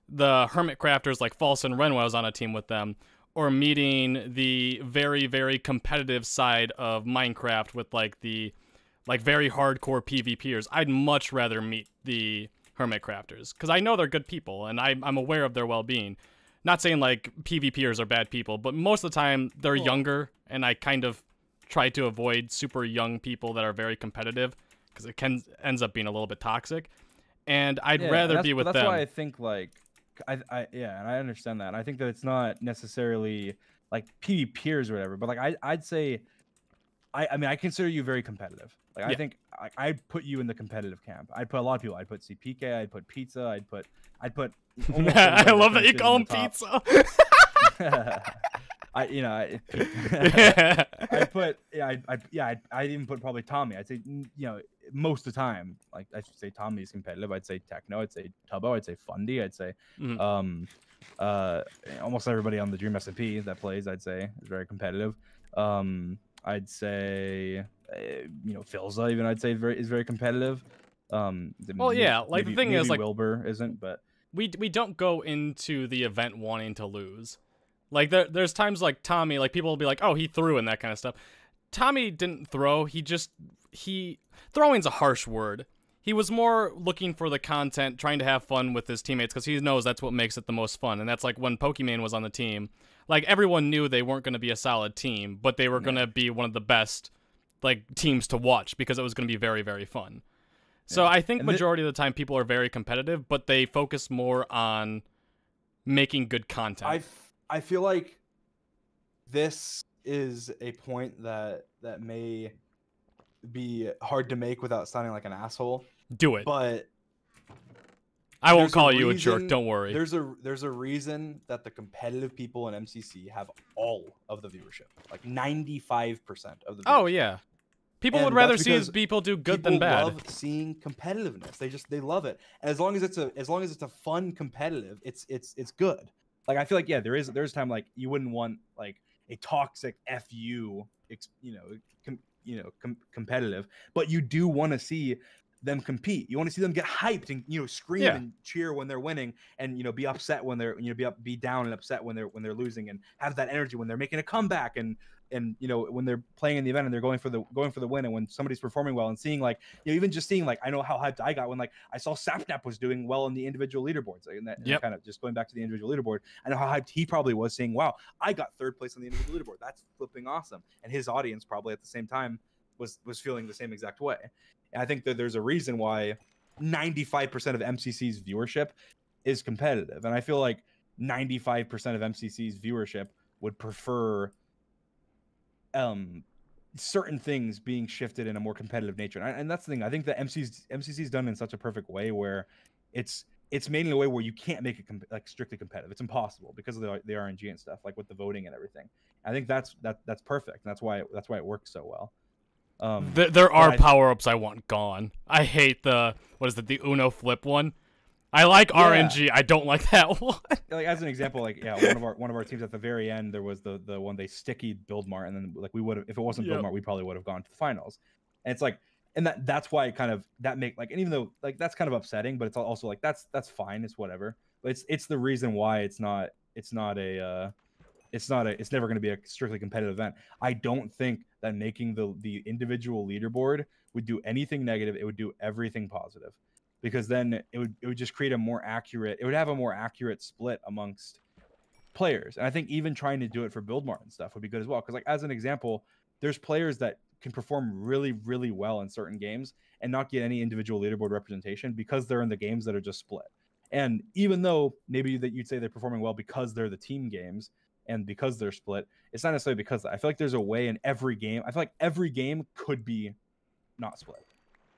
the hermit crafters like False and Ren when I was on a team with them, or meeting the very, very competitive side of Minecraft with, like, the, like, very hardcore PvPers, I'd much rather meet the hermit crafters, because I know they're good people, and I'm aware of their well-being. not saying like PvPers are bad people, but most of the time they're younger, and I kind of try to avoid super young people that are very competitive because it ends up being a little bit toxic. And I'd rather be with them. That's why I think like, yeah, and I understand that. I think that it's not necessarily like PvPers or whatever, but like I'd say, I mean, I consider you very competitive. Like I think I'd put you in the competitive camp. I'd put a lot of people. I'd put CPK. I'd put Pizza. I'd put. I love that you call him Pizza. I'd even put probably Tommy. I'd say, you know, most of the time, like I'd say Tommy's competitive. I'd say Techno. I'd say Tubbo. I'd say Fundy. I'd say almost everybody on the DreamSMP that plays, I'd say, is very competitive. I'd say you know, Philza even I'd say is very competitive. Well, yeah, like the thing is, like Wilbur isn't, but we don't go into the event wanting to lose. Like there's times like Tommy, like people will be like, oh, he threw and that kind of stuff. Tommy didn't throw. Throwing's a harsh word. He was more looking for the content, trying to have fun with his teammates because he knows that's what makes it the most fun. And that's like when Pokemon was on the team, like everyone knew they weren't going to be a solid team, but they were going to be one of the best like teams to watch because it was going to be very, very fun. So I think majority of the time people are very competitive, but they focus more on making good content. I feel like this is a point that may be hard to make without sounding like an asshole. Do it. But I won't call you a jerk, don't worry. There's a reason that the competitive people in MCC have all of the viewership. Like 95% of the viewership. Oh yeah. People would rather see people do good than bad. People love seeing competitiveness. They love it. And as long as it's a fun competitive, it's good. Like I feel like there's time like you wouldn't want like a toxic FU, competitive, but you do want to see them compete. You want to see them get hyped and scream and cheer when they're winning, and be upset when they're be down and upset when they're losing, and have that energy when they're making a comeback, and when they're playing in the event and they're going for the win, and when somebody's performing well, and seeing like even just seeing like I know how hyped I got when like I saw Sapnap was doing well in the individual leaderboards, like, and that kind of just going back to the individual leaderboard. I know how hyped he probably was, saying, "Wow, I got third place on the individual leaderboard. That's flipping awesome." And his audience probably at the same time was feeling the same exact way. And I think that there's a reason why 95% of MCC's viewership is competitive, and I feel like 95% of MCC's viewership would prefer certain things being shifted in a more competitive nature. And that's the thing. I think that MCC's done in such a perfect way where it's made in a way where you can't make it like strictly competitive. It's impossible because of the RNG and stuff, like with the voting and everything. I think that's perfect, and that's why it works so well. There are power-ups I want gone. I hate the Uno flip one. I like RNG. I don't like that one. Like as an example, like one of our teams at the very end, there was the one they stickied Buildmart, and then like we would have, if it wasn't Buildmart, we probably would have gone to the finals. And it's like, and that's why it kind of and even though like that's kind of upsetting, but it's also like that's fine, it's whatever. But it's the reason why it's never going to be a strictly competitive event. I don't think that making the individual leaderboard would do anything negative. It would do everything positive, because then it would just create it would have a more accurate split amongst players. And I think even trying to do it for Buildmart and stuff would be good as well. Because like as an example, there's players that can perform really, really well in certain games and not get any individual leaderboard representation because they're in the games that are just split. And even though maybe that you'd say they're performing well because they're the team games and because they're split, it's not necessarily because I feel like there's a way in every game. I feel like every game could be not split.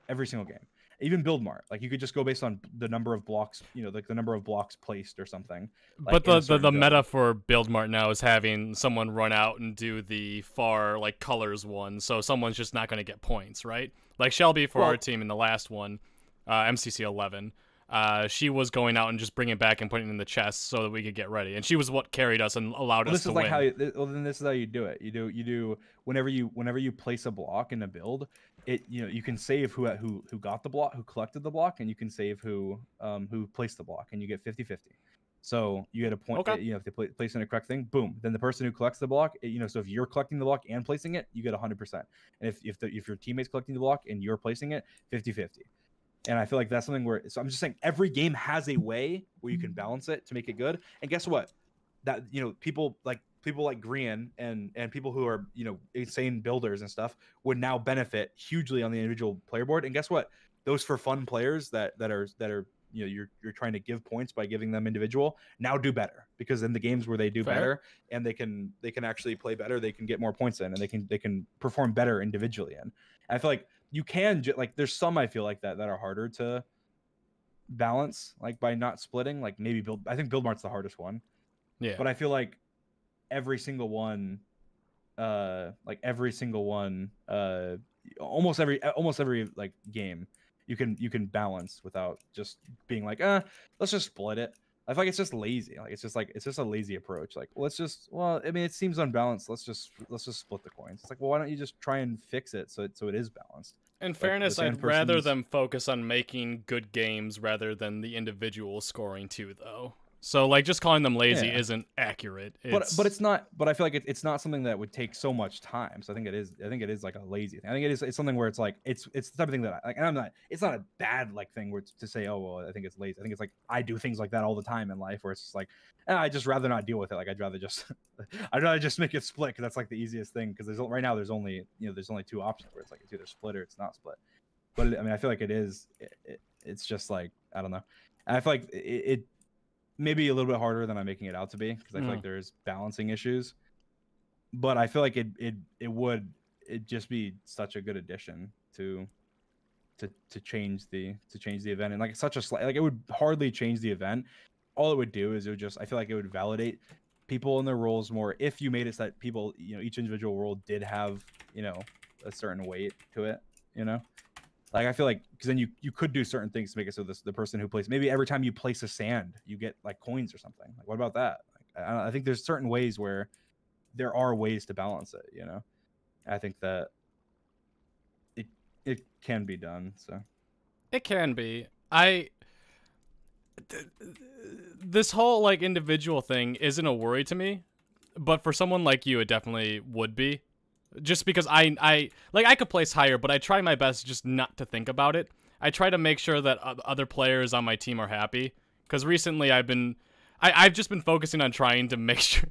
Every single game. Even Buildmart, like you could just go based on the number of blocks, like the number of blocks placed or something. But the meta for Buildmart now is having someone run out and do the far like colors one, so someone's just not going to get points, right? Like Shelby for our team in the last one, MCC 11. She was going out and just bringing it back and putting it in the chest so that we could get ready, and she was what carried us and allowed us to win. Then this is how you do it. You do whenever you place a block in a build, you can save who got the block, who collected the block, and you can save who placed the block, and you get 50-50. So you get a point. Okay. If they place in a correct thing, boom. Then the person who collects the block, so if you're collecting the block and placing it, you get 100%. And if your teammate's collecting the block and you're placing it, 50-50. And I feel like that's something so I'm just saying every game has a way where you can balance it to make it good. And guess what? that people like Grian and people who are insane builders and stuff would now benefit hugely on the individual player board. And guess what? Those for fun players that are you're trying to give points by giving them individual now do better, because in the games where they do better and they can actually play better, they can get more points in, and they can perform better individually. And I feel like you can like there's some I feel like that are harder to balance, like by not splitting, like maybe I think Build Mart's the hardest one. Yeah. But I feel like every single one almost every like game you can balance without just being like, let's just split it. I feel like it's just lazy. Like it's just a lazy approach. Like I mean, it seems unbalanced. Let's just split the coins. It's like, well, why don't you just try and fix it so it is balanced? In fairness, I'd rather them focus on making good games rather than the individual scoring too, though. So like just calling them lazy isn't accurate. But it's not. But I feel like it's not something that would take so much time. So I think it is like a lazy thing. I think it's something where it's like it's the type of thing that it's not a bad like thing where to say, oh well, I think it's lazy. I think it's like I do things like that all the time in life where it's just like I just rather not deal with it. Like I'd rather just make it split, because that's like the easiest thing. Because right now there's only two options where it's like it's either split or it's not split. But I mean I feel like it's just like I don't know. And I feel like it maybe a little bit harder than I'm making it out to be, because I feel like there's balancing issues, but I feel like it would just be such a good addition to change the event. And like such a like it would hardly change the event. All it would do is I feel like it would validate people in their roles more if you made it so that people, each individual role did have a certain weight to it. Like I feel like, because then you could do certain things to make it so the person who plays, maybe every time you place a sand you get like coins or something. Like what about that? Like, I think there's certain ways where there are ways to balance it. I think that it can be done. So it can be. This whole like individual thing isn't a worry to me, but for someone like you, it definitely would be. Just because I could place higher, but I try my best just not to think about it. I try to make sure that other players on my team are happy. Because recently I've just been focusing on trying to make sure.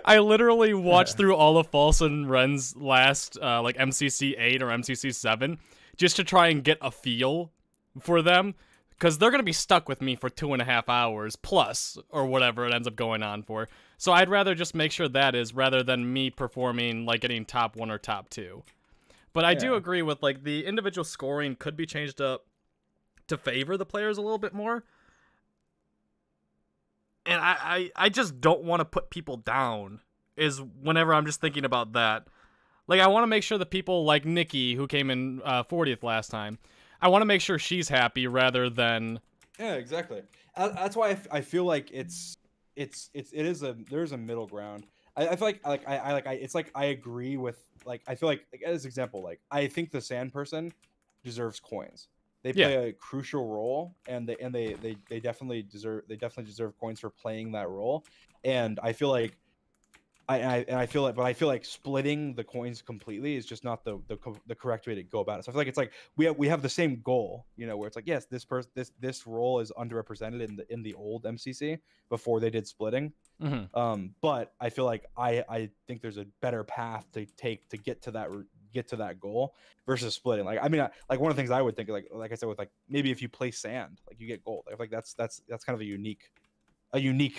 I literally watched through all of False and Ren's last like MCC 8 or MCC 7 just to try and get a feel for them. Because they're going to be stuck with me for 2.5 hours plus, or whatever it ends up going on for. So I'd rather just make sure that is, rather than me performing, like, getting top 1 or top 2. But I do agree with, like, the individual scoring could be changed up to favor the players a little bit more. And I just don't want to put people down, is whenever I'm just thinking about that. Like, I want to make sure that people like Nikki, who came in 40th last time, I want to make sure she's happy rather than. Yeah, exactly. That's why I feel like there's a middle ground. I feel like it's like I agree with, like, I feel like as example, like I think the sand person deserves coins. They play a crucial role, and they definitely deserve coins for playing that role. And I feel like I feel like splitting the coins completely is just not the correct way to go about it. So I feel like it's like we have the same goal, where it's like, yes, this role is underrepresented in the old MCC before they did splitting. Mm-hmm. But I feel like I think there's a better path to take to get to that goal versus splitting. Like I mean, like one of the things I would think, like I said, with like maybe if you play sand, like you get gold. I feel like that's kind of a unique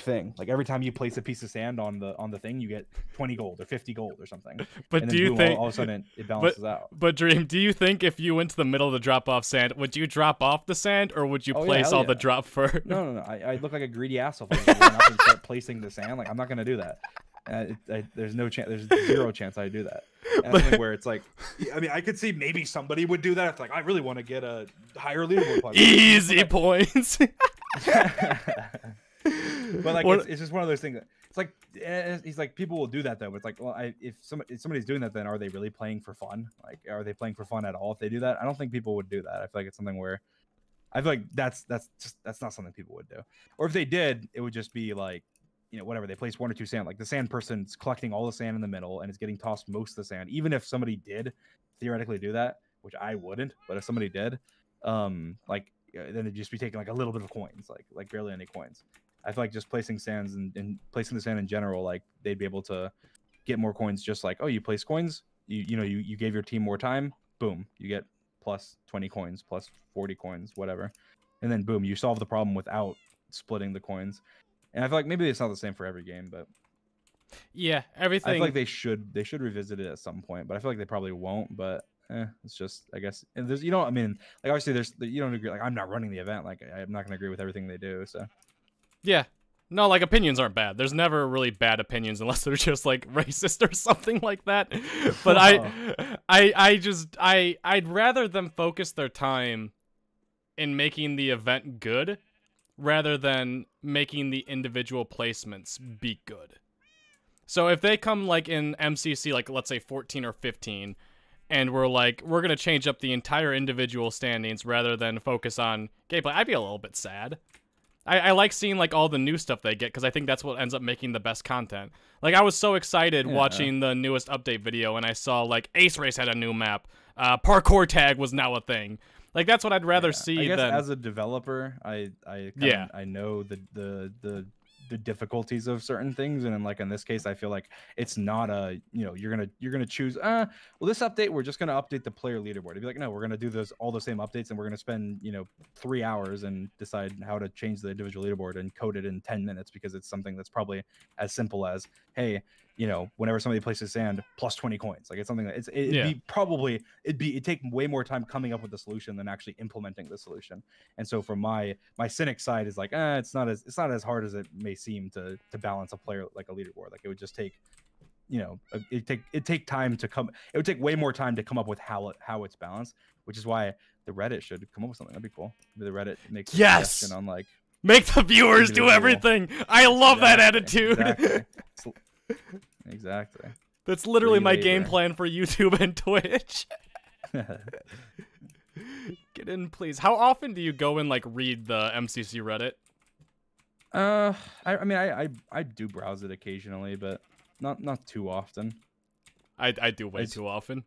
thing. Like every time you place a piece of sand on the thing, you get 20 gold or 50 gold or something. But do you think all of a sudden it balances out? But Dream, do you think if you went to the middle to drop off sand, would you drop off the sand, or would you place all the drop first? No. I look like a greedy asshole if I run up and start placing the sand. Like I'm not gonna do that. There's no chance. There's zero chance I do that. Something where it's like, I mean, I could see maybe somebody would do that if like I really want to get a higher leaderboard. Easy points. But like it's just one of those things. It's like he's like people will do that though. But it's like, well, if somebody's doing that, then are they really playing for fun? Like, are they playing for fun at all if they do that? I don't think people would do that. I feel like it's something where I feel like that's not something people would do. Or if they did, it would just be like, whatever, they place 1 or 2 sand. Like the sand person's collecting all the sand in the middle and is getting tossed most of the sand. Even if somebody did theoretically do that, which I wouldn't, but if somebody did, then it'd just be taking like a little bit of coins, like barely any coins. I feel like just placing sands and placing the sand in general, like they'd be able to get more coins. Just like, oh, you place coins, you gave your team more time, boom, you get plus 20 coins, plus 40 coins, whatever, and then boom, you solve the problem without splitting the coins. And I feel like maybe it's not the same for every game, but yeah, everything. I feel like they should revisit it at some point, but I feel like they probably won't. But it's just, I guess, and there's, I mean, like obviously there's, you don't agree. Like I'm not running the event. Like I'm not gonna agree with everything they do. So yeah, no, like opinions aren't bad. There's never really bad opinions unless they're just like racist or something like that. But I'd rather them focus their time in making the event good rather than making the individual placements be good. So if they come like in MCC, like let's say 14 or 15, and we're going to change up the entire individual standings rather than focus on gameplay, I'd be a little bit sad. I like seeing like all the new stuff they get because I think that's what ends up making the best content. Like I was so excited watching the newest update video and I saw like Ace Race had a new map. Parkour Tag was now a thing. Like that's what I'd rather see. I guess than... as a developer, I know the difficulties of certain things, and then like in this case I feel like it's not a, you're gonna choose well, this update we're just gonna update the player leaderboard. It'd be like, no, we're gonna do all the same updates and we're gonna spend 3 hours and decide how to change the individual leaderboard and code it in 10 minutes because it's something that's probably as simple as, hey, whenever somebody places sand, plus 20 coins. Like it's something that it'd take way more time coming up with the solution than actually implementing the solution. And so from my cynic side is like, it's not as hard as it may seem to balance a player like a leaderboard. Like it would just take, it'd take time to come. It would take way more time to come up with how it's balanced, which is why the Reddit should come up with something. That'd be cool. Maybe the Reddit makes a suggestion on like make the viewers do everything. I love that attitude. Exactly. That's literally my game plan for YouTube and Twitch. Get in, please. How often do you go and like read the MCC Reddit? I mean, I do browse it occasionally, but not too often. I do way too often.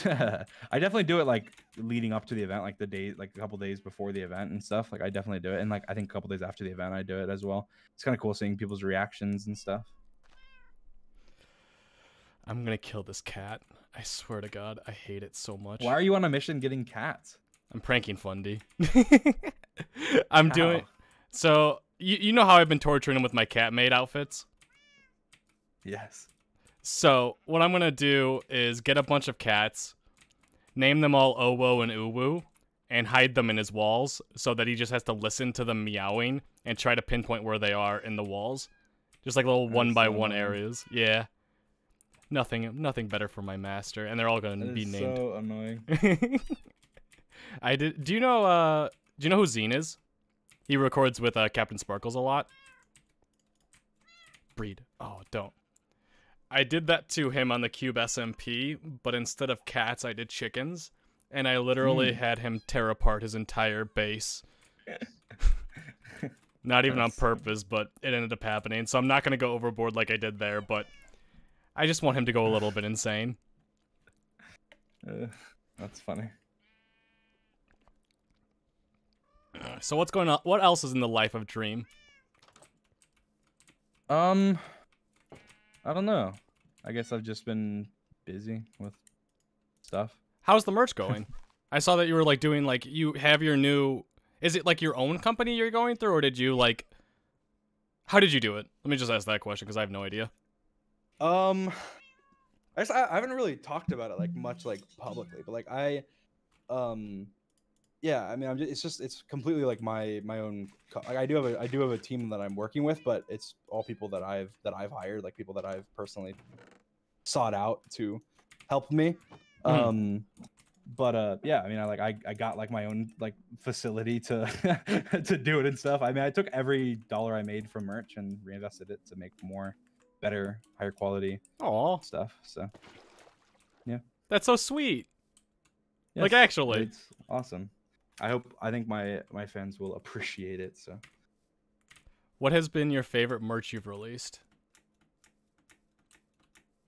I definitely do it like leading up to the event, like a couple days before the event and stuff. Like I definitely do it, and like I think a couple days after the event, I do it as well. It's kind of cool seeing people's reactions and stuff. I'm gonna kill this cat. I swear to God, I hate it so much. Why are you on a mission getting cats? I'm pranking Fundy. Doing so. You know how I've been torturing him with my cat maid outfits? Yes. So what I'm gonna do is get a bunch of cats, name them all Owo and Uwu, and hide them in his walls so that he just has to listen to them meowing and try to pinpoint where they are in the walls. Just like little one-by-one areas. Yeah. Nothing better for my master, and they're all gonna be named. So annoying. Do you know who Zine is? He records with Captain Sparkles a lot. Breed. Oh, don't. I did that to him on the Cube SMP, but instead of cats, I did chickens, and I literally had him tear apart his entire base. Not even on purpose, but it ended up happening. So I'm not gonna go overboard like I did there, but I just want him to go a little bit insane. That's funny. So what's going on? What else is in the life of Dream? I don't know. I guess I've just been busy with stuff. How's the merch going? I saw that you were like doing like you have your new. Is it like your own company you're going through, or did you like? How did you do it? Let me just ask that question because I have no idea. I haven't really talked about it like much like publicly, but like yeah, I mean, it's completely like my own. Like I do have a team that I'm working with, but it's all people that I've hired, like people that I've personally sought out to help me. But yeah, I mean, I got like my own like facility to to do it and stuff. I mean, I took every dollar I made from merch and reinvested it to make more, better, higher quality stuff. So yeah, that's so sweet. Yes, like actually, it's awesome. I think my fans will appreciate it. So, what has been your favorite merch you've released?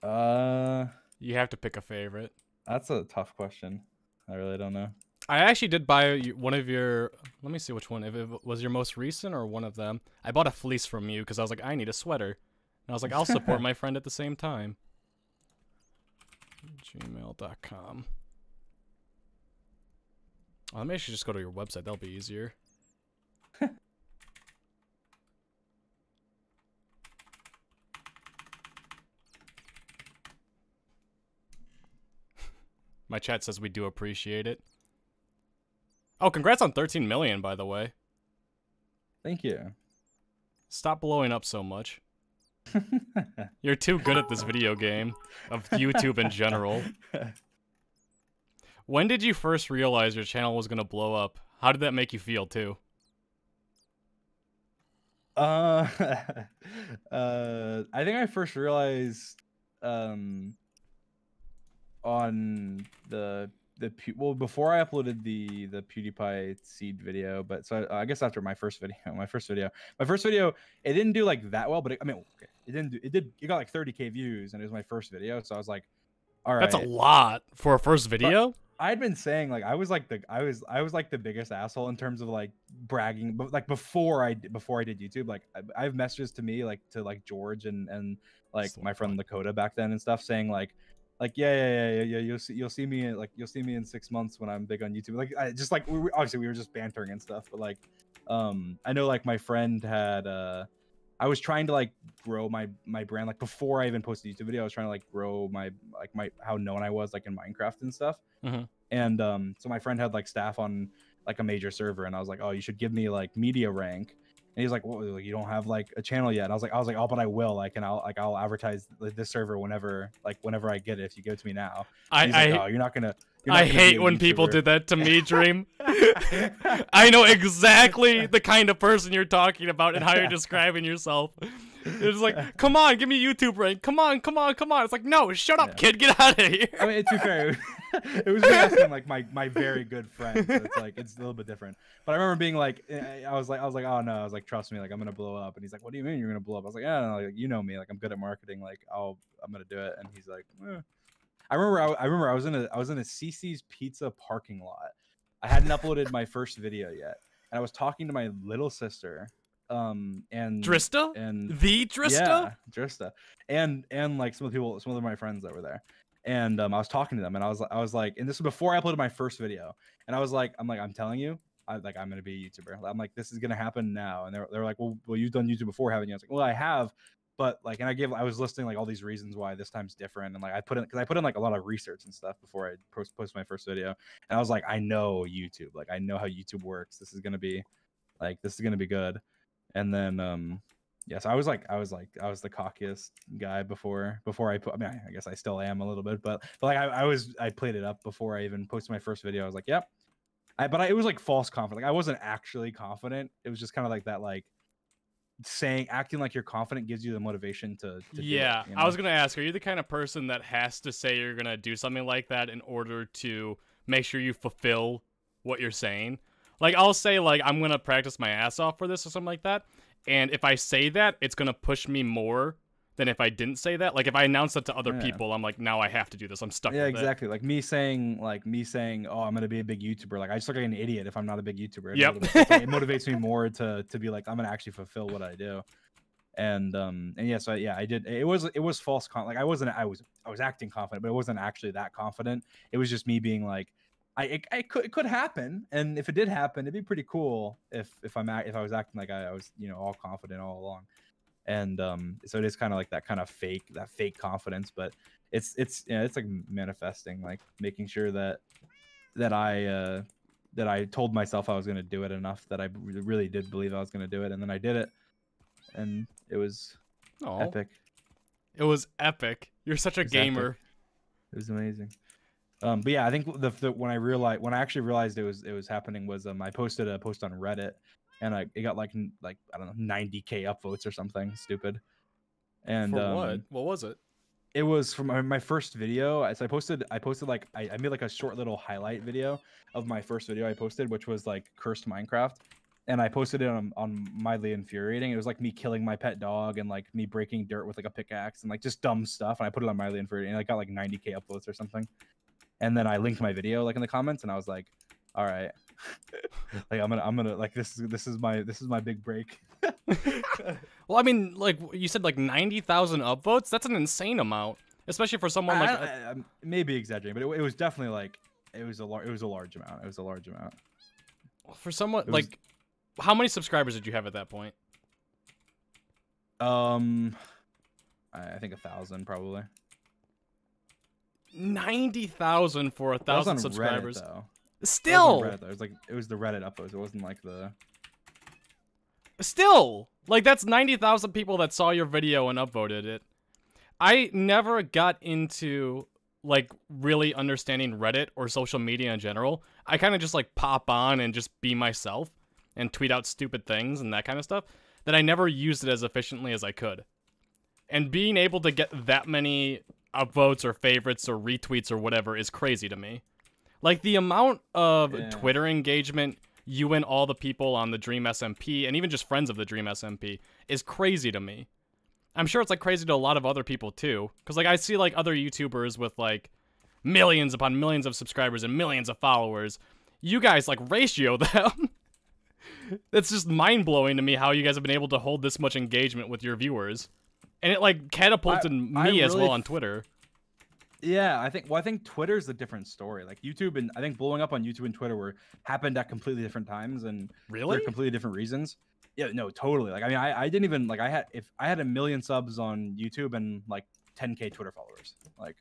You have to pick a favorite. That's a tough question. I really don't know. I actually did buy one of your. Let me see which one. If it was your most recent or one of them. I bought a fleece from you because I was like, I need a sweater, and I was like, I'll support my friend at the same time. Gmail.com. Oh, let me actually just go to your website. That'll be easier. My chat says we do appreciate it. Oh, congrats on 13 million, by the way. Thank you. Stop blowing up so much. You're too good at this video game, of YouTube in general. When did you first realize your channel was gonna blow up? How did that make you feel, too? I think I first realized, on well, before I uploaded the PewDiePie seed video, but so I guess after my first video, it didn't do like that well, but I mean, okay, it got like 30K views, and it was my first video, so I was like, all right, that's a lot for a first video. But I'd been saying like I was like the biggest asshole in terms of like bragging, but like before I did YouTube, like I have messages to me like to like George and like my friend Lakota back then and stuff saying like yeah, you'll see me in 6 months when I'm big on YouTube. Like we were just bantering and stuff, but like I know like my friend had I was trying to like grow my brand like before I even posted a YouTube video. I was trying to like grow my how known I was like in Minecraft and stuff. And so my friend had like staff on like a major server, and I was like, oh, you should give me like media rank. And he's like, well, you don't have like a channel yet. And I was like, oh, but I will. Like, and I'll advertise this server whenever I get it. If you give it to me now. Oh, you're not gonna. I hate when people did that to me, Dream. I know exactly the kind of person you're talking about and how you're describing yourself. It's like, come on, give me YouTube rank. Come on. It's like, no, shut up, kid, get out of here. I mean, to be fair, it was me asking like my very good friend. So it's like it's a little bit different. But I remember being like, I was like, oh no, I was like, trust me, like I'm gonna blow up. And he's like, what do you mean you're gonna blow up? I was like, yeah, no, like, you know me, like I'm good at marketing. Like I'm gonna do it. And he's like, eh. I remember I was in a CC's Pizza parking lot. I hadn't uploaded my first video yet, and I was talking to my little sister, and Drista, and the Drista, yeah, Drista, and like some of my friends that were there, and I was talking to them, and I was like, and this was before I uploaded my first video, and I'm telling you, I'm gonna be a YouTuber. I'm like, this is gonna happen now, and they're like, well, you've done YouTube before, haven't you? I was like, well, I have. But like, and I was listing like all these reasons why this time's different, and like I put in like a lot of research and stuff before I post my first video, and I was like, I know YouTube, like I know how YouTube works. This is gonna be good. And then yes, I was the cockiest guy before I put. I mean, I guess I still am a little bit, but like I played it up before I even posted my first video. I was like, yep. It was like false confidence. Like I wasn't actually confident. It was just kind of like that, like. Acting like you're confident gives you the motivation to yeah, do it, you know? I was gonna ask, are you the kind of person that has to say you're gonna do something like that in order to make sure you fulfill what you're saying? Like, I'll say like I'm gonna practice my ass off for this or something like that, and if I say that, it's gonna push me more than if I didn't say that. Like if I announce that to other people, I'm like, now I have to do this. I'm stuck. Yeah, with exactly. Like me saying, oh, I'm gonna be a big YouTuber. Like I just look like an idiot if I'm not a big YouTuber. Yep. It motivates me more to be like, I'm gonna actually fulfill what I do. And yeah, so yeah, I did. It was false like I was acting confident, but it wasn't actually that confident. It was just me being like, it could happen, and if it did happen, it'd be pretty cool if I was acting like I was, you know, all confident all along. And so it is kind of like that fake confidence, but it's like manifesting, like making sure that I told myself I was going to do it enough that I really did believe I was going to do it, and then I did it, and it was epic. It was epic. You're such a gamer. Epic. It was amazing. But yeah, I think when I actually realized it was happening was I posted a post on Reddit. And it got like I don't know 90K upvotes or something stupid. And for what? What was it? It was from my first video. So I posted like I made like a short little highlight video of my first video I posted, which was like cursed Minecraft, and I posted it on Mildly Infuriating. It was like me killing my pet dog and like me breaking dirt with like a pickaxe and like just dumb stuff. And I put it on Mildly Infuriating, and I got like 90K upvotes or something. And then I linked my video like in the comments, and I was like, all right. Like I'm gonna like this is my big break. Well, I mean, like you said, like 90,000 upvotes. That's an insane amount, especially for someone like. I maybe exaggerating, but it was definitely like it was a large amount. It was a large amount. For someone like, how many subscribers did you have at that point? I think 1,000 probably. 90,000 for 1,000 subscribers. Reddit, though. Still, Reddit, though. It was the Reddit upvotes. It wasn't like the. Still, like that's 90,000 people that saw your video and upvoted it. I never got into like really understanding Reddit or social media in general. I kind of just like pop on and just be myself and tweet out stupid things and that kind of stuff. That I never used it as efficiently as I could. And being able to get that many upvotes or favorites or retweets or whatever is crazy to me. Like the amount of Twitter engagement you and all the people on the DreamSMP and even just friends of the DreamSMP is crazy to me. I'm sure it's like crazy to a lot of other people too. Because like I see like other YouTubers with like millions upon millions of subscribers and millions of followers. You guys like ratio them. It's just mind-blowing to me how you guys have been able to hold this much engagement with your viewers. And it like catapulted me as well on Twitter. Yeah, I think Twitter's a different story. Like YouTube and I think blowing up on YouTube and Twitter happened at completely different times and for completely different reasons. Yeah, no, totally. Like I mean, I didn't even like I had 1 million subs on YouTube and like 10K Twitter followers. Like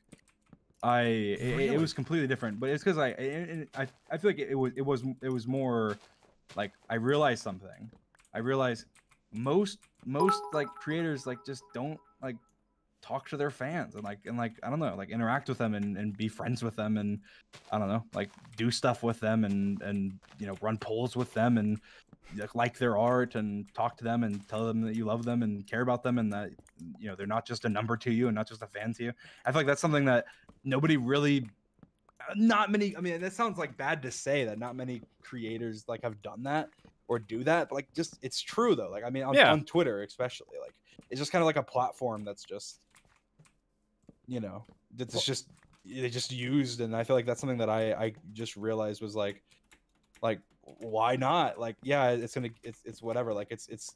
it was completely different. But it's because I feel like it was more like I realized something. I realized most like creators like just don't like talk to their fans and like I don't know, like interact with them and be friends with them and I don't know, like do stuff with them and you know, run polls with them and like their art and talk to them and tell them that you love them and care about them and that you know they're not just a number to you and not just a fan to you. I feel like that's something that nobody really, not many, I mean that sounds like bad to say that not many creators like have done that or do that, but like just it's true though. Like I mean on Twitter especially, like it's just kind of like a platform that's just, you know, that's just they just used, and I feel like that's something that I just realized was like why not? Like yeah, it's whatever, like it's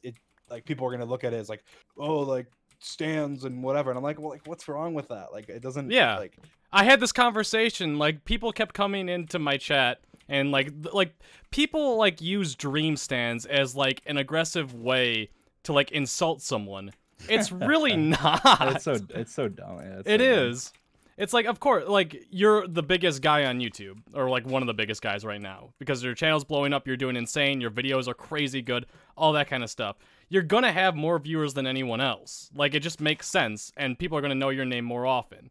like people are gonna look at it as like, oh, like stands and whatever, and I'm like, well, like what's wrong with that? Like it doesn't. Yeah, like I had this conversation, like people kept coming into my chat and like people like use dream stands as like an aggressive way to like insult someone. It's really not. It's so dumb. Yeah, it is. It's like, of course, like you're the biggest guy on YouTube, or like one of the biggest guys right now, because your channel's blowing up, you're doing insane, your videos are crazy good, all that kind of stuff. You're gonna have more viewers than anyone else. Like it just makes sense, and people are gonna know your name more often.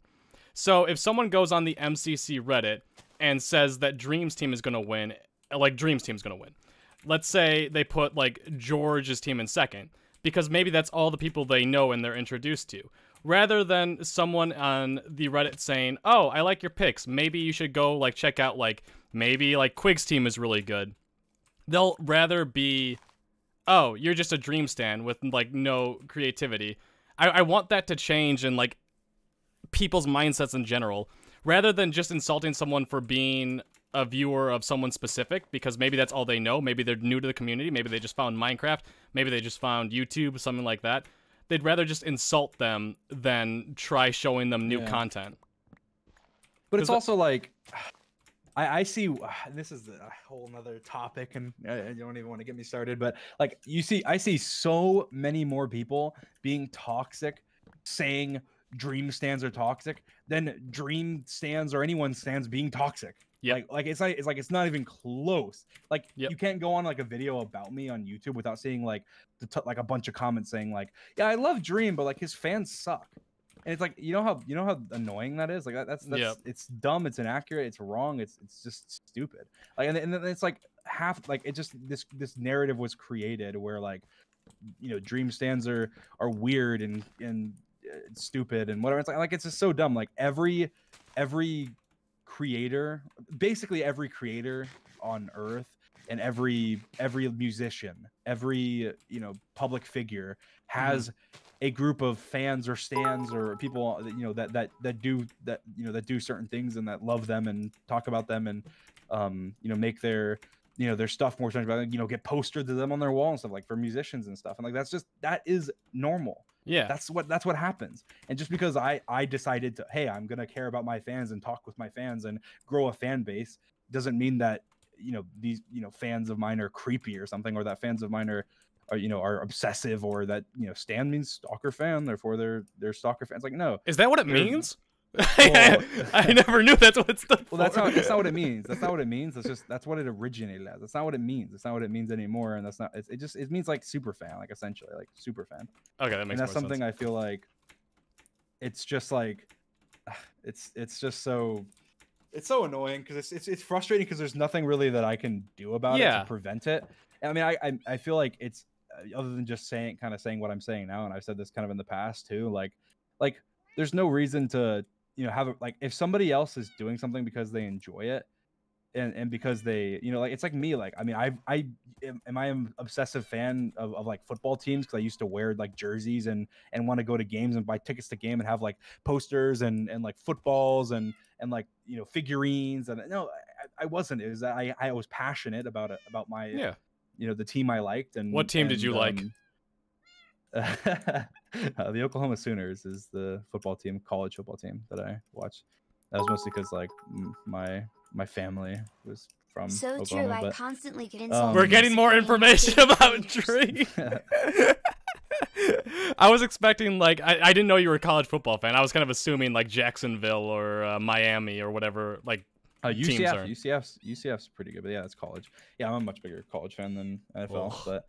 So if someone goes on the MCC Reddit and says that Dream's team is gonna win, like Dream's team's gonna win. Let's say they put like George's team in second, because maybe that's all the people they know and they're introduced to. Rather than someone on the Reddit saying, oh, I like your picks, maybe you should go like check out like, maybe like Quig's team is really good. They'll rather be, oh, you're just a dream stand with like no creativity. I want that to change in like people's mindsets in general. Rather than just insulting someone for being a viewer of someone specific, because maybe that's all they know. Maybe they're new to the community. Maybe they just found Minecraft. Maybe they just found YouTube, something like that. They'd rather just insult them than try showing them new content. But it's also like, I see, this is a whole nother topic and I don't even want to get me started, but like I see so many more people being toxic, saying dream stands are toxic, than dream stands or anyone's stands being toxic. Yeah, like it's not even close. Like you can't go on like a video about me on YouTube without seeing like like a bunch of comments saying like, yeah, I love Dream, but like his fans suck. And it's like, you know how annoying that is. Like that's it's dumb, it's inaccurate, it's wrong, it's just stupid. Like and then it's like half like it just this narrative was created where like, you know, Dream stands are weird and stupid and whatever. It's like it's just so dumb. Like every creator, basically every creator on earth, and every musician, every, you know, public figure has a group of fans or stands or people, you know, that do certain things and that love them and talk about them and make their their stuff more about, get postered to them on their wall and stuff, like for musicians and stuff. And like that is normal. Yeah, that's what happens. And just because I decided to, hey, I'm gonna care about my fans and talk with my fans and grow a fan base, doesn't mean that these fans of mine are creepy or something, or that fans of mine are obsessive, or that stan means stalker fan, therefore they're stalker fans. Like, no. Is that what it means? Well, I never knew that's what it stood for. Well, that's not what it means. That's not what it means. That's what it originated as. That's not what it means. It's not what it means anymore. And that's not. It means like super fan, like essentially like super fan. Okay, that makes. And that's more something sense. I feel like. It's just like, it's just so. It's so annoying because it's frustrating because there's nothing really that I can do about it to prevent it. And I mean, I feel like it's other than just saying what I'm saying now, and I've said this kind of in the past too. Like there's no reason to have it, like if somebody else is doing something because they enjoy it and because they like, it's like me, like I mean I am an obsessive fan of like football teams, because I used to wear like jerseys and want to go to games and buy tickets to game and have like posters and like footballs and like figurines. And no, I wasn't. It was that I was passionate about my the team I liked. And what team did you like? The Oklahoma Sooners is the football team, college football team that I watched. That was mostly because like my family was from so Oklahoma. True, I constantly get insulted. We're getting more information about Dream. I was expecting like I didn't know you were a college football fan. I was kind of assuming like Jacksonville or Miami or whatever like teams are. UCF's pretty good, but yeah, it's college. Yeah, I'm a much bigger college fan than NFL, but.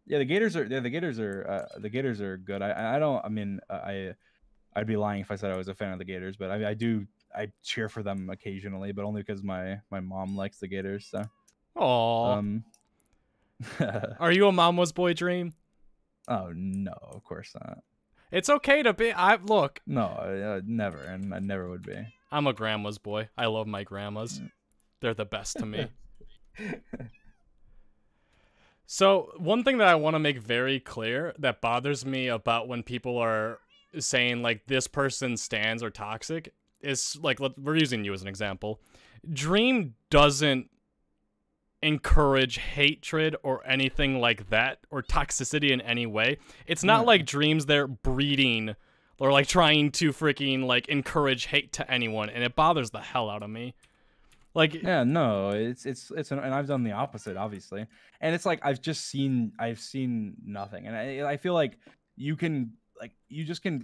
Yeah, the Gators are good. I'd be lying if I said I was a fan of the Gators, but I cheer for them occasionally, but only because my mom likes the Gators. So. Aww. Are you a mama's boy, Dream? Oh no, of course not. It's okay to be. Look. No, never, and I never would be. I'm a grandma's boy. I love my grandmas. They're the best to me. So one thing that I want to make very clear that bothers me about when people are saying like this person's stands are toxic is like, we're using you as an example. Dream doesn't encourage hatred or anything like that or toxicity in any way. It's not like Dream's there breeding or like trying to freaking like encourage hate to anyone, and it bothers the hell out of me. Like, yeah, no, it's and I've done the opposite, obviously, and it's like I've seen nothing, and I feel like you can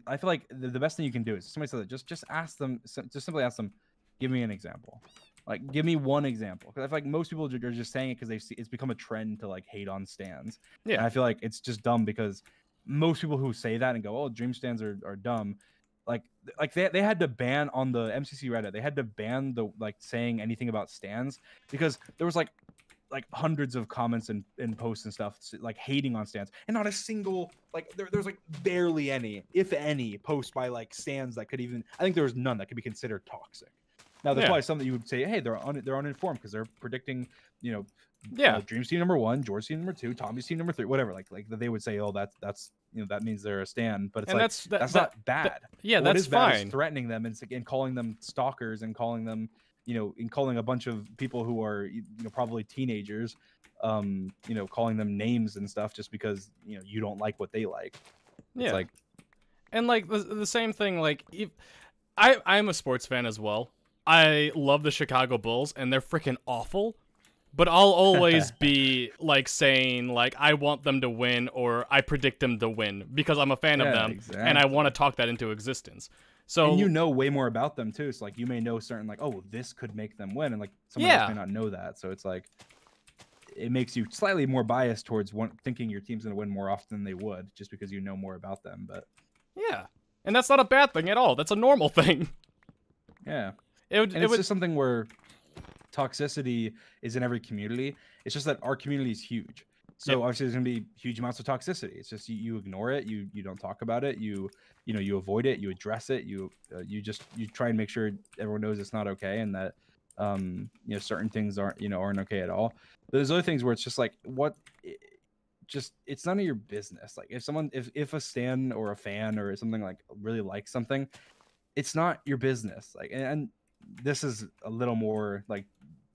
I feel like the best thing you can do is somebody said that just ask them, just simply ask them, give me an example, like give me one example, because I feel like most people are just saying it because it's become a trend to like hate on stands. Yeah, and I feel like it's just dumb because most people who say that and go, oh, Dream stands are dumb. Like they had to ban on the MCC Reddit. They had to ban the like saying anything about stands because there was like hundreds of comments and posts and stuff like hating on stands, and not a single like there's like barely any, if any, post by like stands that could even, I think there was none that could be considered toxic. Now there's probably some that you would say, hey, they're uninformed because they're predicting, Dream's team number 1, George's team number 2, Tommy's team number 3, whatever. Like they would say, oh, that's that means they're a stan, but it's that's not bad. That's is fine. Bad is threatening them and calling them stalkers and calling them, and calling a bunch of people who are probably teenagers, calling them names and stuff just because you don't like what they like. It's like, and like the same thing. Like I'm a sports fan as well. I love the Chicago Bulls, and they're freaking awful. But I'll always be like saying like I want them to win or I predict them to win because I'm a fan of them and I want to talk that into existence. So and way more about them too. So like you may know certain like, oh, this could make them win, and like someone else may not know that. So it's like it makes you slightly more biased towards thinking your team's gonna win more often than they would just because you know more about them. But yeah, and that's not a bad thing at all. That's a normal thing. Yeah, it's just something where toxicity is in every community. It's just that our community is huge, so obviously there's gonna be huge amounts of toxicity. It's just you ignore it, you don't talk about it, you avoid it, you address it, you try and make sure everyone knows it's not okay, and that certain things aren't okay at all. But there's other things where it's just like it's none of your business. Like if a stan or a fan or something like really likes something, it's not your business. Like and this is a little more like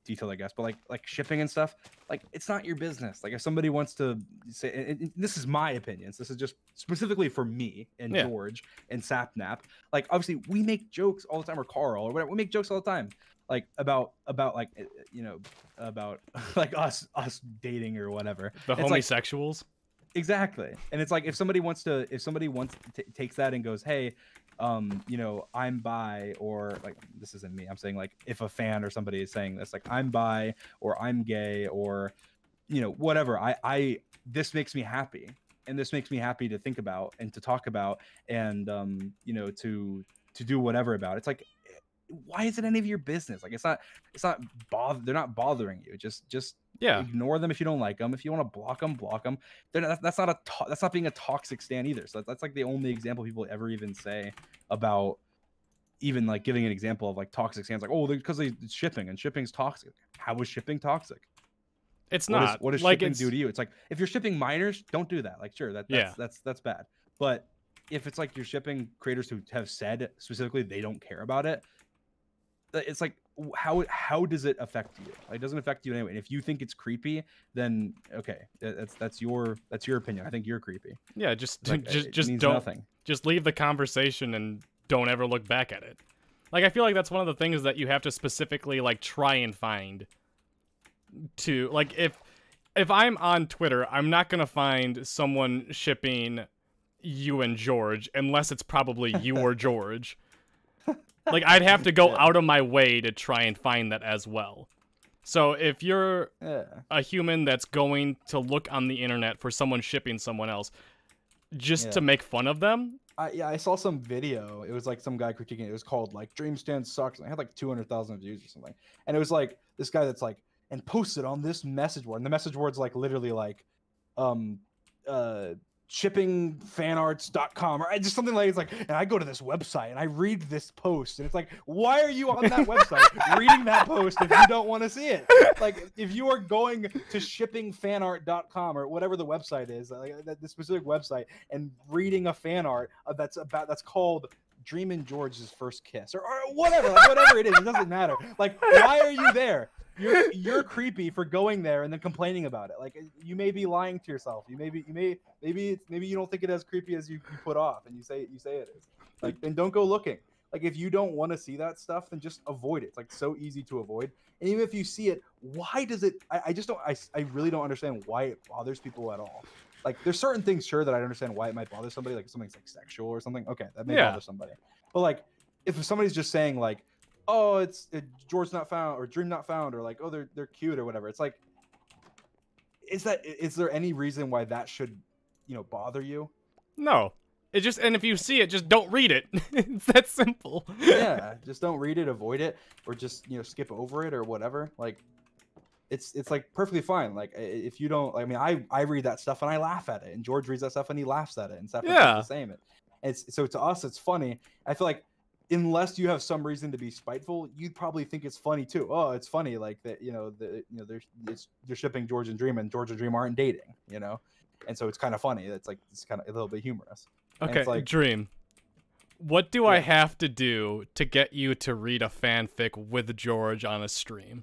detailed, I guess, but like shipping and stuff, like it's not your business. Like if somebody wants to say, and this is my opinions, this is just specifically for me and George and Sapnap. Like obviously we make jokes all the time, or Carl or whatever. We make jokes all the time, like about like about like us dating or whatever. The it's homosexuals. Like, exactly, and it's like if somebody takes that and goes, hey, I'm bi, or like this isn't me. I'm saying like if a fan or somebody is saying this, like I'm bi or I'm gay or whatever. This makes me happy, and this makes me happy to think about and to talk about and to do whatever about it. It's like, why is it any of your business? Like they're not bothering you. Just ignore them if you don't like them. If you want to block them. That's not being a toxic stan either. So that's like the only example people ever even say about even like giving an example of like toxic stans, like, oh, because it's shipping and shipping's toxic. How is shipping toxic? It's not. What does like shipping do to you? It's like if you're shipping minors, don't do that. Like sure, that's bad. But if it's like you're shipping creators who have said specifically they don't care about it, it's like how does it affect you? Like, it doesn't affect you anyway. And if you think it's creepy, then okay, that's your opinion. I think you're creepy. Yeah, just like, just don't nothing. Just leave the conversation and don't ever look back at it. Like I feel like that's one of the things that you have to specifically like try and find. To like if I'm on Twitter, I'm not gonna find someone shipping you and George unless it's probably you or George. Like, I'd have to go out of my way to try and find that as well. So if you're a human that's going to look on the internet for someone shipping someone else just to make fun of them. I saw some video. It was like some guy critiquing it. It was called like DreamSMP sucks. And it had like 200,000 views or something. And it was like this guy that's like, and posted on this message board. And the message board's like literally like, shippingfanarts.com or just something like, it's like, and I go to this website and I read this post and it's like, why are you on that website reading that post if you don't want to see it? Like if you are going to shippingfanart.com or whatever the website is, like the specific website, and reading a fan art that's called Dream and George's first kiss or whatever, like whatever it is, it doesn't matter. Like, why are you there? You're creepy for going there and then complaining about it. Like, you may be lying to yourself. Maybe you don't think it as creepy as you put off, and you say it is. Like, then don't go looking. Like, if you don't want to see that stuff, then just avoid it. It's like so easy to avoid. And even if you see it, why does it? I just don't. I really don't understand why it bothers people at all. Like, there's certain things, sure, that I understand why it might bother somebody. Like, if something's like sexual or something. Okay, that may bother somebody. But like, if somebody's just saying like, oh, it's George not found or Dream not found, or like, oh, they're cute or whatever. It's like, is there any reason why that should, bother you? No. It just, and if you see it, just don't read it. It's that simple. Yeah, just don't read it, avoid it, or just skip over it or whatever. Like, it's like perfectly fine. Like, if you don't, I mean, I read that stuff and I laugh at it, and George reads that stuff and he laughs at it, and stuff the same. It's so to us, it's funny. I feel like, unless you have some reason to be spiteful, you'd probably think it's funny too. Oh, it's funny, like that, they're shipping George and Dream, and George and Dream aren't dating, and so it's kind of funny. It's like, it's kind of a little bit humorous. Okay, like, Dream, what do I have to do to get you to read a fanfic with George on a stream?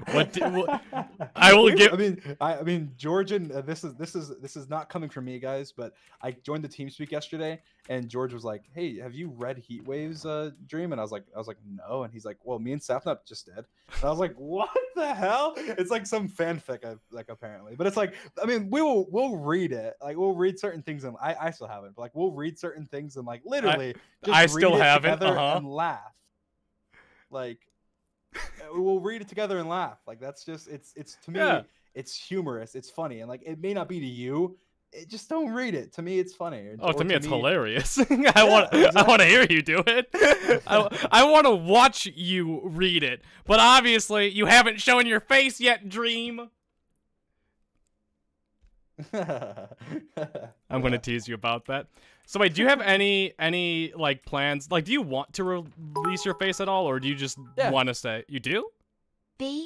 I will give. I mean, George, and this is not coming from me, guys. But I joined the TeamSpeak yesterday, and George was like, "Hey, have you read Heatwaves, Dream?" And I was like, "No." And he's like, "Well, me and Sapnap just did." And I was like, "What the hell?" It's like some fanfic, like, apparently. But it's like, I mean, we'll read it. Like, we'll read certain things, and I still haven't. But like, we'll read certain things, and like, literally, I just still read it haven't. together and laugh. Like, we'll read it together and laugh. Like, that's just, it's to me, it's humorous, it's funny, and like, it may not be to you, just don't read it. To me, it's funny. Oh, to me, it's hilarious. I want to hear you do it. I want to watch you read it, but obviously you haven't shown your face yet, Dream. I'm gonna tease you about that. So wait, do you have any like plans? Like, do you want to release your face at all, or do you just want to say you do?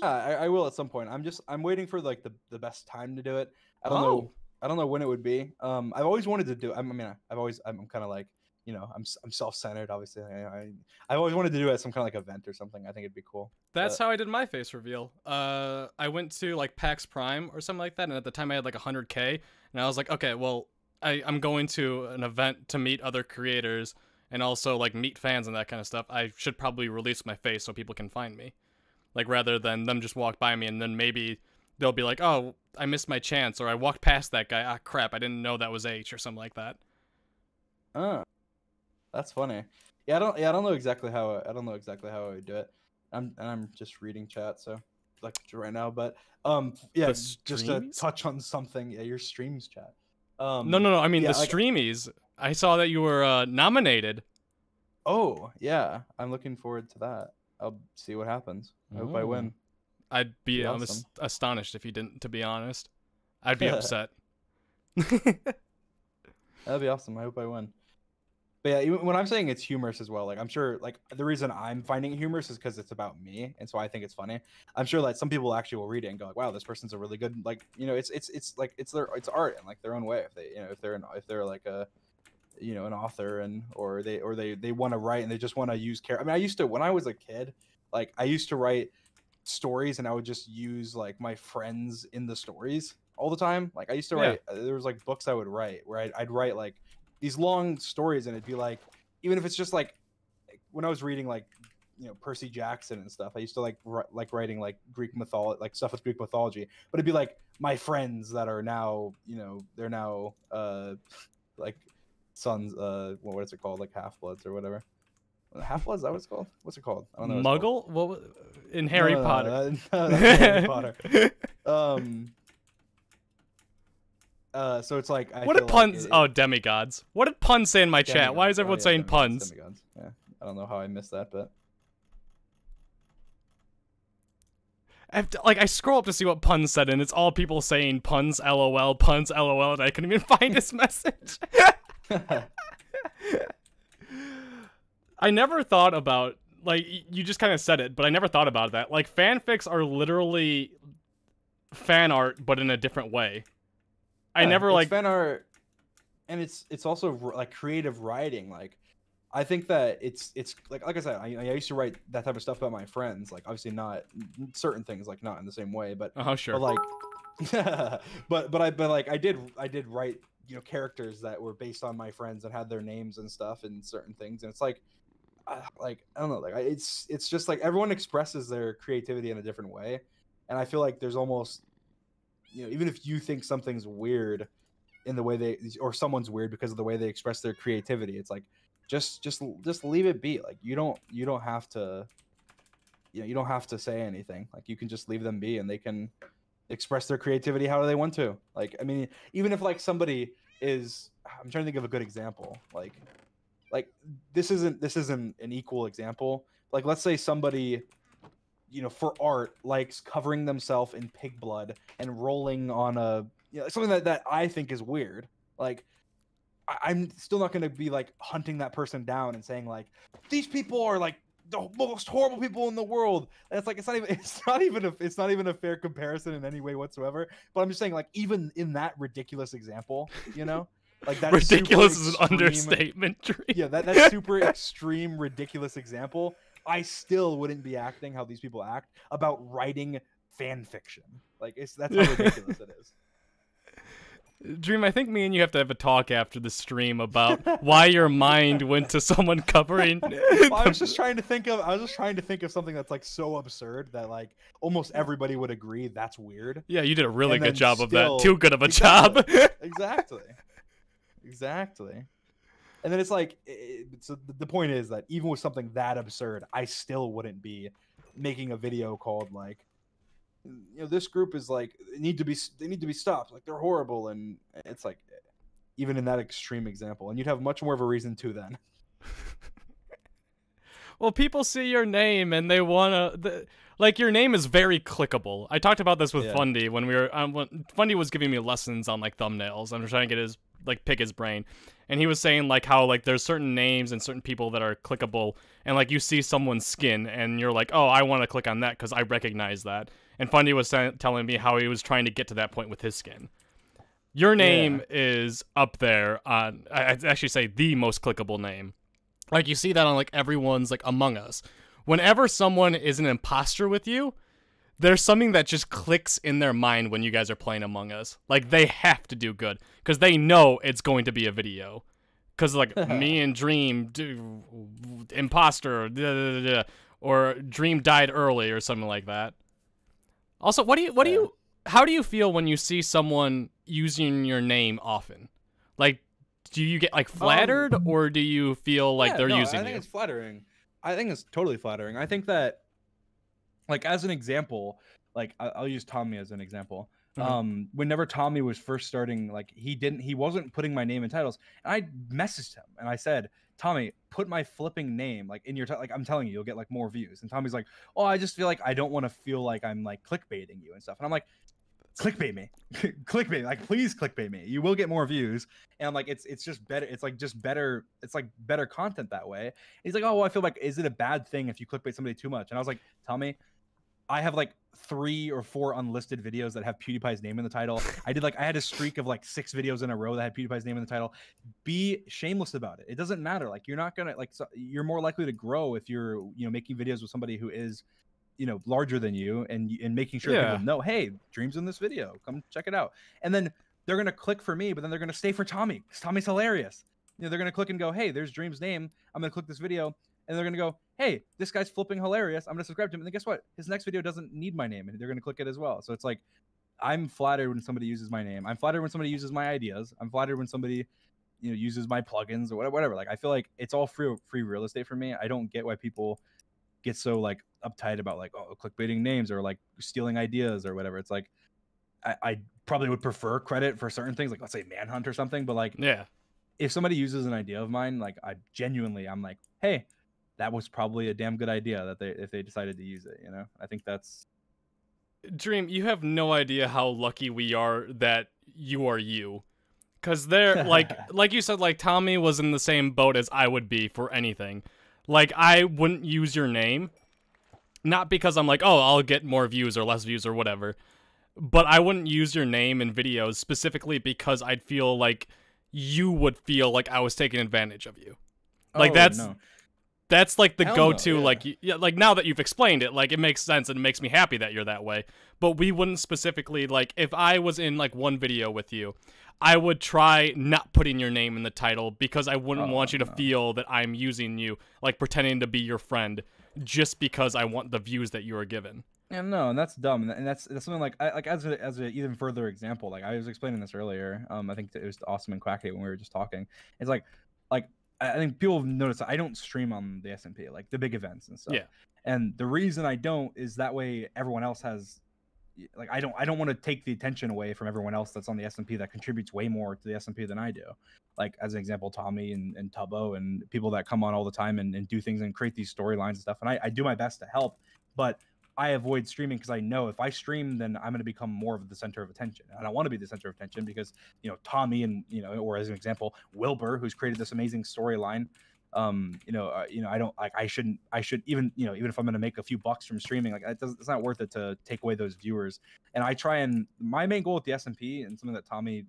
I will at some point. I'm waiting for like the best time to do it. I don't know when it would be. I've always wanted to do. I'm kind of like, you know, I'm self-centered. Obviously, I always wanted to do it at some kind of like event or something. I think it'd be cool. That's how I did my face reveal. I went to like PAX Prime or something like that, and at the time I had like 100K, and I was like, okay, well, I'm going to an event to meet other creators and also like meet fans and that kind of stuff. I should probably release my face so people can find me, like rather than them just walk by me and then maybe they'll be like, oh, I missed my chance, or I walked past that guy. Ah, crap, I didn't know that was H or something like that. That's funny. Yeah, I don't know exactly how I would do it. I'm just reading chat, so like right now, but yeah, just to touch on something. Yeah, your streams chat. No. I mean, yeah, the Streamies. I saw that you were nominated. Oh yeah, I'm looking forward to that. I'll see what happens. I hope I win. I'd be awesome. Astonished if you didn't. To be honest, I'd be upset. That'd be awesome. I hope I win. But yeah, even when I'm saying it's humorous as well, like I'm sure, like the reason I'm finding it humorous is because it's about me, and so I think it's funny. I'm sure that some people actually will read it and go like, "Wow, this person's a really good," like, you know, it's like it's art in like their own way. If they, you know, if they're like a, you know, an author and or they want to write and they just want to use I mean, I used to, when I was a kid, like I used to write stories and I would just use like my friends in the stories all the time. Like I used to write, there was like books I would write where I'd write like these long stories, and it'd be like, even if it's just like when I was reading like, you know, Percy Jackson and stuff, I used to like writing like Greek mythology, like stuff with Greek mythology, but it'd be like my friends that are now, you know, they're now like sons, what is it called, like Half-Bloods or whatever. Half-Bloods, is that what it's called? What's it called? I don't know. Muggle? What in Harry Potter? No, that's Harry Potter. So it's like, what did puns? Oh, demigods. What did puns say in my chat? Why is everyone saying puns? Demigods. Yeah, I don't know how I missed that, but I scroll up to see what puns said, and it's all people saying puns, LOL, puns, LOL, and I couldn't even find his message. I never thought about, like, you just kind of said it, but I never thought about that. Like, fanfics are literally fan art, but in a different way. I never like fan art, and it's also like creative writing. Like, I think that it's like I said, I used to write that type of stuff about my friends. Like, obviously not certain things, like not in the same way, but sure. But like, but I did write, you know, characters that were based on my friends and had their names and stuff and certain things, and it's like I don't know, like it's just like everyone expresses their creativity in a different way, and I feel like there's almost, you know, even if you think something's weird in the way or someone's weird because of the way they express their creativity, it's like just leave it be. Like you don't have to, you know, you don't have to say anything. Like you can just leave them be and they can express their creativity how they want to. Like, I mean, even if like somebody is, I'm trying to think of a good example. Like this isn't an equal example. Like, let's say somebody, you know, for art, likes covering themselves in pig blood and rolling on a, you know, something that I think is weird. Like, I'm still not going to be like hunting that person down and saying like, these people are like the most horrible people in the world. And it's like, it's not even a fair comparison in any way whatsoever. But I'm just saying, like, even in that ridiculous example, you know, like that ridiculous is an understatement. Yeah, that super extreme ridiculous example, I still wouldn't be acting how these people act about writing fan fiction. Like, that's how ridiculous it is. Dream, I think me and you have to have a talk after the stream about why your mind went to someone covering. Well, I was just trying to think of something that's like so absurd that like almost everybody would agree that's weird. Yeah, you did a really good job of that. Too good of a job. Exactly. And then it's like, so the point is that even with something that absurd, I still wouldn't be making a video called like, you know, this group is like, they need to be stopped. Like, they're horrible. And it's like, even in that extreme example, and you'd have much more of a reason to then. Well, people see your name and they wanna, like, your name is very clickable. I talked about this with Fundy when we were, when Fundy was giving me lessons on like thumbnails. I'm trying to get his, like, pick his brain. And he was saying like how like there's certain names and certain people that are clickable, and like you see someone's skin and you're like, oh, I want to click on that because I recognize that. And Fundy was telling me how he was trying to get to that point with his skin. Your name is up there on, I'd actually say the most clickable name. Like, you see that on, like, everyone's, like, Among Us. Whenever someone is an imposter with you, there's something that just clicks in their mind when you guys are playing Among Us. Like, they have to do good, because they know it's going to be a video. Because, like, me and Dream, imposter, or Dream died early, or something like that. Also, how do you feel when you see someone using your name often? Like, do you get, like, flattered, or do you feel like they're using you? I think it's flattering. I think it's totally flattering. I think that, like, as an example, like, I'll use Tommy as an example. Whenever Tommy was first starting, like, he wasn't putting my name in titles, and I messaged him and I said, Tommy, put my flipping name, like, in your like, I'm telling you, you'll get, like, more views. And Tommy's like, oh, I just feel like I don't want to feel like I'm, like, clickbaiting you and stuff. And I'm like, clickbait me. Clickbait, like, please clickbait me, you will get more views. And I'm like, it's just better, it's like just better, it's like better content that way. And he's like, oh, well, I feel like, is it a bad thing if you clickbait somebody too much? And I was like, Tommy, I have like 3 or 4 unlisted videos that have PewDiePie's name in the title. I had a streak of like 6 videos in a row that had PewDiePie's name in the title. Be shameless about it. It doesn't matter. Like, you're not gonna, like, you're more likely to grow if you're, you know, making videos with somebody who is, you know, larger than you, and making sure people know, hey, Dream's in this video, come check it out. And then they're gonna click for me, but then they're gonna stay for Tommy, because Tommy's hilarious. You know, they're gonna click and go, hey, there's Dream's name, I'm gonna click this video, and they're gonna go, hey, this guy's flipping hilarious, I'm gonna subscribe to him. And then guess what? His next video doesn't need my name, and they're gonna click it as well. So it's like, I'm flattered when somebody uses my name. I'm flattered when somebody uses my ideas. I'm flattered when somebody, you know, uses my plugins or whatever. Like, I feel like it's all free real estate for me. I don't get why people get so, like, uptight about, like, oh, clickbaiting names or, like, stealing ideas or whatever. It's like, I probably would prefer credit for certain things, like, let's say Manhunt or something. But, like, if somebody uses an idea of mine, like, I'm like, hey, that was probably a damn good idea if they decided to use it, you know? I think that's... Dream, you have no idea how lucky we are that you are you. Because they're, like you said, like, Tommy was in the same boat as I would be for anything. Like, I wouldn't use your name, not because I'm like, oh, I'll get more views or less views or whatever, but I wouldn't use your name in videos specifically because I'd feel like you would feel like I was taking advantage of you. Like, that's like the go-to, like, like, now that you've explained it, like, it makes sense and it makes me happy that you're that way. But we wouldn't specifically, like, if I was in, like, one video with you, I would try not putting your name in the title because I wouldn't want you to feel that I'm using you, like, pretending to be your friend just because I want the views that you are given. Yeah, no, and that's dumb, and that's something like as a even further example, like, I was explaining this earlier. I think it was Awesome and Quackity when we were just talking. It's like I think people have noticed that I don't stream on the SMP, like the big events and stuff. Yeah. And the reason I don't is that way everyone else has, like, I don't want to take the attention away from everyone else that's on the SMP that contributes way more to the SMP than I do. Like, as an example, Tommy and Tubbo and people that come on all the time and do things and create these storylines and stuff. And I do my best to help, but I avoid streaming because I know if I stream, then I'm going to become more of the center of attention. And I don't want to be the center of attention because, you know, Tommy and, you know, or as an example, Wilbur, who's created this amazing storyline. I don't, like, I should even, you know, even if I'm going to make a few bucks from streaming, like, it's not worth it to take away those viewers. And I try, and my main goal with the SMP, and something that Tommy,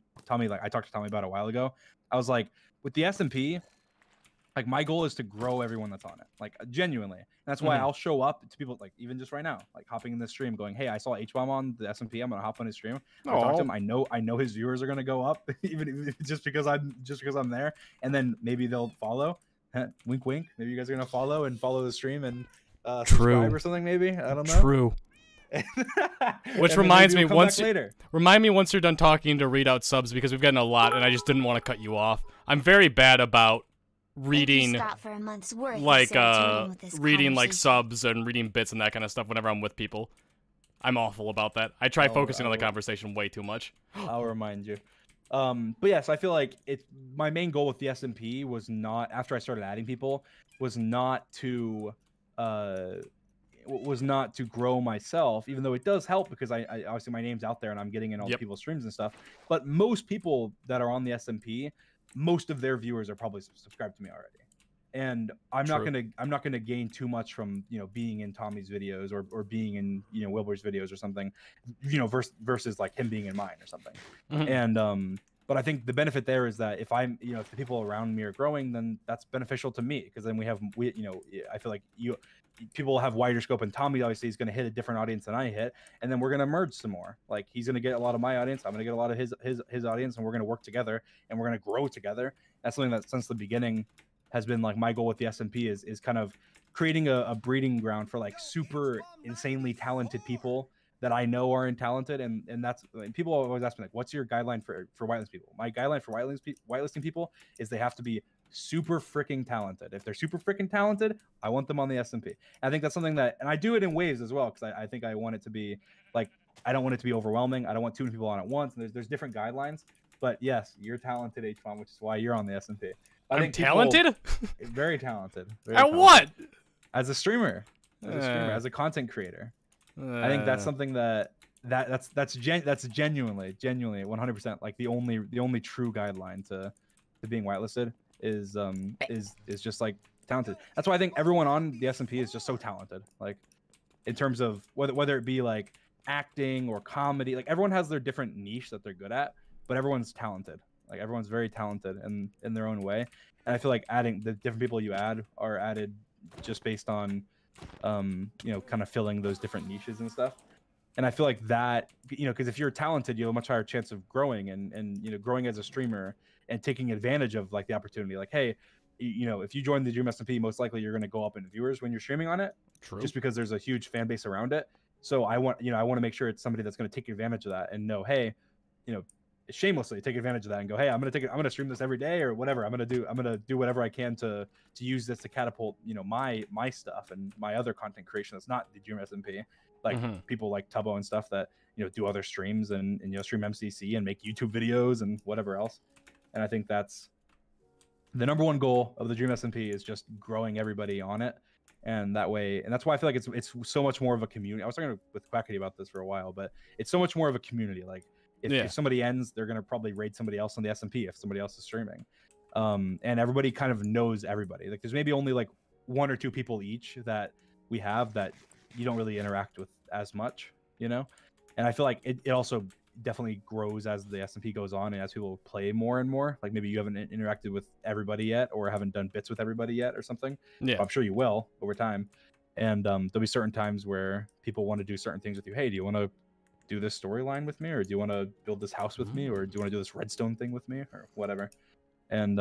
like, I talked to Tommy about a while ago, I was like, with the SMP, like, my goal is to grow everyone that's on it, like, genuinely. And that's why I'll show up to people, like, even just right now, like, hopping in this stream going, hey, I saw HBomb on the SMP, I'm gonna hop on his stream. I talk to him. I know his viewers are gonna go up even just because I'm there, and then maybe they'll follow. Wink wink, maybe you guys are gonna follow the stream and subscribe or something, maybe. I don't know. True. Which reminds me, remind me once you're done talking to read out subs, because we've gotten a lot and I just didn't want to cut you off. I'm very bad about reading like subs and reading bits and that kind of stuff whenever I'm with people. I'm awful about that. I try focusing on the conversation way too much. I'll remind you. But yes, I feel like my main goal with the SMP was not, after I started adding people, was not to grow myself, even though it does help because I obviously my name's out there and I'm getting in all people's streams and stuff. But most people that are on the SMP, most of their viewers are probably subscribed to me already. And I'm not gonna gain too much from being in Tommy's videos or being in Wilbur's videos or something, versus like him being in mine or something. And but I think the benefit there is that if I'm if the people around me are growing, then that's beneficial to me, because then I feel like people have wider scope, and Tommy obviously is going to hit a different audience than I hit, and then we're going to merge some more. Like, he's going to get a lot of my audience, I'm going to get a lot of his audience, and we're going to work together and we're going to grow together. That's something that since the beginning has been like my goal with the SMP is kind of creating a breeding ground for like super insanely talented people that I know are talented, and that's like, people always ask me like, what's your guideline for whitelisting people? My guideline for whitelisting people is they have to be super freaking talented. If they're super freaking talented, I want them on the SMP. I think that's something that, and I do it in waves as well, because I think I want it to be like, I don't want it to be overwhelming. I don't want too many people on at once. And there's different guidelines. But yes, you're talented, HBomb, which is why you're on the SMP. I'm talented? Very talented. Very At talented. what? As a streamer. As a content creator. I think that's something that's genuinely 100% like the only true guideline to being whitelisted is just like talented. That's why I think everyone on the SMP is just so talented. Like, in terms of whether it be like acting or comedy, like everyone has their different niche that they're good at, but everyone's talented. Like, everyone's very talented in their own way. And I feel like adding the different people you add are added just based on kind of filling those different niches and stuff. And I feel like that, because if you're talented, you have a much higher chance of growing and growing as a streamer and taking advantage of like the opportunity. Like, hey, if you join the DreamSMP, most likely you're going to go up in viewers when you're streaming on it. True. Just because there's a huge fan base around it. So I want to make sure it's somebody that's going to take advantage of that and know, hey, shamelessly take advantage of that and go, hey, I'm going to stream this every day or whatever. I'm going to do whatever I can to use this to catapult, my stuff and my other content creation that's not the DreamSMP. Like people like Tubbo and stuff that, do other streams and stream MCC and make YouTube videos and whatever else. And I think that's the number one goal of the DreamSMP, is just growing everybody on it. And that way, and that's why I feel like it's so much more of a community. I was talking with Quackity about this for a while, but it's so much more of a community. Like, if somebody ends, they're going to probably raid somebody else on the SMP if somebody else is streaming. And everybody kind of knows everybody. Like, there's maybe only like 1 or 2 people each that we have that you don't really interact with as much, And I feel like it also definitely grows as the SMP goes on and as people play more and more. Like, maybe you haven't interacted with everybody yet or haven't done bits with everybody yet or something. Yeah. But I'm sure you will over time. And there'll be certain times where people want to do certain things with you. Hey, do you want to do this storyline with me, or do you want to build this house with me, or do you want to do this redstone thing with me, or whatever? And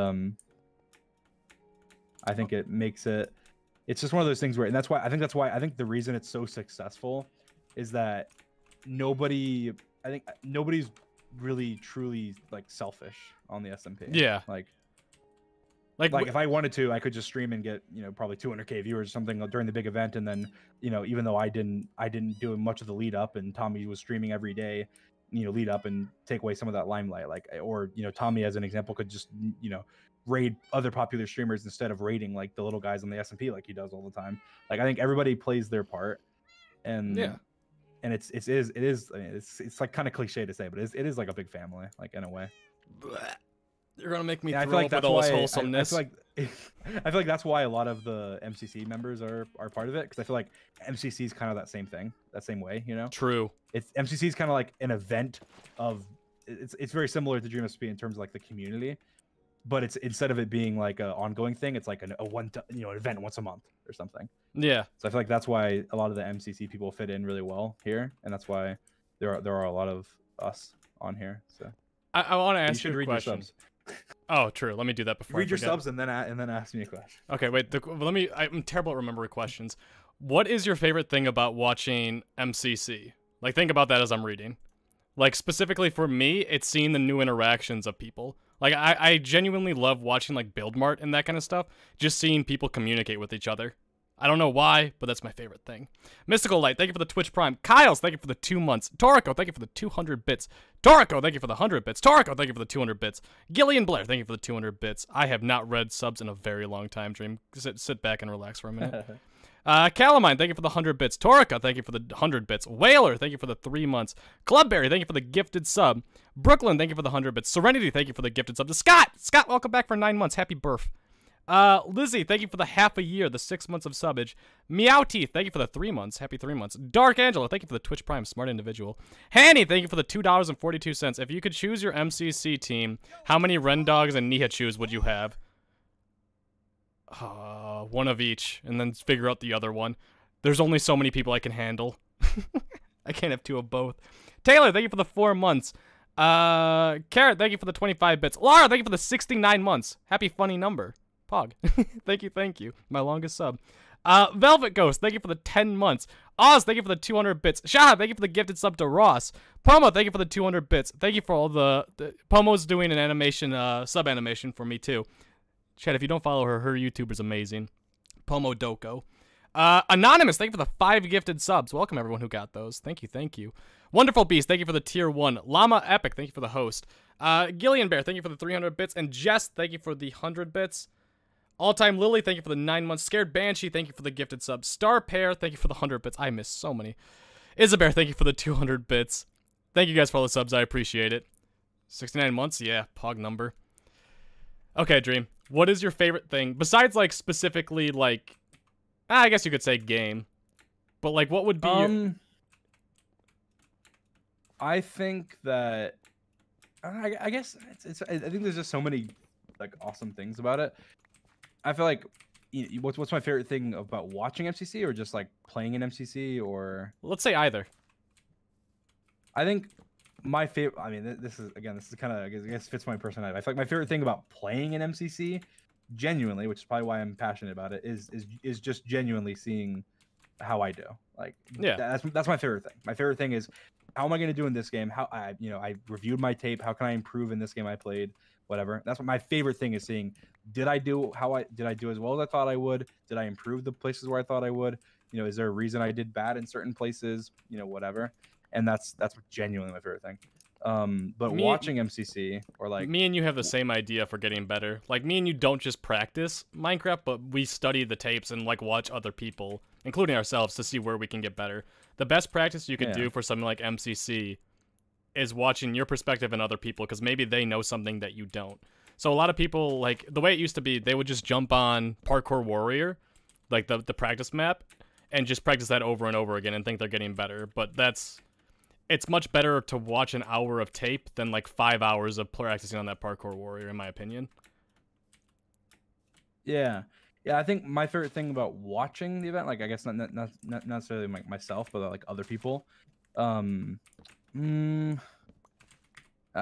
I think it makes it's just one of those things where, and that's why I think the reason it's so successful is that nobody's really truly like selfish on the SMP. Yeah. Like if I wanted to, I could just stream and get, probably 200K viewers or something during the big event. And then, even though I didn't do much of the lead up, and Tommy was streaming every day, lead up and take away some of that limelight. Like, or, Tommy, as an example, could just, raid other popular streamers instead of raiding like the little guys on the SMP like he does all the time. Like, I think everybody plays their part. And yeah. And it is like kind of cliche to say, but it is like a big family, like, in a way. You're gonna make me throw up with all this wholesomeness. I feel like that's why a lot of the MCC members are part of it, because I feel like MCC is kind of that same thing, that same way, True. MCC is kind of like an event of. It's very similar to DreamSMP in terms of like the community, but it's, instead of it being like an ongoing thing, it's like an event once a month or something. Yeah. So I feel like that's why a lot of the MCC people fit in really well here, and that's why there are a lot of us on here. So I want to ask you a question. Oh, true. Let me do that before. Read your subs and then ask me a question. Okay, wait. I'm terrible at remembering questions. What is your favorite thing about watching MCC? Like, think about that as I'm reading. Like, specifically for me, it's seeing the new interactions of people. Like, I genuinely love watching like Build Mart and that kind of stuff. Just seeing people communicate with each other. I don't know why, but that's my favorite thing. Mystical Light, thank you for the Twitch Prime. Kyles, thank you for the 2 months. Toriko, thank you for the 200 bits. Toriko, thank you for the 100 bits. Toriko, thank you for the 200 bits. Gillian Blair, thank you for the 200 bits. I have not read subs in a very long time, Dream. Sit back and relax for a minute. Calamine, thank you for the 100 bits. Torika, thank you for the 100 bits. Whaler, thank you for the 3 months. Clubberry, thank you for the gifted sub. Brooklyn, thank you for the 100 bits. Serenity, thank you for the gifted sub. To Scott, welcome back for 9 months. Happy birth. Lizzie, thank you for the half a year, the 6 months of subbage. Meow Teeth, thank you for the 3 months. Happy 3 months. Dark Angela, thank you for the Twitch Prime, smart individual. Hanny, thank you for the $2.42. If you could choose your MCC team, how many Ren Dogs and Nihachu's would you have? One of each, and then figure out the other one. There's only so many people I can handle. I can't have 2 of both. Taylor, thank you for the 4 months. Carrot, thank you for the 25 bits. Laura, thank you for the 69 months. Happy funny number. Pog. Thank you. My longest sub. Velvet Ghost, thank you for the 10 months. Oz, thank you for the 200 bits. Shah, thank you for the gifted sub to Ross. Pomo, thank you for the 200 bits. Thank you for all the Pomo's doing an animation, sub animation for me too. Chad, if you don't follow her, her YouTuber's amazing. Pomo Doko. Anonymous, thank you for the 5 gifted subs. Welcome everyone who got those. Thank you. Wonderful Beast, thank you for the tier 1. Llama Epic, thank you for the host. Gillian Bear, thank you for the 300 bits. And Jess, thank you for the 100 bits. All Time Lily, thank you for the 9 months. Scared Banshee, thank you for the gifted sub. Star Pear, thank you for the 100 bits. I missed so many. Isabear, thank you for the 200 bits. Thank you guys for all the subs. I appreciate it. 69 months? Yeah, Pog number. Okay, Dream. What is your favorite thing? Besides, like, specifically, like... I guess you could say game. But, like, what would be I think that... I guess I think there's just so many, like, awesome things about it. I feel like... What's my favorite thing about watching MCC, or just, like, playing in MCC, or... Let's say either. I think my favorite... I mean, this is kind of... I guess fits my personality. I feel like my favorite thing about playing in MCC... genuinely, which is probably why I'm passionate about it, is just genuinely seeing how I do. Like, yeah, that's my favorite thing. My favorite thing is, how am I going to do in this game? How I reviewed my tape. How can I improve in this game I played? Whatever. That's what my favorite thing is, seeing, did I do as well as I thought I would? Did I improve the places where I thought I would? Is there a reason I did bad in certain places? Whatever. And that's genuinely my favorite thing. But watching MCC, or like... Me and you have the same idea for getting better. Like, me and you don't just practice Minecraft, but we study the tapes and, like, watch other people, including ourselves, to see where we can get better. The best practice you could do for something like MCC is watching your perspective and other people, because maybe they know something that you don't. So a lot of people, like, the way it used to be, they would just jump on Parkour Warrior, like the practice map, and just practice that over and over again and think they're getting better. But it's much better to watch an hour of tape than, like, 5 hours of practicing on that Parkour Warrior, in my opinion. Yeah, I think my favorite thing about watching the event, like, I guess not necessarily myself, but like other people, I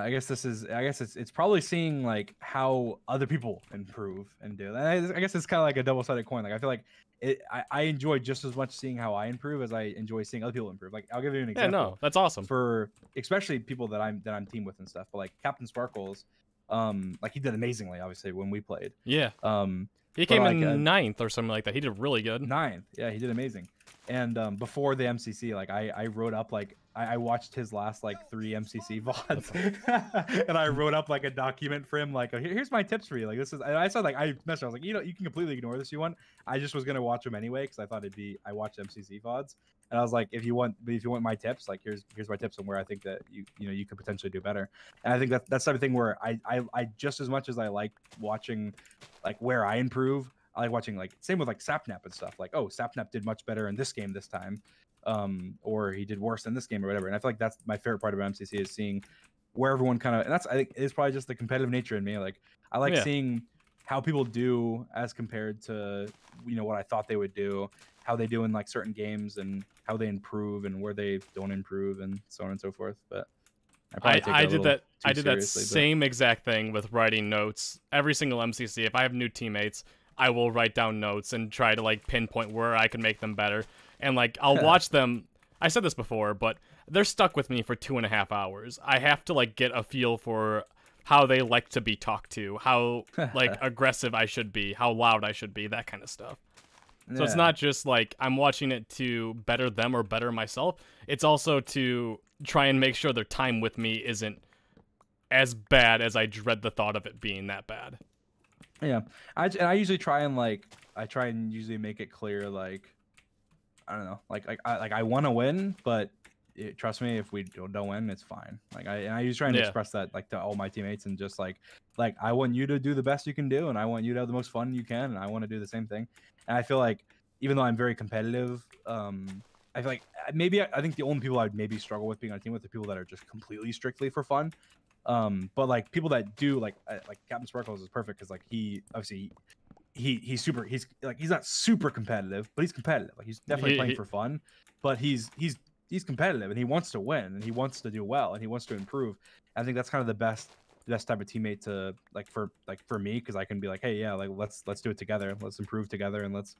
guess it's probably seeing, like, how other people improve and do. And I guess it's kind of like a double-sided coin. Like, I feel like I enjoy just as much seeing how I improve as I enjoy seeing other people improve. Like, I'll give you an example. Yeah, no, that's awesome. For especially people that I'm team with and stuff. But like Captain Sparkles, like, he did amazingly, obviously, when we played. Yeah. He came in 9th or something like that. He did really good. 9th. Yeah, he did amazing. And before the MCC, like, I wrote up, like, I watched his last, like, 3 MCC VODs, and I wrote up, like, a document for him, like, here's my tips for you. Like, this is, and I said, like, I messaged, I was like, you can completely ignore this if you want. I just was gonna watch them anyway, because I thought I watched MCC VODs, and I was like, if you want my tips, like, here's my tips on where I think that you could potentially do better. And I think that's the type of thing where I just as much as I like watching, like, where I improve, I like watching, like, same with, like, Sapnap and stuff. Like, oh, Sapnap did much better in this game this time, or he did worse in this game or whatever. And I feel like that's my favorite part about MCC, is seeing where everyone kind of, and that's, I think, is probably just the competitive nature in me. Like, I like seeing how people do as compared to, what I thought they would do, how they do in, like, certain games, and how they improve and where they don't improve, and so on and so forth. But I did that same exact thing with writing notes. Every single MCC, if I have new teammates, I will write down notes and try to, like, pinpoint where I can make them better. And, like, I'll watch them. I said this before, but they're stuck with me for 2.5 hours. I have to, like, get a feel for how they like to be talked to, how, like, aggressive I should be, how loud I should be, that kind of stuff. So it's not just, like, I'm watching it to better them or better myself. It's also to try and make sure their time with me isn't as bad as I dread the thought of it being that bad. Yeah, I usually try and usually make it clear, like, I don't know, like I want to win, but trust me, if we don't win, it's fine. Like I was trying to express that like to all my teammates, and just like I want you to do the best you can do, and I want you to have the most fun you can, and I want to do the same thing. And I feel like even though I'm very competitive, I feel like I think the only people I'd maybe struggle with being on a team with are people that are just completely strictly for fun. But like people that do like Captain Sparkles is perfect because like he obviously he's not super competitive, but he's competitive. Like he's definitely playing for fun, but he's competitive and he wants to win and he wants to do well and he wants to improve. I think that's kind of the best type of teammate to for me, because I can be like, hey, yeah, like let's do it together, let's improve together, and let's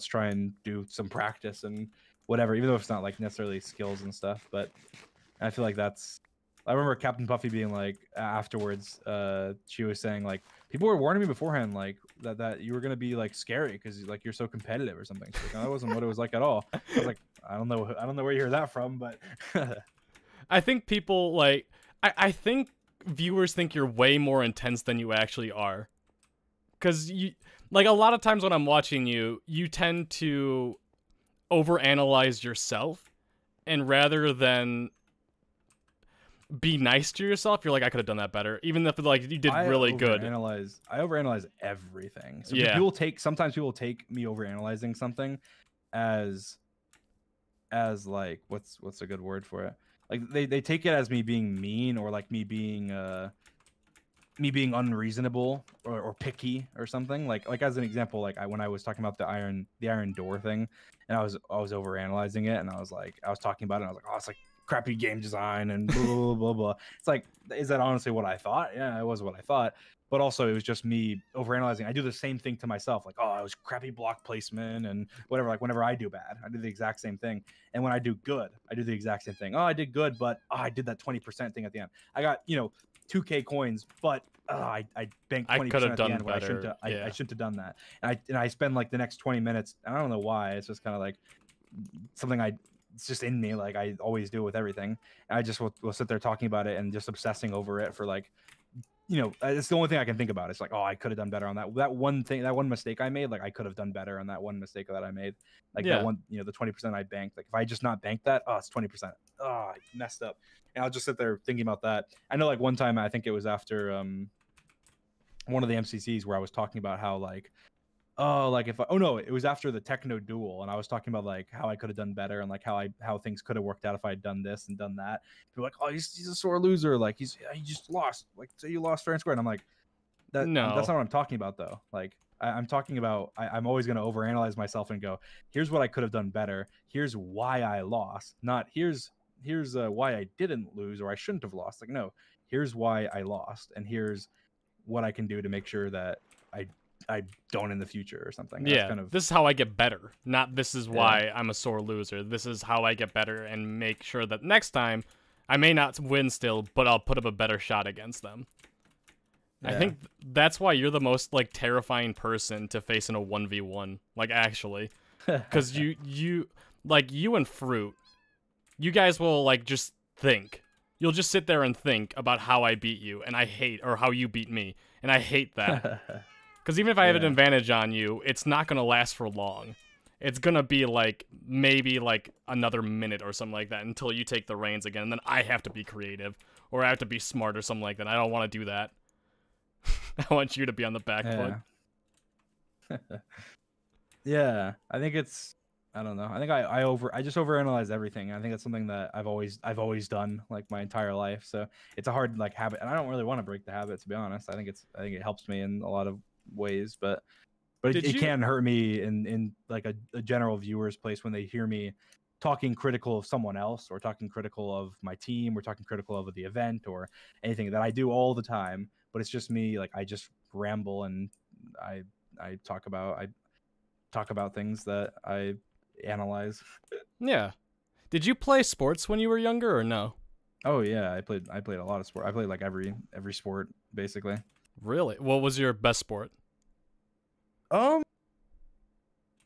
try and do some practice and whatever, even though it's not like necessarily skills and stuff. But I feel like I remember Captain Puffy being like afterwards, she was saying like people were warning me beforehand like that you were gonna be like scary because like you're so competitive or something. So, like, no, that wasn't what it was like at all. I was like, I don't know where you heard that from, but I think people like I think viewers think you're way more intense than you actually are, because you like a lot of times when I'm watching you tend to overanalyze yourself, and rather than be nice to yourself, you're like, I could have done that better, even if like you did really good. I overanalyze everything. So yeah, sometimes people take me overanalyzing something as like what's a good word for it? Like they take it as me being mean, or like me being unreasonable or picky or something. Like as an example, like when I was talking about the iron door thing, and I was overanalyzing it, and I was talking about it, and I was like, oh, it's like crappy game design and blah, blah, blah, blah. It's like, is that honestly what I thought? Yeah, it was what I thought. But also it was just me overanalyzing. I do the same thing to myself. Like, oh, it was crappy block placement and whatever. Like whenever I do bad, I do the exact same thing. And when I do good, I do the exact same thing. Oh, I did good, but I did that 20% thing at the end. I got, 2K coins, but I banked 20% at the end. I shouldn't have done that. And I spend like the next 20 minutes. I don't know why. It's just kind of like something it's just in me, like I always do with everything. And I just will sit there talking about it and just obsessing over it for like, it's the only thing I can think about. It's like, oh, I could have done better on that one thing, that one mistake I made. Like I could have done better on that one mistake that I made. Like that one, the 20% I banked. Like if I just not banked that, oh, it's 20%. Oh, I messed up. And I'll just sit there thinking about that. I know like one time, I think it was after one of the MCCs where I was talking about how like, it was after the Techno duel, and I was talking about like how I could have done better and like how things could have worked out if I had done this and done that. People were like, oh, he's a sore loser, like he just lost, like so you lost fair and square. And I'm like, that's not what I'm talking about though. Like I'm talking about I'm always going to overanalyze myself and go, here's what I could have done better, here's why I lost, not here's why I didn't lose or I shouldn't have lost. Like no, here's why I lost, and here's what I can do to make sure that I don't in the future or something. Yeah, this is how I get better. Not this is why I'm a sore loser. This is how I get better and make sure that next time I may not win still, but I'll put up a better shot against them. Yeah. I think that's why you're the most like terrifying person to face in a 1v1. Like actually, because you and Fruit, you guys will like just think. You'll just sit there and think about how I beat you, and or how you beat me, and I hate that. Because even if I have an advantage on you, it's not going to last for long. It's going to be, like, maybe, like, another minute or something like that until you take the reins again. And then I have to be creative. Or I have to be smart or something like that. I don't want to do that. I want you to be on the back foot. Yeah. I think it's... I don't know. I think I just overanalyze everything. I think that's something that I've always done, like, my entire life. So it's a hard, like, habit. And I don't really want to break the habit, to be honest. I think it helps me in a lot of ways, but it can hurt me in like a general viewer's place when they hear me talking critical of someone else, or talking critical of my team, or talking critical of the event, or anything that I do all the time. But it's just me, like I just ramble and I talk about things that I analyze. Yeah. Did you play sports when you were younger or no? Oh yeah, I played a lot of sport. I played like every sport basically. Really? What was your best sport?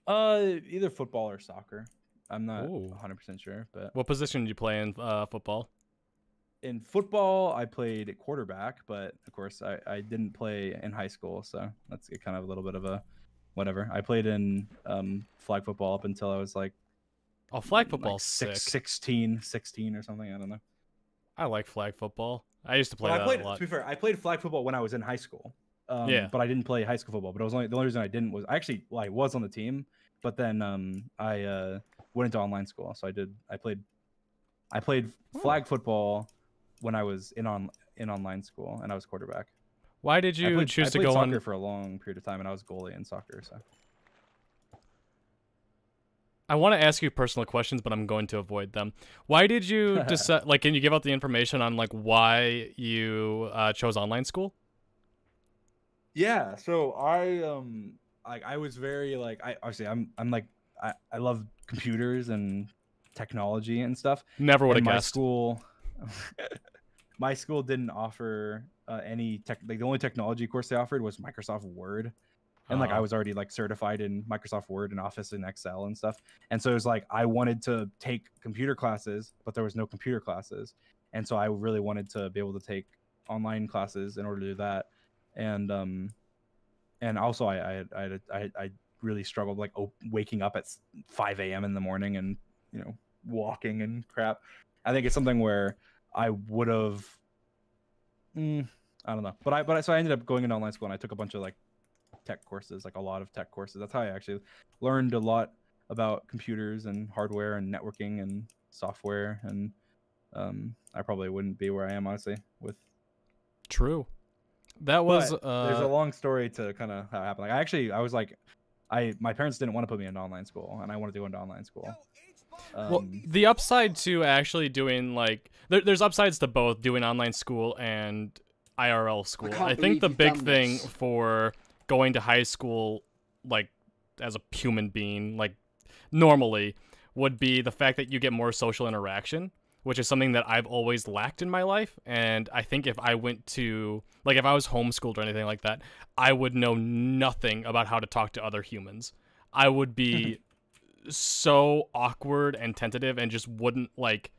Either football or soccer. I'm not 100% sure, but what position did you play in football? In football, I played quarterback, but of course I didn't play in high school, so that's kind of a little bit of a whatever. I played in flag football up until I was like Oh, flag football's like sick. 16 or something. I don't know. I like flag football. I used to play Well, that a lot. To be fair, I played flag football when I was in high school. Yeah. But I didn't play high school football. But it was the only reason I didn't was I actually I was on the team, but then I went into online school. So I played flag football when I was in online school, and I was quarterback. Why did you choose to go soccer on for a long period of time, and I was goalie in soccer. So I want to ask you personal questions, but I'm going to avoid them. Why did you decide? Like, can you give out the information on like why you chose online school? yeah, so I was very like I love computers and technology and stuff. Never would have My guessed. school, my school didn't offer any tech. Like the only technology course they offered was Microsoft Word, and like I was already like certified in Microsoft Word and Office and Excel and stuff. And so it was like I wanted to take computer classes, but there was no computer classes, and so I really wanted to be able to take online classes in order to do that. And also I really struggled like waking up at 5 a.m. in the morning and walking and crap. I think it's something where I would have I don't know, but so I ended up going into online school, and I took a bunch of like tech courses, like a lot of tech courses. That's how I actually learned a lot about computers and hardware and networking and software. And I probably wouldn't be where I am, honestly, with True. That was there's a long story to kind of how it happened. Like I was like my parents didn't want to put me into online school, and I wanted to go into online school. Well, the upside to actually doing like there's upsides to both doing online school and IRL school. I think the big thing for going to high school, like as a human being, like normally, would be the fact that you get more social interaction, which is something that I've always lacked in my life. And I think if I went to, like, if I was homeschooled or anything like that, I would know nothing about how to talk to other humans. I would be so awkward and tentative and just wouldn't, like,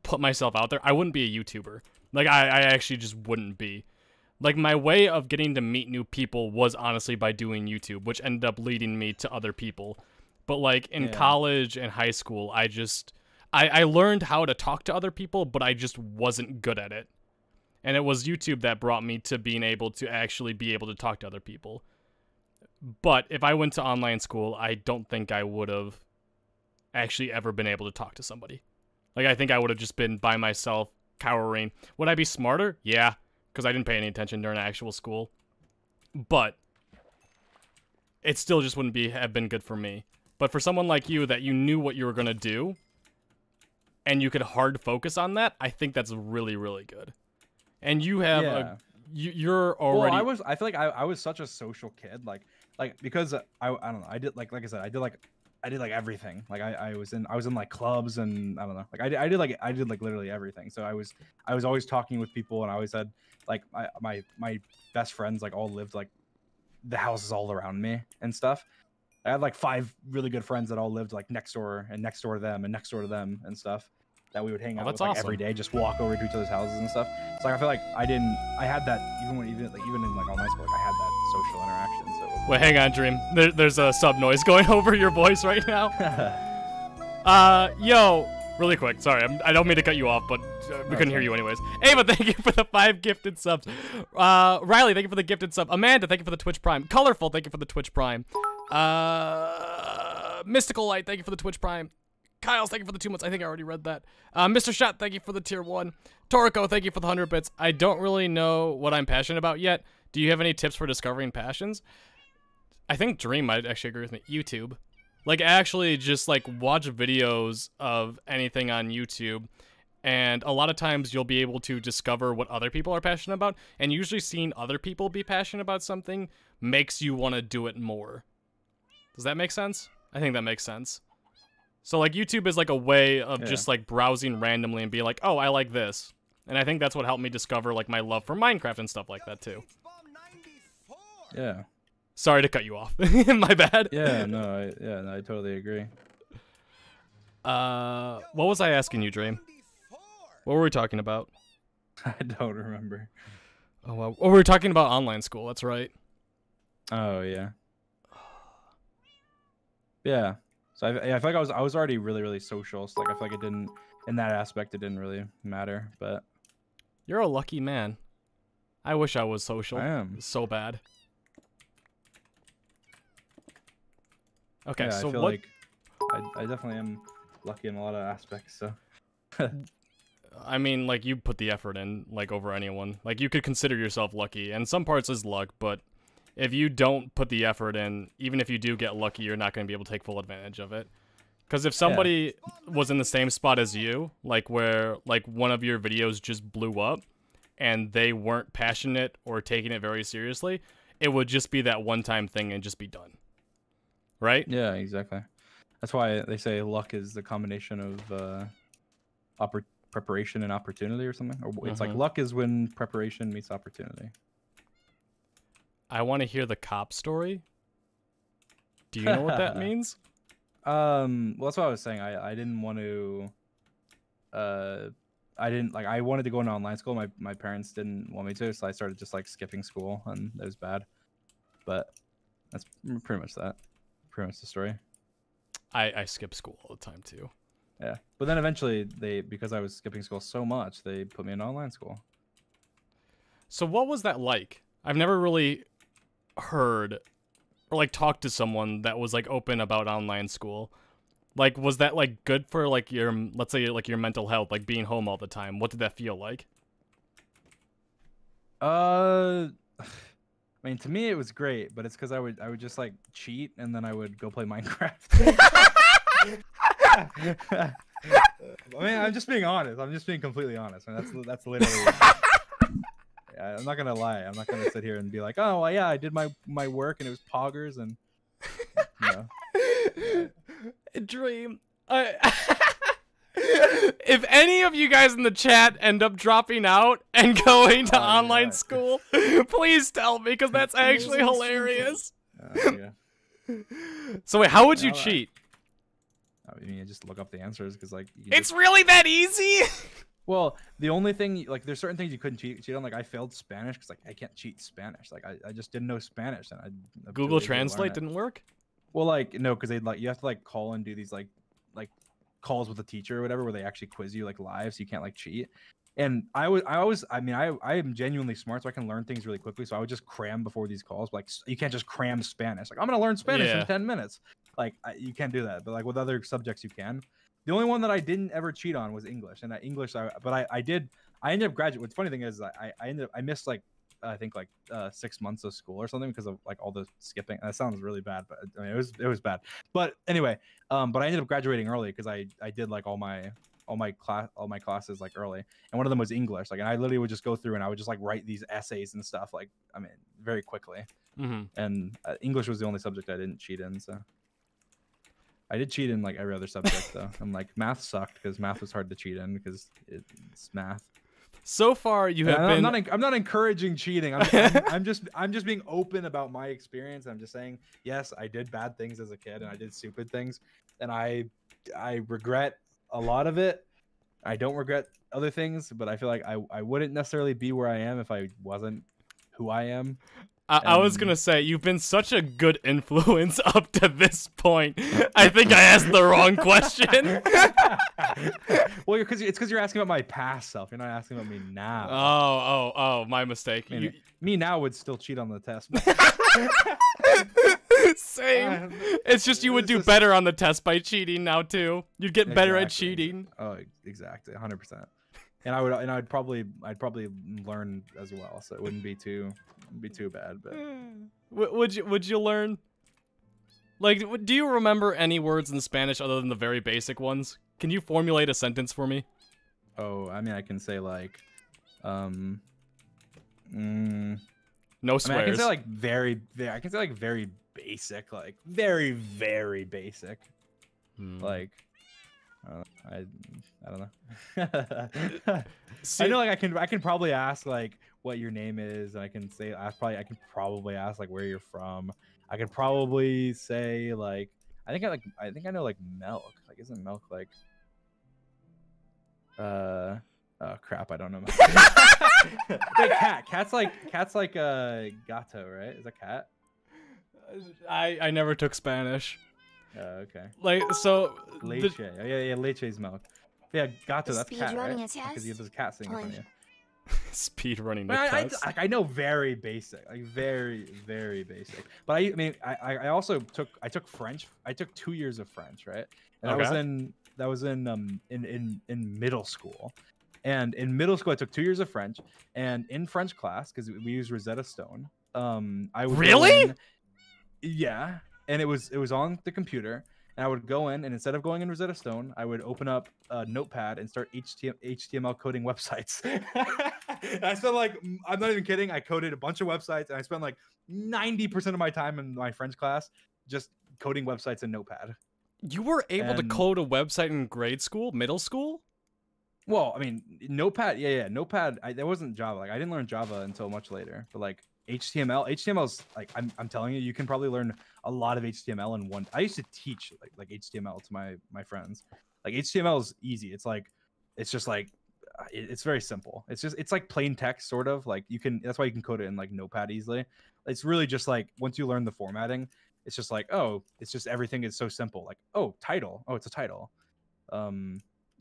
put myself out there. I wouldn't be a YouTuber. Like, I actually just wouldn't be. Like, my way of getting to meet new people was honestly by doing YouTube, which ended up leading me to other people. But, like, in college and high school, I learned how to talk to other people, but I just wasn't good at it. And it was YouTube that brought me to being able to actually be able to talk to other people. But if I went to online school, I don't think I would have actually ever been able to talk to somebody. Like, I think I would have just been by myself, cowering. Would I be smarter? Yeah, because I didn't pay any attention during actual school. But it still just wouldn't have been good for me. But for someone like you, that you knew what you were going to do, and you could hard focus on that, I think that's really, really good. And you have you're already. Well, I feel like I was such a social kid, like because I don't know, I did like I said, I did like everything. Like I was in like clubs, and I don't know, like I did like literally everything. So I was always talking with people, and I always had like my best friends like all lived like the houses all around me and stuff. I had like 5 really good friends that all lived like next door and next door to them and next door to them and stuff, that we would hang out with like every day, just walk over to each other's houses and stuff. So like, I feel like I had that even in like online school, like I had that social interaction. So wait, hang on, Dream. There's a sub noise going over your voice right now. Yo, really quick. Sorry, I don't mean to cut you off, but we couldn't hear you anyways. Ava, thank you for the 5 gifted subs. Riley, thank you for the gifted sub. Amanda, thank you for the Twitch Prime. Colorful, thank you for the Twitch Prime. Mystical Light, thank you for the Twitch Prime. Kyle's, thank you for the 2 months. I think I already read that. Mr. Shot, thank you for the tier 1. Toriko, thank you for the 100 bits. I don't really know what I'm passionate about yet. Do you have any tips for discovering passions? I think Dream might actually agree with me. YouTube. Like, actually just, like, watch videos of anything on YouTube. And a lot of times you'll be able to discover what other people are passionate about. And usually seeing other people be passionate about something makes you want to do it more. Does that make sense? I think that makes sense. So, like, YouTube is, like, a way of just, like, browsing randomly and being like, oh, I like this. And I think that's what helped me discover, like, my love for Minecraft and stuff like that, too. Yeah. Sorry to cut you off. My bad. Yeah, no, I totally agree. What was I asking you, Dream? What were we talking about? I don't remember. Oh, well, we were talking about online school. That's right. Oh, yeah. Yeah. So I feel like I was already really social. So like I feel like it didn't, in that aspect, it didn't really matter. But You're a lucky man. I wish I was social. I am so bad. Okay, yeah, so I feel what? like I definitely am lucky in a lot of aspects. So. I mean, like, you put the effort in, like, over anyone. Like, you could consider yourself lucky, and some parts is luck, but if you don't put the effort in, even if you do get lucky, you're not going to be able to take full advantage of it. Because if somebody was in the same spot as you, like, where, like, one of your videos just blew up, and they weren't passionate or taking it very seriously, it would just be that one-time thing and just be done. Right? Yeah, exactly. That's why they say luck is the combination of preparation and opportunity or something. Or it's like luck is when preparation meets opportunity. I want to hear the cop story. Do you know what that means? Well, that's what I was saying. I didn't want to. I wanted to go into online school. My parents didn't want me to, so I started just like skipping school, and it was bad. But that's pretty much that. Pretty much the story. I skip school all the time too. Yeah, but then eventually because I was skipping school so much, they put me in online school. So what was that like? I've never really heard or like talked to someone that was like open about online school. Like, was that like good for like your, let's say, like your mental health, like being home all the time? What did that feel like? I mean, to me it was great, but it's because I would just like cheat and then I would go play Minecraft. I mean, I'm just being honest. I'm just being completely honest. I mean, that's literally. Yeah, I'm not gonna lie. I'm not gonna sit here and be like, oh, well, yeah, I did my work and it was poggers and. You know. Dream. If any of you guys in the chat end up dropping out and going to online school, please tell me, because that's actually hilarious. Yeah. So wait, how would you cheat? I mean, you just look up the answers because like. It's really that easy. Well, the only thing, like, there's certain things you couldn't cheat on. Like, I failed Spanish because like I can't cheat Spanish. Like, I just didn't know Spanish, and I Google Translate didn't work. Well, like, no, because they'd like you have to like call and do these like calls with the teacher or whatever, where they actually quiz you like live, so you can't like cheat. And I am genuinely smart, so I can learn things really quickly. So I would just cram before these calls. Like, you can't just cram Spanish. Like, I'm gonna learn Spanish in 10 minutes. Like, you can't do that. But like with other subjects, you can. The only one that I didn't ever cheat on was English, and English, I ended up graduating. What's the funny thing is, I missed like I think like 6 months of school or something because of like all the skipping. That sounds really bad, but I mean, it was bad. But anyway, but I ended up graduating early because I did like all my classes like early, and one of them was English. Like, and I literally would just go through and I would just like write these essays and stuff. Like, I mean, very quickly. And English was the only subject I didn't cheat in. So I did cheat in like every other subject though. And like math sucked because math was hard to cheat in because it's math. So far, you have been. I'm not encouraging cheating. I'm just being open about my experience. I'm just saying, yes, I did bad things as a kid, and I did stupid things, and I regret a lot of it. I don't regret other things, but I feel like I wouldn't necessarily be where I am if I wasn't who I am. I was gonna say, you've been such a good influence up to this point. I think I asked the wrong question. Well, it's because you're asking about my past self. You're not asking about me now. Oh, my mistake. I mean, me now would still cheat on the test. Same. It's just you would do better on the test by cheating now too. You'd get better at cheating. Oh, exactly, 100%. And I'd probably learn as well, so it wouldn't be too bad. But would you learn? Like, do you remember any words in Spanish other than the very basic ones? Can you formulate a sentence for me? Oh, I mean, I can say like, no swears. I mean, I can say like very basic, like very basic, like. I don't know. I know, like I can probably ask like what your name is, and I can probably ask like where you're from. I can probably say like I think I know like milk. Like, isn't milk like oh crap, I don't know. Wait, cat's like gato, right? Is a cat? I never took Spanish. Okay. Like, so Leche. Oh, yeah, leche's milk. Yeah, gato, that's cat, right? Speedrunning a Because test? there's a cat sitting in front of you. speed running the I, test. I know very basic, like very basic. But I mean, I also took French. I took 2 years of French, right? And that was in middle school. And in middle school, I took 2 years of French. And in French class, because we used Rosetta Stone, I would go in, yeah, and it was on the computer. And I would go in, and instead of going in Rosetta Stone, I would open up a notepad and start HTML coding websites. I spent like, I'm not even kidding, I coded a bunch of websites, and I spent like 90% of my time in my French class just coding websites in Notepad. You were able to code a website in grade school, middle school? Well, I mean, Notepad, yeah, Notepad. That wasn't Java. Like, I didn't learn Java until much later. But like HTML's like, I'm telling you, you can probably learn a lot of HTML in one. I used to teach like HTML to my friends. Like HTML is easy. It's just like it's very simple. It's like plain text sort of. Like that's why you can code it in like Notepad easily. It's really just like once you learn the formatting, it's just like, oh, it's just everything is so simple. Like, oh, title. Oh, it's a title.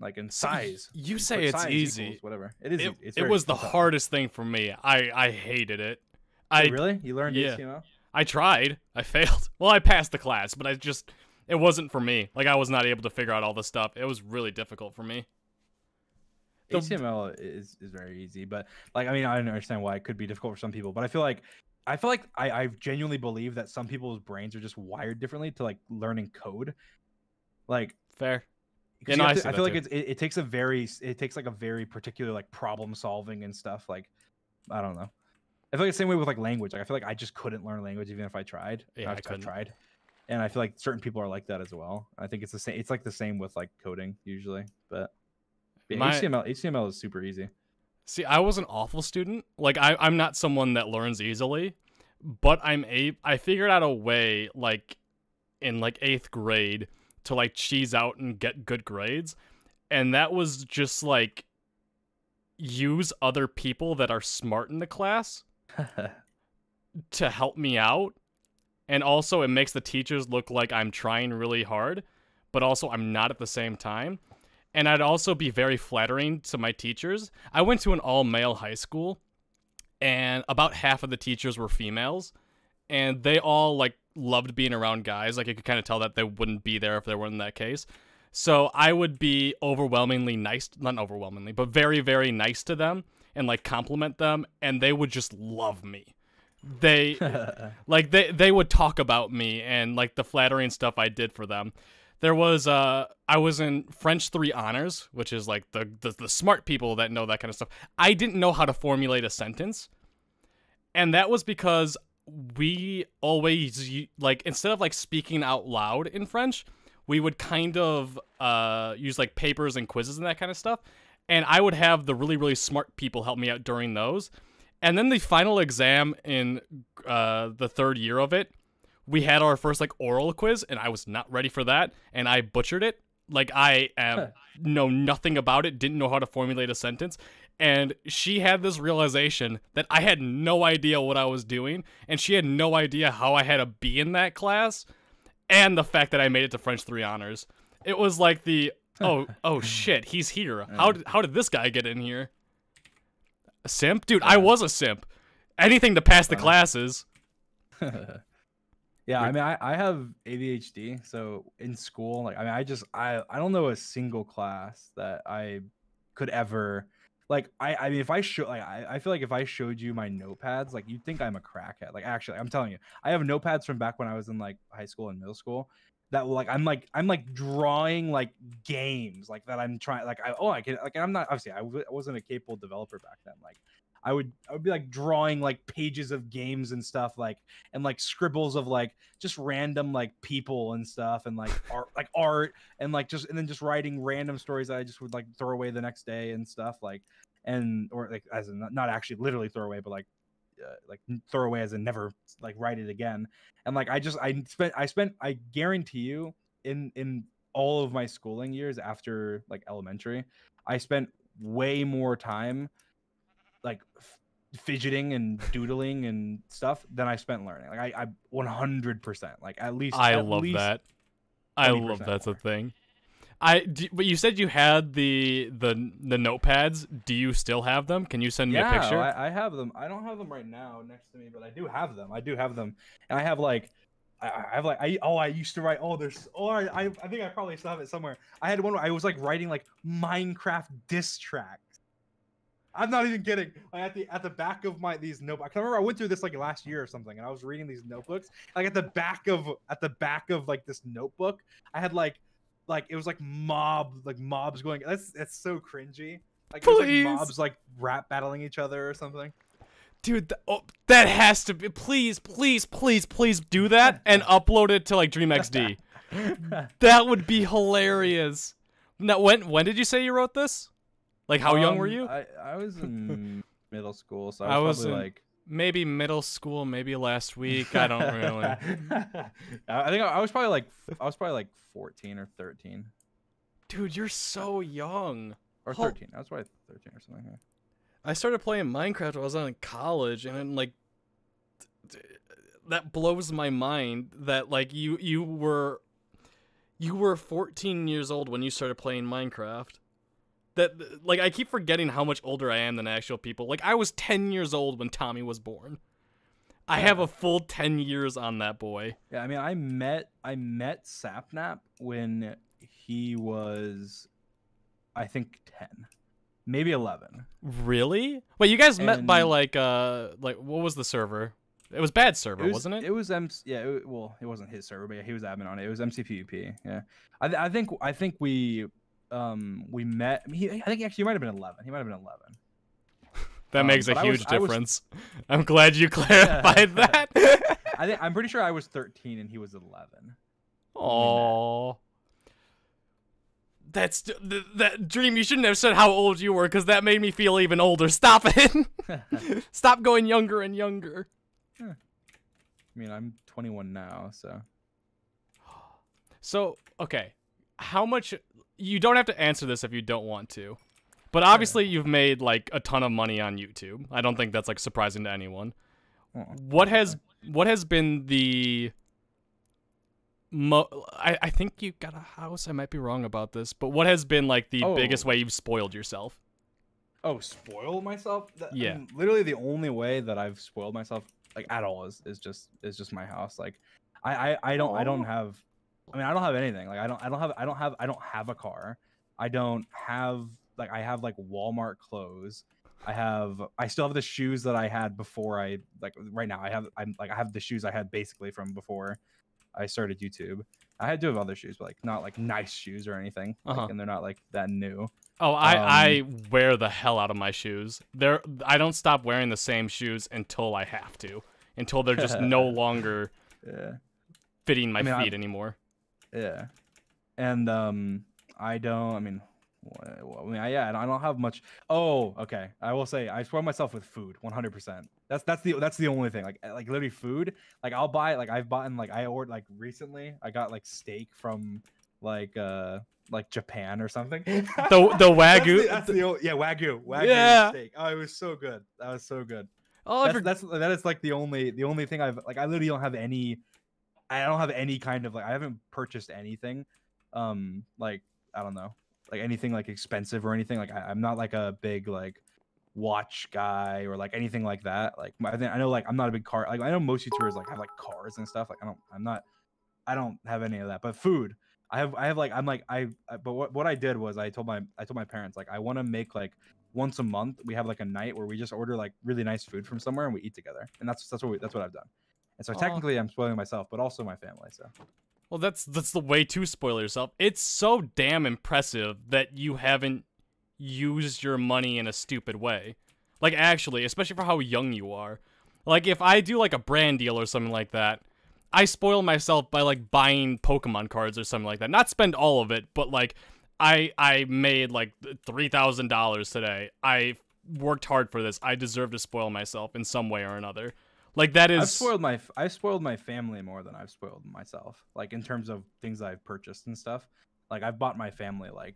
Like in size. You say it's easy. Equals, whatever. It is. It was the hardest thing for me. I hated it. Wait, really? You learned HTML? I tried. I failed. Well, I passed the class, but it wasn't for me. Like, I was not able to figure out all this stuff. It was really difficult for me. HTML is very easy, but like, I mean, I understand why it could be difficult for some people, but I feel like I genuinely believe that some people's brains are just wired differently to like learning code. Like, fair. Yeah, no, I feel like it takes like a very particular like problem solving and stuff. Like, I don't know. I feel like the same way with like language. Like, I feel like I just couldn't learn language even if I tried. Yeah, I tried. And I feel like certain people are like that as well. I think it's the same. It's like the same with like coding usually, but HTML is super easy. See, I was an awful student. Like, I'm not someone that learns easily, but I figured out a way, like, in like 8th grade to like cheese out and get good grades. And that was just like use other people that are smart in the class to help me out. And also it makes the teachers look like I'm trying really hard, but also I'm not at the same time. And I'd also be very flattering to my teachers. I went to an all-male high school, and about half of the teachers were females, and they all like loved being around guys. Like, you could kind of tell that they wouldn't be there if they weren't in that case. So I would be overwhelmingly nice, not overwhelmingly, but very, very nice to them and like compliment them, and they would just love me. They like they would talk about me and like the flattering stuff I did for them. There was I was in French 3 honors, which is like the smart people that know that kind of stuff. I didn't know how to formulate a sentence, and that was because we always, like, instead of like speaking out loud in French, we would kind of use like papers and quizzes and that kind of stuff. And I would have the really, really smart people help me out during those. And then the final exam in the 3rd year of it, we had our first like oral quiz, and I was not ready for that, and I butchered it. Like, I know nothing about it, didn't know how to formulate a sentence. And she had this realization that I had no idea what I was doing, and she had no idea how I had a B in that class, and the fact that I made it to French 3 honors. It was like the, oh shit, he's here. How did this guy get in here? A simp? Dude, I was a simp. Anything to pass the classes. Yeah, I mean, I have ADHD, so in school, like, I mean, I don't know a single class that I could ever, like, I mean, if I show, like, I feel like if I showed you my notepads, like, you'd think I'm a crackhead. Like, actually, I'm telling you, I have notepads from back when I was in like high school and middle school that will, like, I'm like drawing like games, like, that I'm trying, like, I can, like, I'm not, obviously I wasn't a capable developer back then. Like, I would be like drawing like pages of games and stuff, like, and like scribbles of like just random like people and stuff, and like art and like and then just writing random stories that I just would like throw away the next day and stuff, like, and or like, as in not actually literally throw away, but like throw away as in never like write it again. And like I spent I guarantee you in all of my schooling years after like elementary, I spent way more time like fidgeting and doodling and stuff than I spent learning. Like, I 100%, like, at least I love that. I love that's a thing. But you said you had the notepads. Do you still have them? Can you send me a picture? Yeah, I have them. I don't have them right now next to me, but I do have them. I and I have like, I used to write. I think I probably still have it somewhere. I had one where I was like writing like Minecraft diss tracks. I'm not even kidding. Like at the back of these notebooks. I remember I went through this like last year or something, and I was reading these notebooks. Like at the back of like this notebook, I had like it was like mobs going. That's so cringy. Like it was like mobs like rap battling each other or something. Dude, that has to be. Please do that and upload it to like DreamXD. That would be hilarious. Now, when did you say you wrote this? Like, how young were you? I was in middle school, so I was probably like maybe middle school, maybe last week. I don't really. I think I was probably like 14 or 13. Dude, you're so young. Or 13. I was probably 13 or something. Yeah. I started playing Minecraft when I was in college, and then, like, that blows my mind that like you were 14 years old when you started playing Minecraft. That, like, I keep forgetting how much older I am than actual people. Like, I was 10 years old when Tommy was born. I have a full 10 years on that boy. Yeah, I mean, I met Sapnap when he was, I think, 10, maybe 11. Really? Wait, you guys met by like what was the server? It was bad server, wasn't it? It was well, it wasn't his server, but yeah, he was admin on it. It was MCPUP. Yeah, I think we met. I think actually he might have been 11. He might have been 11. That makes a huge difference. I'm glad you clarified that. I'm pretty sure I was 13 and he was 11. Oh, that Dream. You shouldn't have said how old you were, because that made me feel even older. Stop it. Stop going younger and younger. I mean, I'm 21 now, so. So, okay, how much? You don't have to answer this if you don't want to, but obviously you've made like a ton of money on YouTube. I don't think that's like surprising to anyone. What has been the I think you got a house. I might be wrong about this, but what has been like the biggest way you've spoiled yourself? Oh, spoil myself? Yeah. I mean, literally the only way that I've spoiled myself like at all is just my house. Like I don't have. I mean, I don't have anything. Like I don't have a car. I don't have like I have like Walmart clothes. I still have the shoes that I had before right now I have the shoes I had basically from before I started YouTube. I do have other shoes, but like not like nice shoes or anything. Like, and they're not like that new. Oh, I wear the hell out of my shoes. I don't stop wearing the same shoes until I have to. Until they're just no longer fitting my feet anymore. Yeah, and I don't have much. Oh, okay. I will say I spoil myself with food 100%. That's the only thing. Like literally food. Like I'll buy I've bought like I ordered like recently I got like steak from like Japan or something. The Wagyu. Wagyu steak. Oh, it was so good. That was so good. Oh, that is like the only thing I literally don't have any. I don't have any kind of like I haven't purchased anything, like I don't know, like anything like expensive or anything. Like I'm not like a big like watch guy or like anything like that. Like I know like I'm not a big car. Like I know most YouTubers like have like cars and stuff. Like I don't have any of that. But food, but what I did was I told my parents like I want to make like once a month we have like a night where we just order like really nice food from somewhere and we eat together. And that's what I've done. And so technically I'm spoiling myself, but also my family. So, well, that's the way to spoil yourself. It's so damn impressive that you haven't used your money in a stupid way. Like actually, especially for how young you are. Like if I do like a brand deal or something like that, I spoil myself by like buying Pokemon cards or something like that. Not spend all of it, but like I made like $3,000 today. I worked hard for this. I deserve to spoil myself in some way or another. Like that is. I've spoiled my family more than I've spoiled myself. Like in terms of things I've purchased and stuff. Like I've bought my family like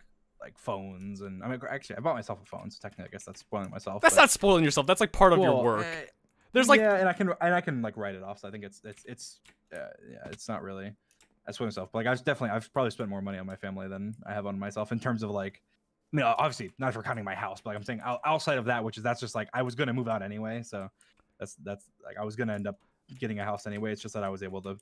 phones, and I mean actually I bought myself a phone. So technically I guess that's spoiling myself. That's not spoiling yourself. That's like part of your work. There's like and I can like write it off. So I think it's not really. spoil myself. But like I've probably spent more money on my family than I have on myself in terms of like, I mean, obviously not if we're counting my house, but like I'm saying outside of that, that's just like I was gonna move out anyway, so that's like I was gonna end up getting a house anyway. It's just that I was able to,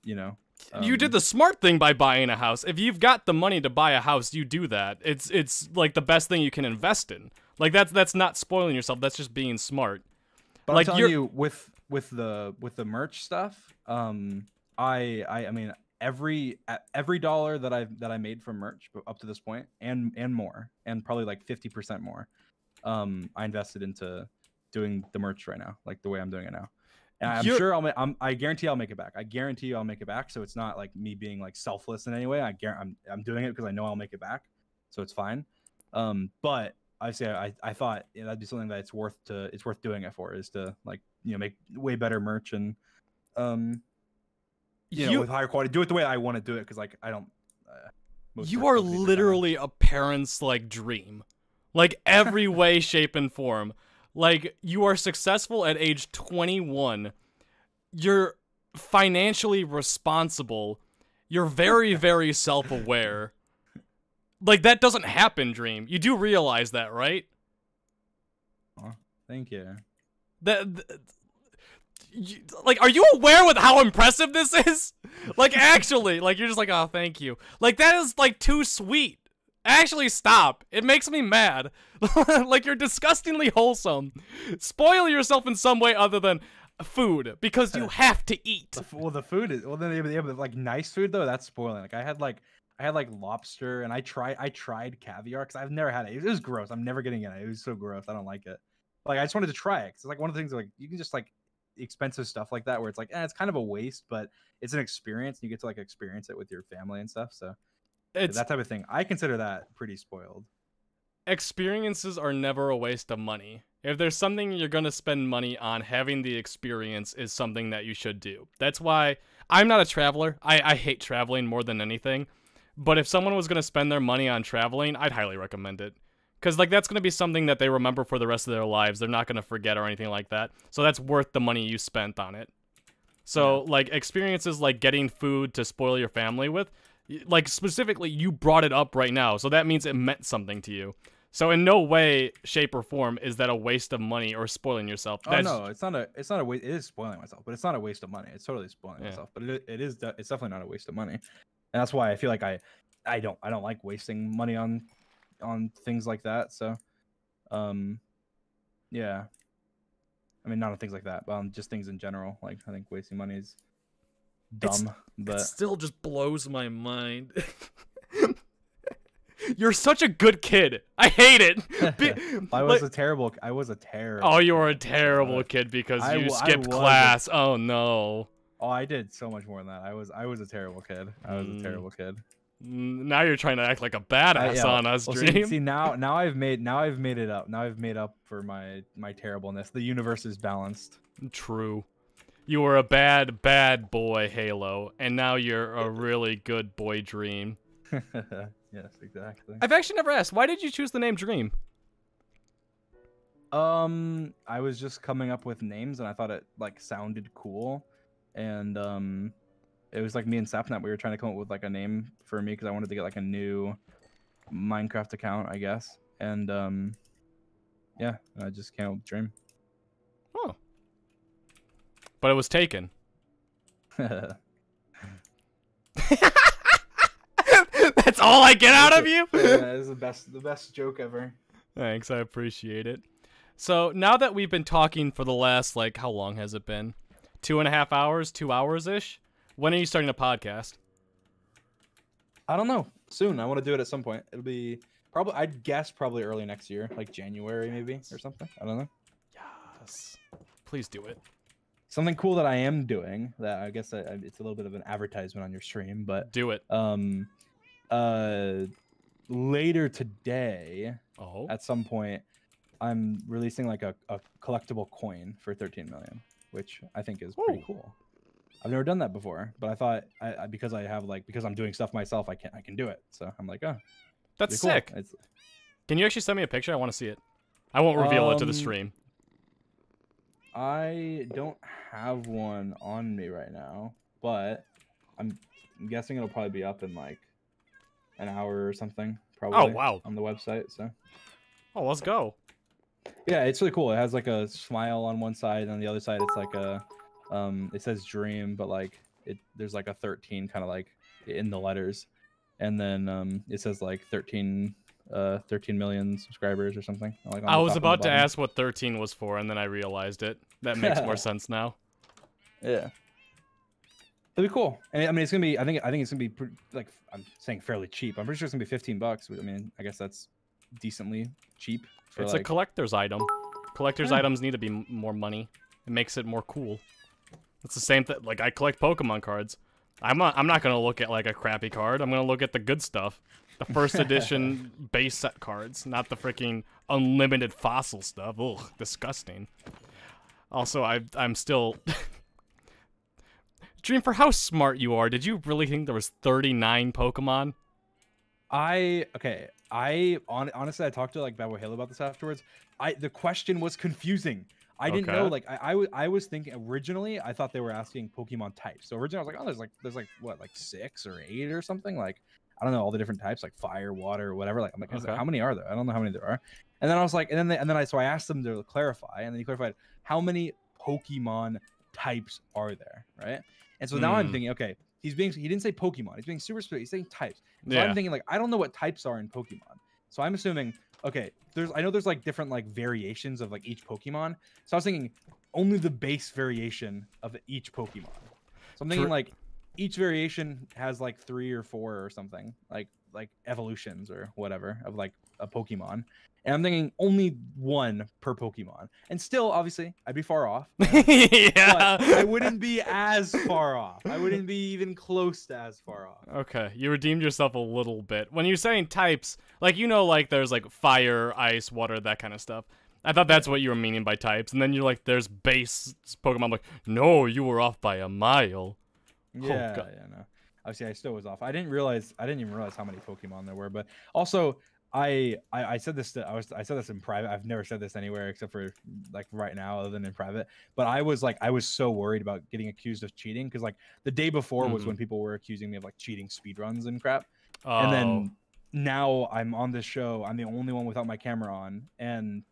you know. You did the smart thing by buying a house. If you've got the money to buy a house, you do that. It's like the best thing you can invest in. Like that's not spoiling yourself. That's just being smart. But like I'm telling you, with the merch stuff, I mean every dollar that I made from merch up to this point and more, and probably like 50% more, I invested into doing the merch right now, like the way I'm doing it now. And I'm sure I guarantee I'll make it back. I guarantee you I'll make it back. So it's not like me being like selfless in any way. I'm doing it because I know I'll make it back. So it's fine. But obviously I thought that'd be something that it's worth doing it for, is to like, you know, make way better merch and you know, with higher quality, do it the way I want to do it. Cause like I don't, you are literally a parent's like dream, like every way, shape and form. Like, you are successful at age 21. You're financially responsible. You're very, very self-aware. Like, that doesn't happen, Dream. You do realize that, right? Oh, thank you. Like, are you aware with how impressive this is? Like, actually, like, you're just like, oh, thank you. Like, that is, like, too sweet. Actually, stop. It makes me mad. Like, you're disgustingly wholesome. Spoil yourself in some way other than food, because you have to eat. Well, the food is, well, then they have like nice food though. That's spoiling. Like I had like lobster, and I tried caviar because I've never had it. It was gross. I'm never getting it. It was so gross. I don't like it. Like I just wanted to try it. It's like one of the things like you can just like expensive stuff like that where it's like, it's kind of a waste, but it's an experience. And you get to like experience it with your family and stuff. So it's that type of thing. I consider that pretty spoiled. Experiences are never a waste of money. If there's something you're going to spend money on, having the experience is something that you should do. That's why I'm not a traveler. I hate traveling more than anything. But if someone was going to spend their money on traveling, I'd highly recommend it. Because like that's going to be something that they remember for the rest of their lives. They're not going to forget or anything like that. So that's worth the money you spent on it. So like experiences like getting food to spoil your family with, like specifically you brought it up right now. So that means it meant something to you. So in no way, shape, or form is that a waste of money or spoiling yourself. That's... Oh no, it's not a waste. It is spoiling myself, but it's not a waste of money. It's totally spoiling myself, but it's definitely not a waste of money, and that's why I feel like I don't like wasting money on things like that. So, yeah, I mean not on things like that, but on just things in general. Like I think wasting money is dumb, but it still just blows my mind. You're such a good kid. I hate it. I was a terrible. Oh, you were a terrible kid because you skipped class. Oh no. Oh, I did so much more than that. I was a terrible kid. I was a terrible kid. Now you're trying to act like a badass on us, Dream. See now I've made it up. Now I've made up for my terribleness. The universe is balanced. True. You were a bad boy, Halo, and now you're a really good boy, Dream. Yes, exactly. I've actually never asked, why did you choose the name Dream? I was just coming up with names and I thought it like sounded cool, and it was like me and Sapnap, we were trying to come up with like a name for me because I wanted to get like a new Minecraft account, I guess, and yeah, I just came up with Dream. Oh, but it was taken. That's all I get out of you? Yeah, it's the best joke ever. Thanks, I appreciate it. So now that we've been talking for the last, like, how long has it been? 2.5 hours? 2 hours-ish? When are you starting a podcast? I don't know. Soon. I want to do it at some point. It'll be probably, I'd guess probably early next year, like January maybe or something. I don't know. Yes. Please do it. Something cool that I am doing that I guess it's a little bit of an advertisement on your stream, but do it. Later today, at some point, I'm releasing like a collectible coin for 13 million, which I think is pretty cool. I've never done that before, but I thought because I'm doing stuff myself, I can do it. So I'm like, oh, that's sick. Cool. Can you actually send me a picture? I want to see it. I won't reveal it to the stream. I don't have one on me right now, but I'm guessing it'll probably be up in like an hour or something. Probably. Oh wow. On the website. So. Oh, let's go. Yeah, it's really cool. It has like a smile on one side, and on the other side, it's like a, it says dream, but like there's like a 13 kind of like in the letters, and then it says like 13 million subscribers or something. Like I was about to ask what 13 was for, and then I realized it. That makes more sense now. Yeah. It'll be cool. And I mean, it's gonna be. I think it's gonna be like I'm saying fairly cheap. I'm pretty sure it's gonna be $15. I mean, I guess that's decently cheap. It's like... a collector's item. Collector's items need to be more money. It makes it more cool. It's the same thing. Like I collect Pokemon cards. I'm not gonna look at like a crappy card. I'm gonna look at the good stuff. The first edition base set cards, not the freaking unlimited fossil stuff. Ugh, disgusting. Also, I'm still. Dream, for how smart you are, did you really think there was 39 Pokemon? Honestly, I talked to like Bad Boy Halo about this afterwards. The question was confusing. I didn't know. Like I was thinking originally. I thought they were asking Pokemon types. So originally I was like, oh, there's like what, like 6 or 8 or something. Like I don't know all the different types, like fire, water, whatever. Like I'm like, how many are there? I don't know how many there are. And then I was like, so I asked them to clarify, and then he clarified how many Pokemon types are there, right? And so now I'm thinking, okay, he didn't say Pokemon. He's being super specific. He's saying types. So I'm thinking like, I don't know what types are in Pokemon. So I'm assuming, okay, I know there's like different like variations of like each Pokemon. So I was thinking only the base variation of each Pokemon. So I'm thinking like each variation has like 3 or 4 or something, like evolutions or whatever of like a Pokemon. And I'm thinking only 1 per Pokemon. And still, obviously, I'd be far off. Yeah. But I wouldn't be as far off. I wouldn't be even close to as far off. Okay, you redeemed yourself a little bit. When you're saying types, like, you know, like, there's, like, fire, ice, water, that kind of stuff. I thought that's what you were meaning by types. And then you're like, there's base Pokemon. I'm like, no, you were off by a mile. Yeah, oh, yeah, no. Obviously, I still was off. I didn't even realize how many Pokemon there were. But also... I said this I said this in private. I've never said this anywhere except for like right now, other than in private. But I was so worried about getting accused of cheating because like the day before was when people were accusing me of like cheating speedruns and crap. Oh. And then now I'm on this show. I'm the only one without my camera on, and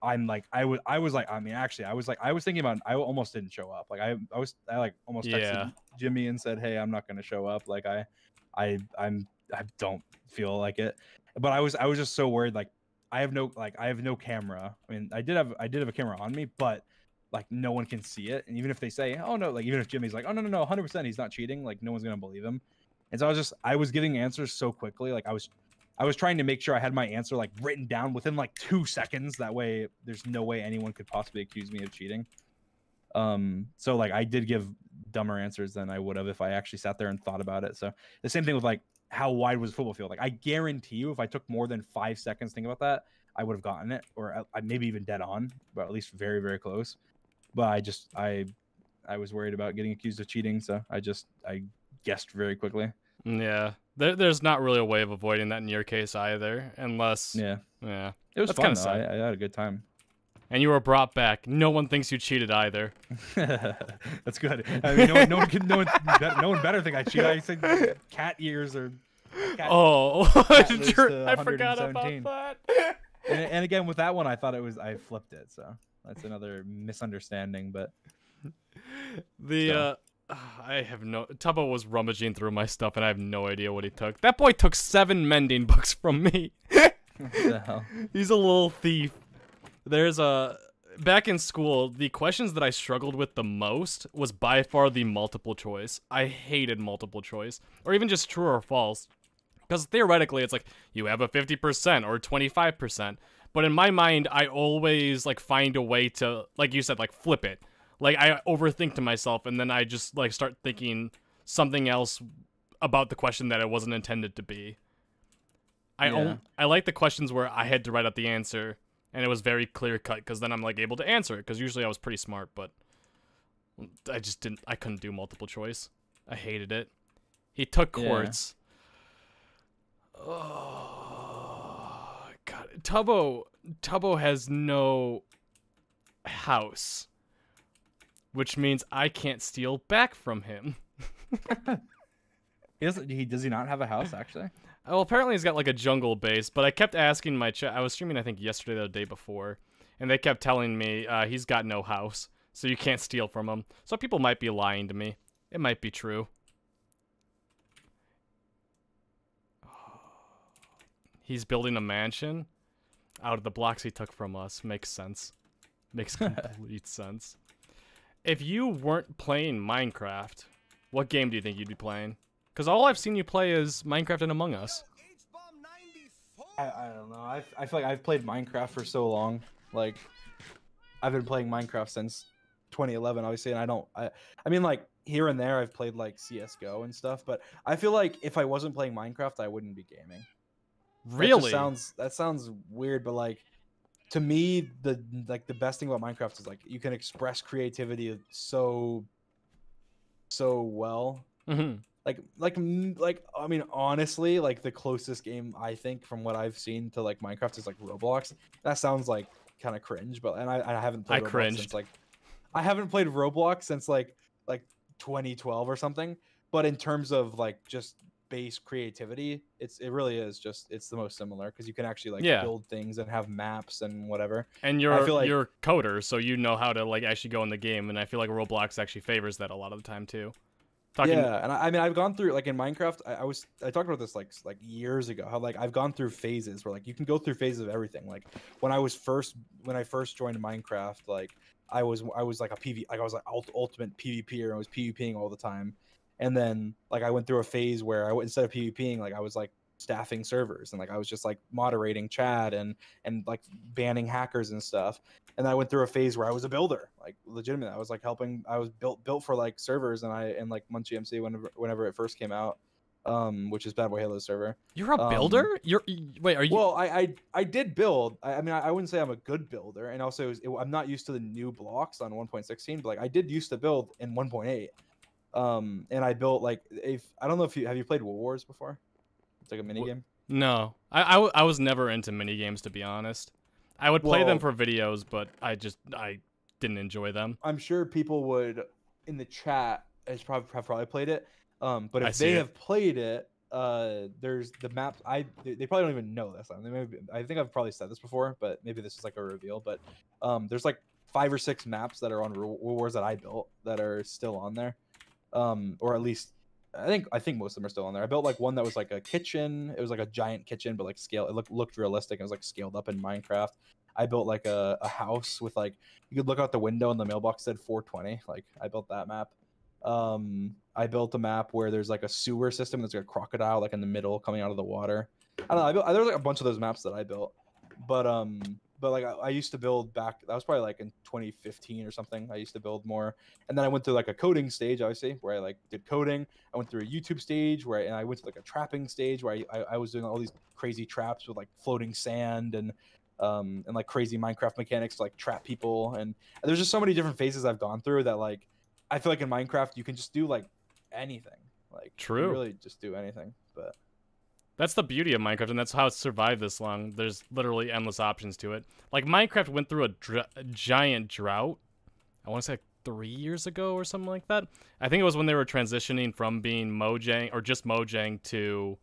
I'm like I was thinking about. I almost didn't show up. Like I almost texted Jimmy and said, hey, I'm not gonna show up. Like I don't feel like it. But I was just so worried. Like I have no camera. I mean, I did have a camera on me, but like no one can see it. And even if they say, oh no, like even if Jimmy's like, oh no, 100% he's not cheating, like no one's gonna believe him. And so I was giving answers so quickly. Like I was trying to make sure I had my answer like written down within like 2 seconds. That way, there's no way anyone could possibly accuse me of cheating. So like I did give dumber answers than I would have if I actually sat there and thought about it. So the same thing with like. How wide was the football field? Like I guarantee you, if I took more than 5 seconds to think about that, I would have gotten it, or I maybe even dead on, but at least very, very close. But I was worried about getting accused of cheating, so I guessed very quickly. Yeah, there's not really a way of avoiding that in your case either, unless yeah, it was fun though. I had a good time. And you were brought back. No one thinks you cheated either. That's good. I mean, no one better think I cheated. I said cat ears or. I forgot about that. and again, with that one, I thought I flipped it. So that's another misunderstanding. But I have no. Tubbo was rummaging through my stuff, and I have no idea what he took. That boy took 7 mending books from me. What the hell? He's a little thief. Back in school, the questions that I struggled with the most was by far the multiple choice. I hated multiple choice, or even just true or false. Because theoretically, it's like, you have a 50% or 25%. But in my mind, I always, like, find a way to, like you said, like, flip it. Like, I overthink to myself, and then I just, like, start thinking something else about the question that it wasn't intended to be. I like the questions where I had to write out the answer. And it was very clear-cut, because then I'm, like, able to answer it. Because usually I was pretty smart, but I couldn't do multiple choice. I hated it. He took quartz. Yeah. Oh, God. Tubbo has no house. Which means I can't steal back from him. Does he not have a house actually? Well, apparently he's got like a jungle base, but I kept asking my chat. I was streaming, I think, yesterday or the day before, and they kept telling me he's got no house, so you can't steal from him. So people might be lying to me. It might be true. He's building a mansion out of the blocks he took from us. Makes sense. Makes complete sense. If you weren't playing Minecraft, what game do you think you'd be playing? Because all I've seen you play is Minecraft and Among Us. I don't know. I feel like I've played Minecraft for so long. Like, I've been playing Minecraft since 2011, obviously, and I mean, like, here and there I've played, like, CSGO and stuff, but I feel like if I wasn't playing Minecraft, I wouldn't be gaming. Really? That sounds weird, but, like, to me, the best thing about Minecraft is, like, you can express creativity so well. Mm-hmm. Like I mean, honestly, like the closest game I think from what I've seen to like Minecraft is like Roblox. That sounds like kind of cringe, but I haven't played Roblox since like I haven't played Roblox since like 2012 or something. But in terms of like just base creativity, it really is just it's the most similar because you can actually like build things and have maps and whatever. And you're a coder, so you know how to like actually go in the game, and I feel like Roblox actually favors that a lot of the time too. Yeah, and I mean I've gone through like in Minecraft. I talked about this like years ago. How like I've gone through phases where like you can go through phases of everything. Like when I first joined Minecraft, like I was like a I was like ultimate PvPer and I was PvPing all the time. And then like I went through a phase where instead of PvPing, like I was like staffing servers and like I was just like moderating chat and like banning hackers and stuff. And then I went through a phase where I was a builder, like legitimate. I was like helping. I was built for like servers and like Munchie MC whenever it first came out, which is Bad Boy Halo's server. You're a builder? Wait, are you? Well, I did build. I mean, I wouldn't say I'm a good builder, and also I'm not used to the new blocks on 1.16, but like I did used to build in 1.8. And I built like I don't know if have you played War Wars before? It's like a mini game. No, I was never into mini games, to be honest. I would play them for videos, but I didn't enjoy them. I'm sure people would in the chat have probably played it. But if they have played it, there's the maps. They probably don't even know this. I think I've probably said this before, but maybe this is like a reveal. But there's like 5 or 6 maps that are on War Wars that I built that are still on there. Or at least I think most of them are still on there. I built like one that was like a kitchen. It was like a giant kitchen, but like scale. It looked realistic. It was like scaled up in Minecraft. I built like a house with like you could look out the window and the mailbox said 420. Like I built that map. I built a map where there's like a sewer system. There's like a crocodile like in the middle coming out of the water. I don't know. There was like a bunch of those maps that I built, but like I used to build back. That was probably like in 2015 or something. I used to build more, and then I went through like a coding stage, obviously, where I like did coding. I went through a YouTube stage and I went to like a trapping stage where I was doing all these crazy traps with like floating sand and like crazy Minecraft mechanics to like trap people. And there's just so many different phases I've gone through that like I feel like in Minecraft you can just do like anything. Like true, you really just do anything, but. That's the beauty of Minecraft, and that's how it's survived this long. There's literally endless options to it. Like, Minecraft went through a giant drought, I want to say like 3 years ago or something like that. I think it was when they were transitioning from being Mojang, or just Mojang, to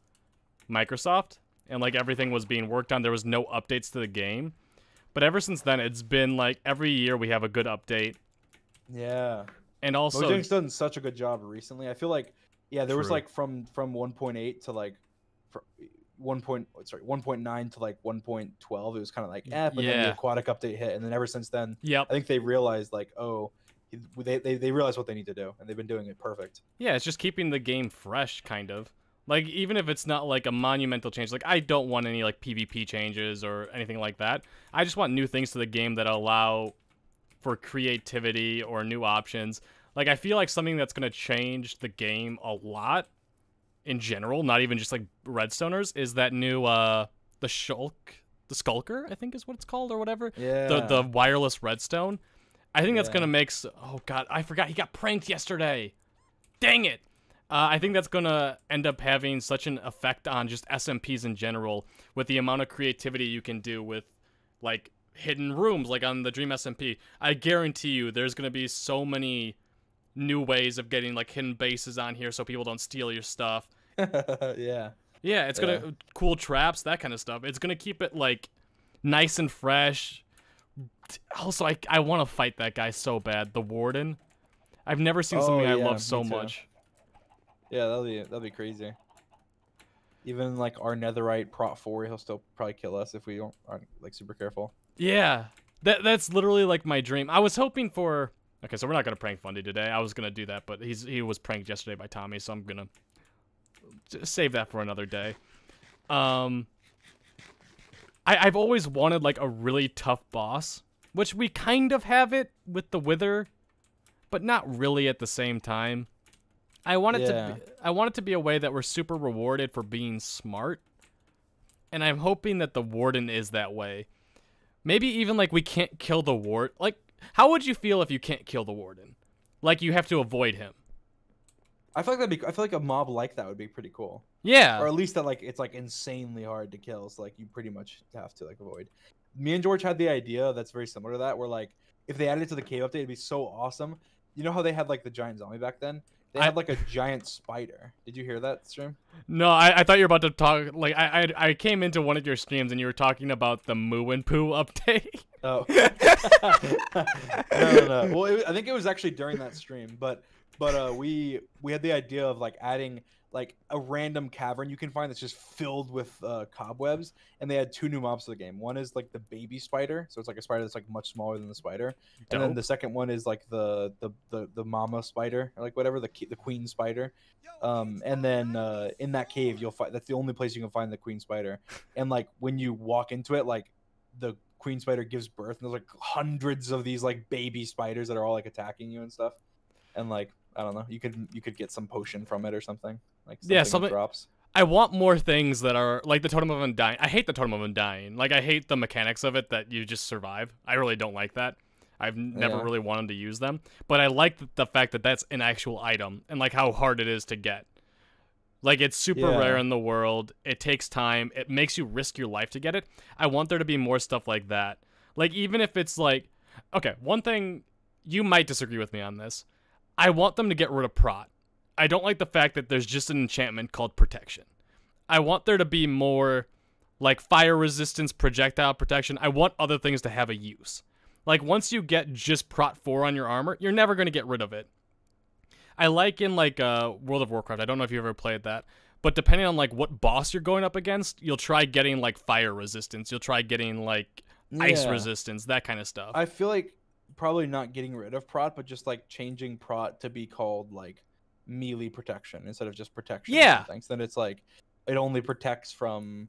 Microsoft. And, like, everything was being worked on. There was no updates to the game. But ever since then, it's been, like, every year we have a good update. Yeah. And also... Mojang's done such a good job recently. I feel like, yeah, there was, like, from 1.8 to, like, 1.9 to like 1.12 it was kind of like but then the aquatic update hit, and then ever since then I think they realized like they realized what they need to do, and they've been doing it perfect. It's just keeping the game fresh, kind of like, even if it's not like a monumental change. Like, I don't want any like PvP changes or anything like that. I just want new things to the game that allow for creativity or new options. Like, I feel like something that's going to change the game a lot in general, not even just like Redstoners, is that new the Skulker, I think is what it's called, or whatever. The wireless Redstone. I think that's gonna make oh god, I forgot he got pranked yesterday. Dang it. I think that's gonna end up having such an effect on just SMPs in general, with the amount of creativity you can do with like hidden rooms, like on the DreamSMP. I guarantee you there's gonna be so many new ways of getting like hidden bases on here so people don't steal your stuff. Yeah. Yeah, it's gonna cool traps, that kind of stuff. It's gonna keep it like nice and fresh. Also, I want to fight that guy so bad, the warden. I've never seen something I love so much. Yeah, that'll be crazy. Even like our netherite prot 4, he'll still probably kill us if we aren't like super careful. Yeah, that's literally like my dream. I was hoping for. Okay, so we're not gonna prank Fundy today. I was gonna do that, but he was pranked yesterday by Tommy, so I'm gonna save that for another day. I've always wanted like a really tough boss, which we kind of have it with the Wither, but not really at the same time. I want it to be a way that we're super rewarded for being smart, and I'm hoping that the Warden is that way. Maybe even like we can't kill the Warden. Like, how would you feel if you can't kill the Warden? Like you have to avoid him. I feel like a mob like that would be pretty cool. Yeah. Or at least that like it's like insanely hard to kill. So like you pretty much have to like avoid. Me and George had the idea that's very similar to that, where like if they added it to the cave update, it'd be so awesome. You know how they had like the giant zombie back then? They had like a giant spider. Did you hear that, Stream? No, I thought you were about to talk. Like I came into one of your streams and you were talking about the Moo and Poo update. Oh. No. Well, I think it was actually during that stream, but we had the idea of like adding like a random cavern you can find that's just filled with cobwebs, and they had 2 new mobs to the game. One is like the baby spider, so it's like a spider that's like much smaller than the spider. Dope. And then the second one is like the mama spider, or like whatever, the queen spider. And then in that cave you'll find, that's the only place you can find the queen spider. And like when you walk into it, like the queen spider gives birth, and there's like hundreds of these like baby spiders that are all like attacking you and stuff. And like I don't know, you could get some potion from it or something. Like something drops. I want more things that are like the Totem of Undying. I hate the Totem of Undying. Like I hate the mechanics of it that you just survive. I really don't like that. I've never really wanted to use them, but I like the fact that that's an actual item and like how hard it is to get. Like it's super rare in the world. It takes time. It makes you risk your life to get it. I want there to be more stuff like that. Like even if it's like, okay, one thing, you might disagree with me on this. I want them to get rid of prot. I don't like the fact that there's just an enchantment called protection. I want there to be more like fire resistance, projectile protection. I want other things to have a use. Like once you get just prot 4 on your armor, you're never going to get rid of it. I like in like World of Warcraft, I don't know if you've ever played that, but depending on like what boss you're going up against, you'll try getting like fire resistance. You'll try getting like ice resistance, that kind of stuff. I feel like probably not getting rid of prot, but just like changing prot to be called like melee protection instead of just protection. Yeah. So then it's like it only protects from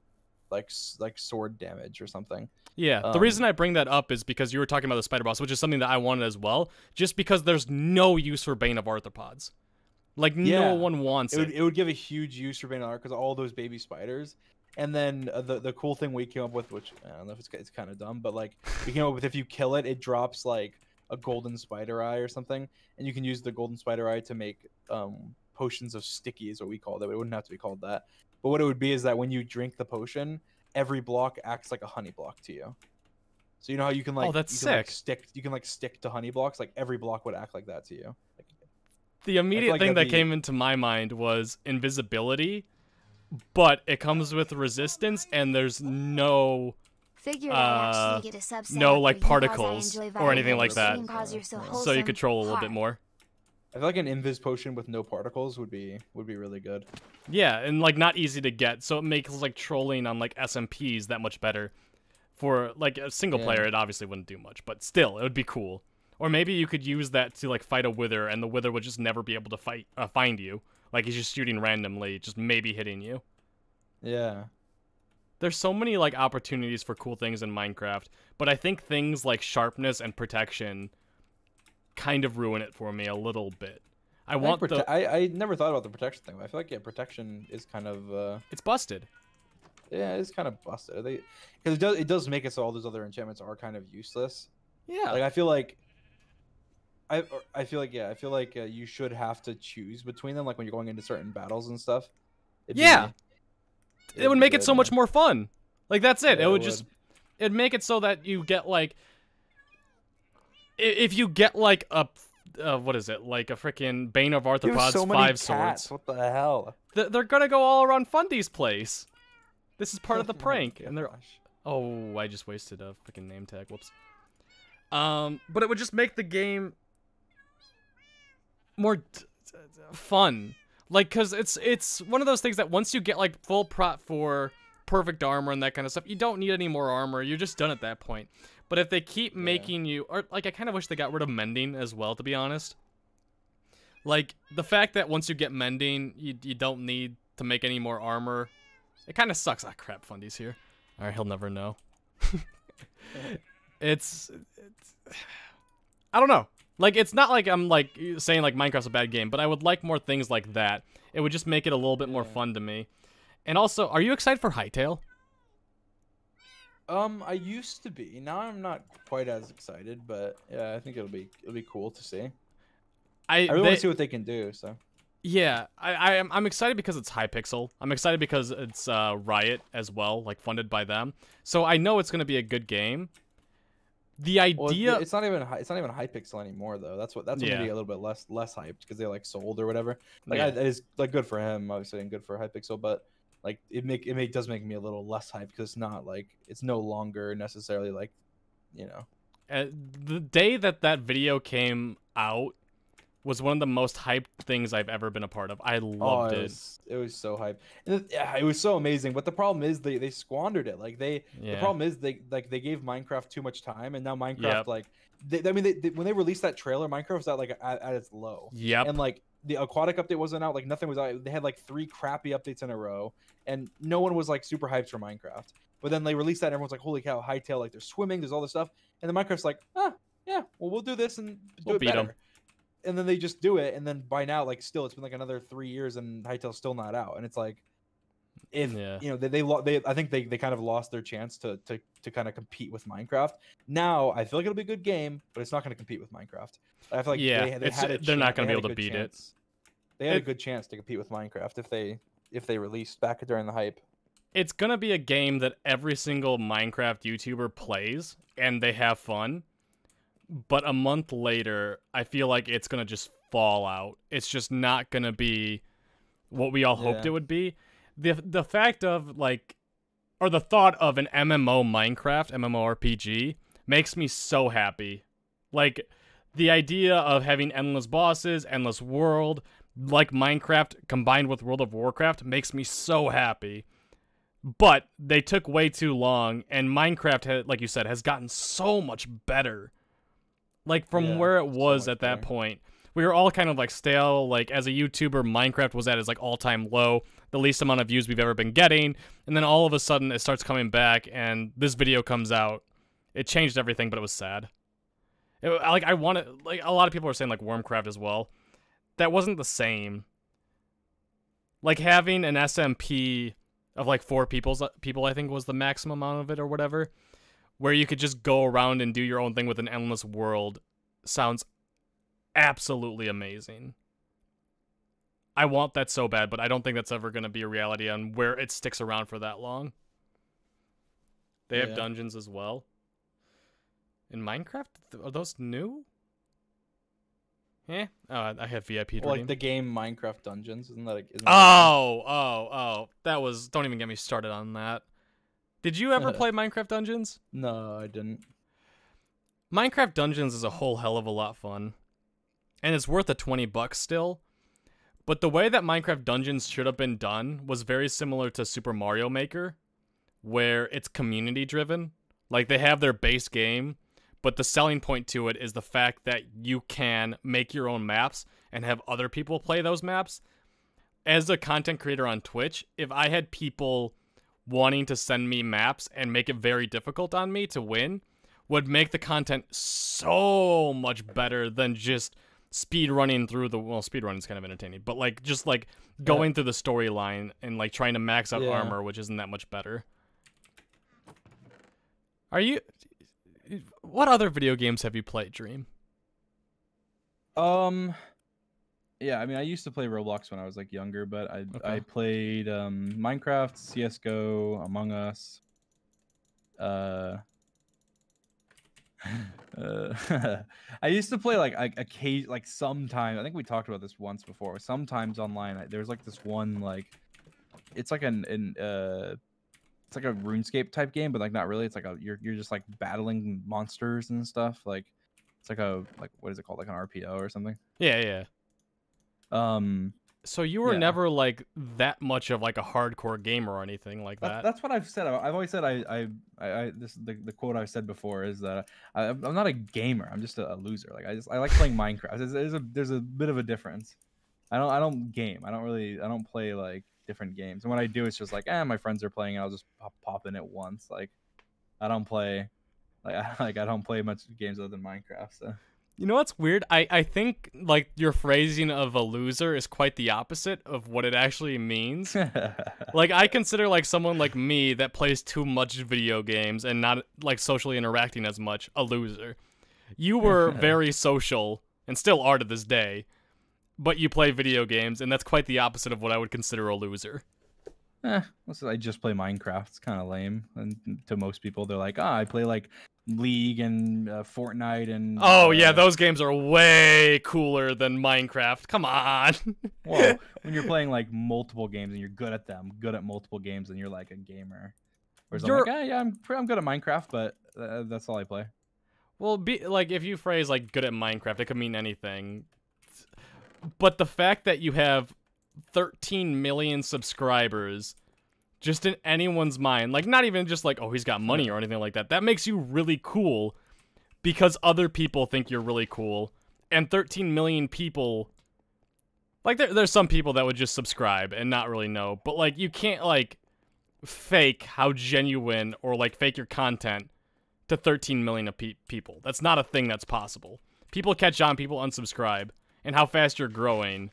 like sword damage or something. Yeah. The reason I bring that up is because you were talking about the spider boss, which is something that I wanted as well. Just because there's no use for Bane of Arthropods. Like no one wants it. It would give a huge use for Bane of Arthropods because all those baby spiders. And then the cool thing we came up with, which I don't know if it's kind of dumb, but like we came up with, if you kill it, it drops like a golden spider eye or something, and you can use the golden spider eye to make potions of sticky is what we called it. It wouldn't have to be called that, but what it would be is that when you drink the potion, every block acts like a honey block to you. So you know how you can like you can stick to honey blocks, like every block would act like that to you. Like, the immediate thing that came into my mind was invisibility, but it comes with resistance, and there's no no like particles or anything like that, so you control a little bit more. I feel like an invis potion with no particles would be really good. Yeah, and like not easy to get, so it makes like trolling on like SMPs that much better. For like a single player, it obviously wouldn't do much, but still, it would be cool. Or maybe you could use that to like fight a Wither, and the Wither would just never be able to find you. Like he's just shooting randomly, just maybe hitting you. Yeah. There's so many like opportunities for cool things in Minecraft, but I think things like sharpness and protection kind of ruin it for me a little bit. I never thought about the protection thing. I feel like protection is kind of it's busted. Yeah, it's kind of busted. Because it does make it so all those other enchantments are kind of useless. Yeah. Like I feel like you should have to choose between them, like when you're going into certain battles and stuff. It would make it so much more fun. Like that's it. Yeah, it'd make it so that you get like, if you get like what is it? Like a freaking Bane of You have Arthropods so many 5 cats. swords. What the hell? They're gonna go all around Fundy's place. This is part of the Oh my prank, and they're. gosh. Oh, I just wasted a freaking name tag. Whoops. But it would just make the game more fun. Like, cause it's one of those things that once you get like full prop for perfect armor and that kind of stuff, you don't need any more armor. You're just done at that point. But if they keep making you, or like, I kind of wish they got rid of mending as well, to be honest. Like, the fact that once you get mending, you don't need to make any more armor. It kind of sucks. Ah, crap, Fundy's here. All right, he'll never know. it's I don't know. Like, it's not like I'm like saying like Minecraft's a bad game, but I would like more things like that. It would just make it a little bit more fun to me. And also, are you excited for Hytale? I used to be. Now I'm not quite as excited, but yeah, I think it'll be cool to see. I really want to see what they can do. So yeah, I'm excited because it's Hypixel. I'm excited because it's Riot as well, like funded by them. So I know it's gonna be a good game. The idea it's not even Hypixel anymore though. That's gonna be a little bit less hyped because they like sold or whatever. Like it is like good for him obviously and good for Hypixel, but like it does make me a little less hyped because it's not like it's no longer necessarily like, you know. The day that video came out was one of the most hyped things I've ever been a part of. I loved it. It was so hyped. And it was so amazing. But the problem is they squandered it. Like the problem is they gave Minecraft too much time, and now Minecraft like when they released that trailer, Minecraft was at its low. Yep. And like the aquatic update wasn't out. Like nothing was out. They had like 3 crappy updates in a row, and no one was like super hyped for Minecraft. But then they released that, and everyone's like, "Holy cow, Hytale! Like there's swimming, there's all this stuff." And then Minecraft's like, yeah, well we'll do this and do it better. 'Em. And then they just do it, and then by now, like, still, it's been like another 3 years, and Hytale's still not out. And it's like, if you know, I think they kind of lost their chance to kind of compete with Minecraft. Now I feel like it'll be a good game, but it's not going to compete with Minecraft. I feel like they're not going to be able to beat it. They had a good chance to compete with Minecraft if they released back during the hype. It's gonna be a game that every single Minecraft YouTuber plays, and they have fun. But a month later, I feel like it's going to just fall out. It's just not going to be what we all hoped it would be. The fact of, like, or the thought of an MMO Minecraft, MMORPG, makes me so happy. Like, the idea of having endless bosses, endless world, like Minecraft combined with World of Warcraft, makes me so happy. But they took way too long, and Minecraft, like you said, has gotten so much better. Like, from where it was at that point, we were all kind of, like, stale. Like, as a YouTuber, Minecraft was at its, like, all-time low, the least amount of views we've ever been getting, and then all of a sudden, it starts coming back, and this video comes out. It changed everything, but it was sad. Like, a lot of people were saying, like, Wormcraft as well. That wasn't the same. Like, having an SMP of, like, 4 people, I think, was the maximum amount of it, or whatever, where you could just go around and do your own thing with an endless world, sounds absolutely amazing. I want that so bad, but I don't think that's ever going to be a reality on where it sticks around for that long. They have dungeons as well. In Minecraft? Are those new? Oh, I have VIP redeem. Like the game Minecraft Dungeons, isn't that? That was. Don't even get me started on that. Did you ever play Minecraft Dungeons? No, I didn't. Minecraft Dungeons is a whole hell of a lot fun. And it's worth the $20 still. But the way that Minecraft Dungeons should have been done was very similar to Super Mario Maker, where it's community driven. Like, they have their base game, but the selling point to it is the fact that you can make your own maps and have other people play those maps. As a content creator on Twitch, if I had people wanting to send me maps and make it very difficult on me to win, would make the content so much better than just speed running through the, well, speed running is kind of entertaining, but like just like going through the storyline and like trying to max out armor, which isn't that much better. What other video games have you played, Dream? Yeah, I mean, I used to play Roblox when I was like younger, but I played Minecraft, CS:GO, Among Us. I used to play like occasion, like sometimes. I think we talked about this once before. Sometimes online, there's like this one like, it's like it's like a RuneScape type game, but like not really. It's like you're just like battling monsters and stuff. Like it's like what is it called? Like an RPO or something. Yeah. So you were never like that much of like a hardcore gamer or anything like that. That's what I've said. I've always said the quote I've said before is that I'm not a gamer. I'm just a loser. Like I like playing Minecraft. There's a bit of a difference. I don't game. I don't play like different games. And when I do, it's just like, my friends are playing, and I'll just pop in it once. Like I don't play I don't play much games other than Minecraft. So. You know what's weird? I think like your phrasing of a loser is quite the opposite of what it actually means. Like I consider like someone like me that plays too much video games and not like socially interacting as much a loser. You were very social and still are to this day, but you play video games, and that's quite the opposite of what I would consider a loser. I just play Minecraft. It's kind of lame, and to most people, they're like, I play like League and Fortnite and. Oh yeah, those games are way cooler than Minecraft. Come on. Well, when you're playing like multiple games and you're good at them, good at multiple games, and you're like a gamer. Whereas I'm like, I'm good at Minecraft, but that's all I play. Well, like if you phrase like good at Minecraft, it could mean anything. But the fact that you have 13 million subscribers just in anyone's mind, like not even just like, oh, he's got money or anything like that, that makes you really cool because other people think you're really cool. And 13 million people, like there's some people that would just subscribe and not really know, but like you can't like fake how genuine or like fake your content to 13 million of people. That's not a thing that's possible. People catch on, people unsubscribe, and how fast you're growing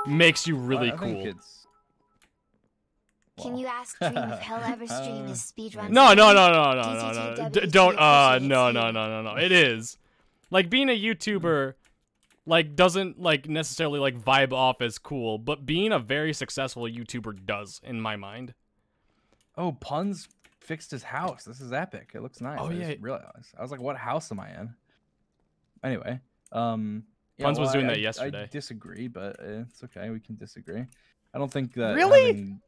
makes you really cool. Can you ask Dream if he'll ever stream his speedruns? No. No. It is. Like, being a YouTuber, like, doesn't, like, necessarily, like, vibe off as cool, but being a very successful YouTuber does, in my mind. Oh, Puns fixed his house. This is epic. It looks nice. Oh, yeah. I realized. I was like, what house am I in? Anyway, Puns was doing that yesterday. I disagree, but it's okay. We can disagree. I don't think that having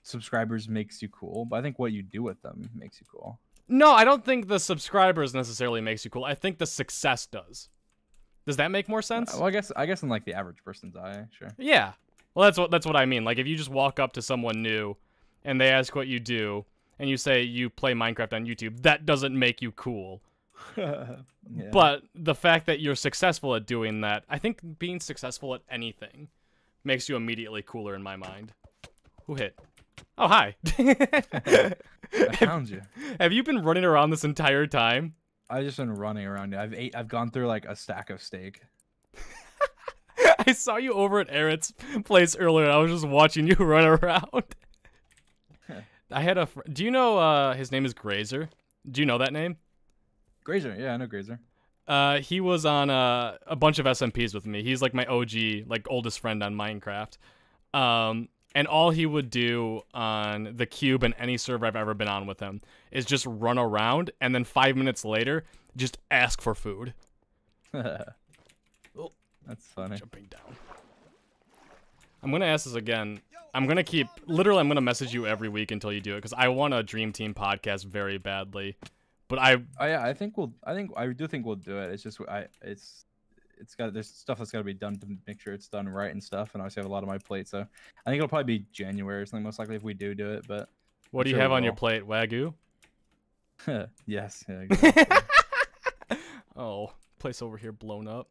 subscribers makes you cool, but I think what you do with them makes you cool. No, I don't think the subscribers necessarily makes you cool. I think the success does. Does that make more sense? Well, I guess in like the average person's eye, sure. Yeah. Well, that's what I mean. Like if you just walk up to someone new and they ask what you do and you say you play Minecraft on YouTube, that doesn't make you cool. Yeah. But the fact that you're successful at doing that, I think being successful at anything makes you immediately cooler in my mind. Who hit? Oh, hi. I found you. Have you been running around this entire time? I've just been running around. I've gone through like a stack of steak. I saw you over at Eric's place earlier. I was just watching you run around. I had a. Do you know his name is Grazer? Do you know that name? Grazer, yeah, I know Grazer. He was on a bunch of SMPs with me. He's like my OG, like oldest friend on Minecraft. And all he would do on the cube and any server I've ever been on with him is just run around, and then 5 minutes later, just ask for food. That's funny. Jumping down. I'm gonna ask this again. I'm gonna message you every week until you do it, because I want a Dream Team podcast very badly. But I do think we'll do it. It's just there's stuff that's got to be done to make sure it's done right and stuff, and obviously I have a lot on my plate, so I think it'll probably be January or something most likely if we do it. But what do you have on your plate? Wagyu? Yes. Yeah, exactly. Oh, place over here blown up.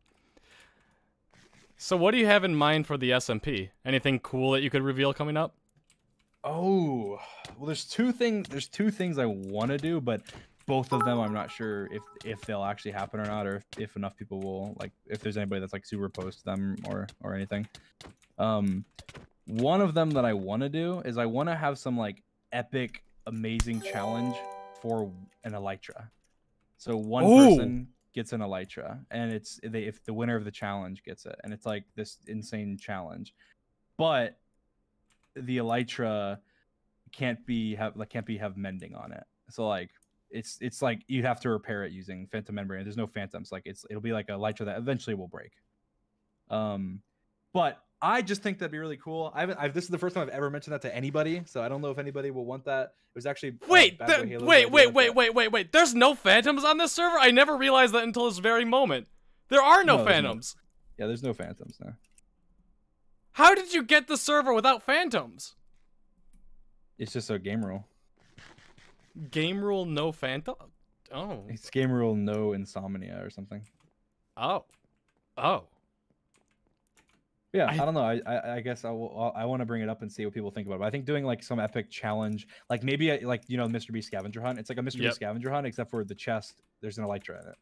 So what do you have in mind for the SMP? Anything cool that you could reveal coming up? Oh, well, there's two things I want to do, but both of them I'm not sure if they'll actually happen or not, or if enough people will, like, if there's anybody that's like super opposed to them or anything. One of them that I want to do is I want to have some like epic amazing challenge for an elytra. So one person gets an elytra, and if the winner of the challenge gets it, and it's like this insane challenge, but the elytra can't have mending on it. So like it's like you have to repair it using phantom membrane. There's no phantoms. Like it'll be like a Elytra that eventually will break. But I just think that'd be really cool. This is the first time I've ever mentioned that to anybody, so I don't know if anybody will want that. It was actually wait. There's no phantoms on this server. I never realized that until this very moment. There are no phantoms. Yeah, there's no phantoms now. How did you get the server without phantoms? It's just a game rule. Game rule, no phantom. Oh. It's game rule, no insomnia or something. Oh. Oh. Yeah, I don't know. I guess I want to bring it up and see what people think about it. But I think doing like some epic challenge, like maybe like MrBeast scavenger hunt. It's like a MrBeast scavenger hunt, except for the chest. There's an Elytra in it,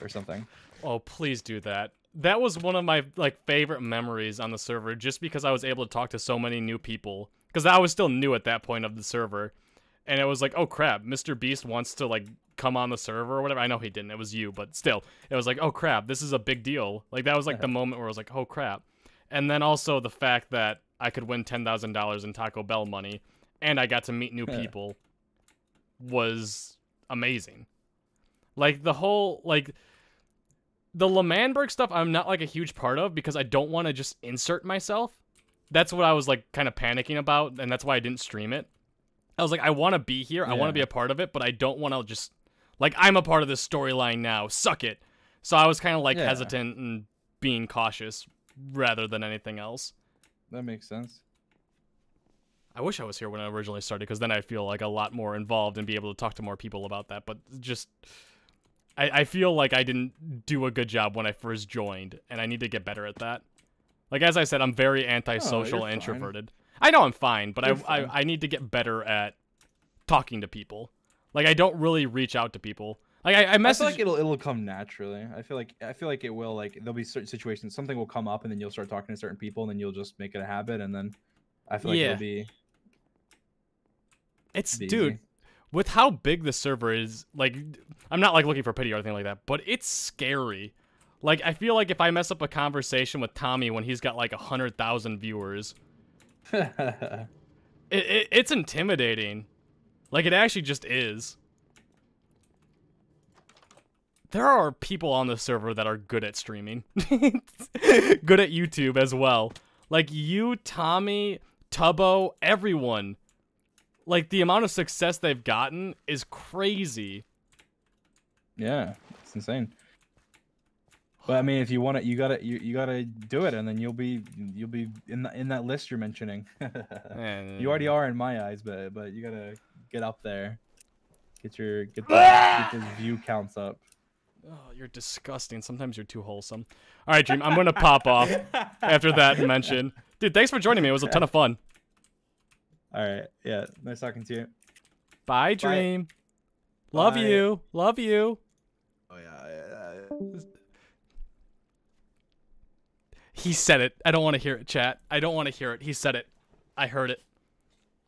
or something. Oh, please do that. That was one of my like favorite memories on the server, just because I was able to talk to so many new people. Because I was still new at that point of the server, and it was like, oh crap, MrBeast wants to like come on the server or whatever. I know he didn't. It was you, but still, it was like, oh crap, this is a big deal. Like that was like the moment where I was like, oh crap. And then also the fact that I could win $10,000 in Taco Bell money, and I got to meet new people, was amazing. Like the whole, like, the Lemanberg stuff I'm not like a huge part of because I don't want to just insert myself. That's what I was like kind of panicking about, and that's why I didn't stream it. I was like, I want to be here, I want to be a part of it, but I don't want to just, like, I'm a part of this storyline now, suck it. So I was kind of like hesitant and being cautious rather than anything else. That makes sense. I wish I was here when I originally started, because then I feel like a lot more involved and be able to talk to more people about that. But just, I feel like I didn't do a good job when I first joined, and I need to get better at that. Like, as I said, I'm very antisocial and introverted. I know I'm fine, but I need to get better at talking to people. Like, I don't really reach out to people. Like I message. I feel like it'll come naturally. I feel like it will. Like there'll be certain situations, something will come up, and then you'll start talking to certain people, and then you'll just make it a habit, and then I feel like it'll be. It's dude, with how big the server is. Like, I'm not like looking for pity or anything like that, but it's scary. Like I feel like if I mess up a conversation with Tommy when he's got like 100,000 viewers, it's intimidating. Like it actually just is. There are people on the server that are good at streaming. Good at YouTube as well. Like you, Tommy, Tubbo, everyone. Like the amount of success they've gotten is crazy. Yeah, it's insane. But I mean, if you want it, you gotta do it, and then you'll be in that list you're mentioning. You already are in my eyes, but you gotta get up there. Get those view counts up. Oh, you're disgusting. Sometimes you're too wholesome. All right, Dream, I'm going to pop off after that mention. Dude, thanks for joining me. It was a ton of fun. All right. Yeah, nice talking to you. Bye, Dream. Bye. Love you. Love you. Oh, yeah. He said it. I don't want to hear it, chat. I don't want to hear it. He said it. I heard it.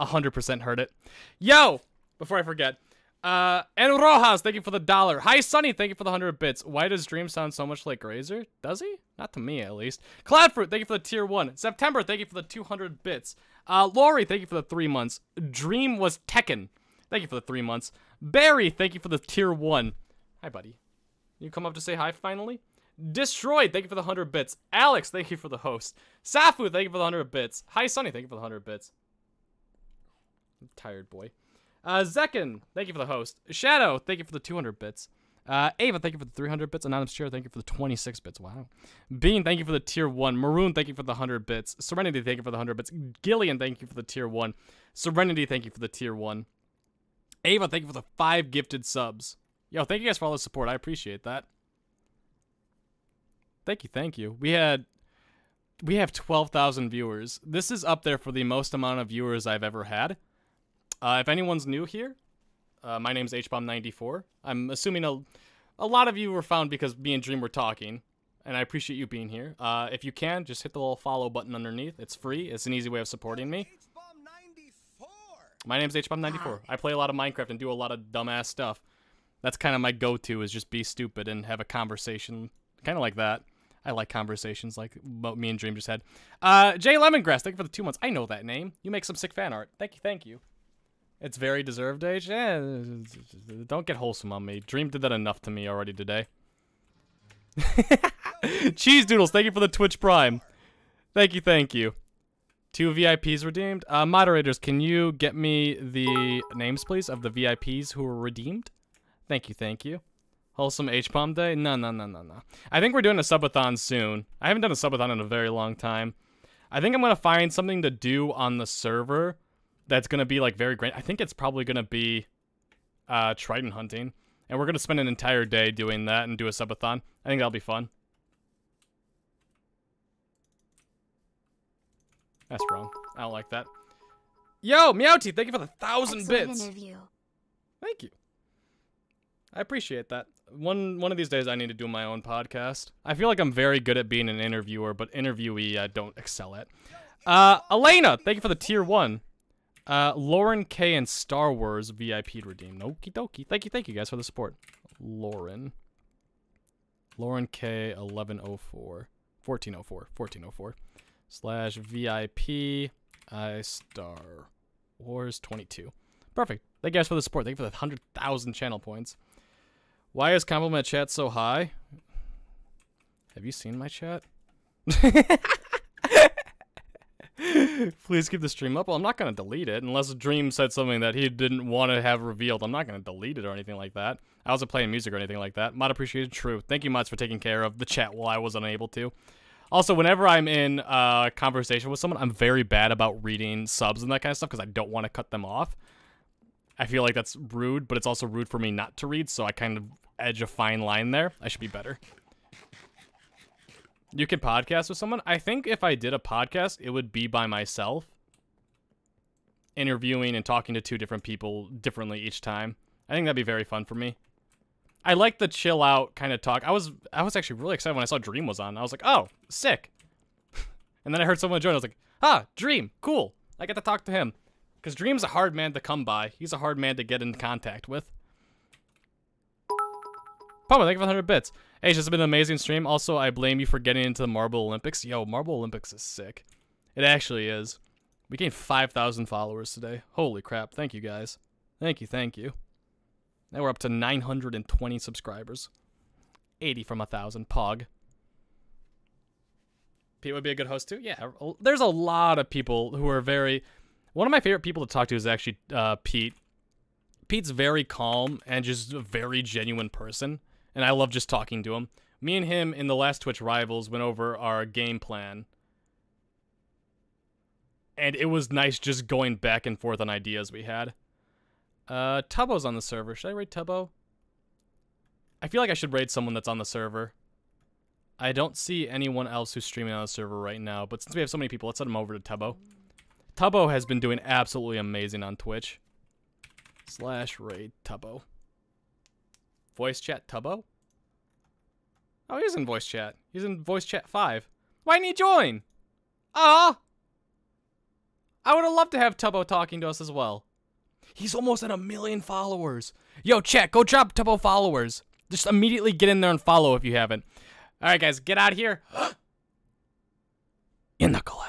100% heard it. Yo! Before I forget. And Rojas, thank you for the $1. Hi, Sunny, thank you for the 100 bits. Why does Dream sound so much like Razor? Does he? Not to me, at least. Cloudfruit, thank you for the tier 1. September, thank you for the 200 bits. Lori, thank you for the 3 months. Dream was Tekken. Thank you for the 3 months. Barry, thank you for the tier 1. Hi, buddy. You come up to say hi, finally? Destroyed, thank you for the 100 bits. Alex, thank you for the host. Safu, thank you for the 100 bits. Hi, Sunny, thank you for the 100 bits. I'm tired, boy. Zekin, thank you for the host. Shadow, thank you for the 200 bits. Ava, thank you for the 300 bits. Anonymous Chair, thank you for the 26 bits. Wow. Bean, thank you for the tier 1. Maroon, thank you for the 100 bits. Serenity, thank you for the 100 bits. Gillian, thank you for the tier 1. Serenity, thank you for the tier 1. Ava, thank you for the 5 gifted subs. Yo, thank you guys for all the support. I appreciate that. Thank you, thank you. We have 12,000 viewers. This is up there for the most amount of viewers I've ever had. If anyone's new here, my name's HBomb94. I'm assuming a lot of you were found because me and Dream were talking, and I appreciate you being here. If you can, just hit the little follow button underneath. It's free. It's an easy way of supporting me. My name's HBomb94. I play a lot of Minecraft and do a lot of dumbass stuff. That's kind of my go-to, is just be stupid and have a conversation, kind of like that. I like conversations like what me and Dream just had. Jay Lemongrass, thank you for the 2 months. I know that name. You make some sick fan art. Thank you, thank you. It's very deserved, H. Eh, don't get wholesome on me. Dream did that enough to me already today. Cheese Doodles, thank you for the Twitch Prime. Thank you, thank you. 2 VIPs redeemed. Moderators, can you get me the names, please, of the VIPs who were redeemed? Thank you, thank you. Wholesome HBomb Day? No. I think we're doing a subathon soon. I haven't done a subathon in a very long time. I think I'm going to find something to do on the server that's going to be, like, very great. I think it's probably going to be trident hunting. And we're going to spend an entire day doing that and do a subathon. I think that'll be fun. That's wrong. I don't like that. Yo, Meowty, thank you for the 1,000 bits. Interview. Thank you. I appreciate that. One of these days I need to do my own podcast. I feel like I'm very good at being an interviewer, but interviewee I don't excel at. Elena, thank you for the tier 1. Lauren K and Star Wars VIP redeemed. Okie dokie. Thank you guys for the support. Lauren K 1404 / VIP I Star Wars 22. Perfect. Thank you guys for the support. Thank you for the 100,000 channel points. Why is compliment chat so high? Have you seen my chat? Please keep the stream up. Well, I'm not going to delete it unless Dream said something that he didn't want to have revealed. I'm not going to delete it or anything like that. I wasn't playing music or anything like that. Mod appreciated. True. Thank you, mods, for taking care of the chat while I was unable to. Also, whenever I'm in a conversation with someone, I'm very bad about reading subs and that kind of stuff because I don't want to cut them off. I feel like that's rude, but it's also rude for me not to read, so I kind of edge a fine line there. I should be better. You can podcast with someone? I think if I did a podcast, it would be by myself. Interviewing and talking to 2 different people differently each time. I think that'd be very fun for me. I like the chill out kind of talk. I was actually really excited when I saw Dream was on. I was like, oh, sick. And then I heard someone join. I was like, ah, Dream, cool. I get to talk to him. Because Dream's a hard man to come by. He's a hard man to get in contact with. Puma, thank you for 100 bits. Hey, this has been an amazing stream. Also, I blame you for getting into the Marble Olympics. Yo, Marble Olympics is sick. It actually is. We gained 5,000 followers today. Holy crap. Thank you, guys. Thank you. Now we're up to 920 subscribers. 80 from 1,000. Pog. Pete would be a good host, too? Yeah, there's a lot of people who are very... One of my favorite people to talk to is actually Pete. Pete's very calm and just a very genuine person. And I love just talking to him. Me and him in the last Twitch Rivals went over our game plan. And it was nice just going back and forth on ideas we had. Tubbo's on the server. Should I raid Tubbo? I feel like I should raid someone that's on the server. I don't see anyone else who's streaming on the server right now. But since we have so many people, let's send them over to Tubbo. Tubbo has been doing absolutely amazing on Twitch. /raid Tubbo. Voice chat Tubbo? Oh, he's in voice chat. He's in voice chat 5. Why didn't he join? Ah! I would have loved to have Tubbo talking to us as well. He's almost at 1 million followers. Yo, chat, go drop Tubbo followers. Just immediately get in there and follow if you haven't. Alright, guys, get out of here. In the collab.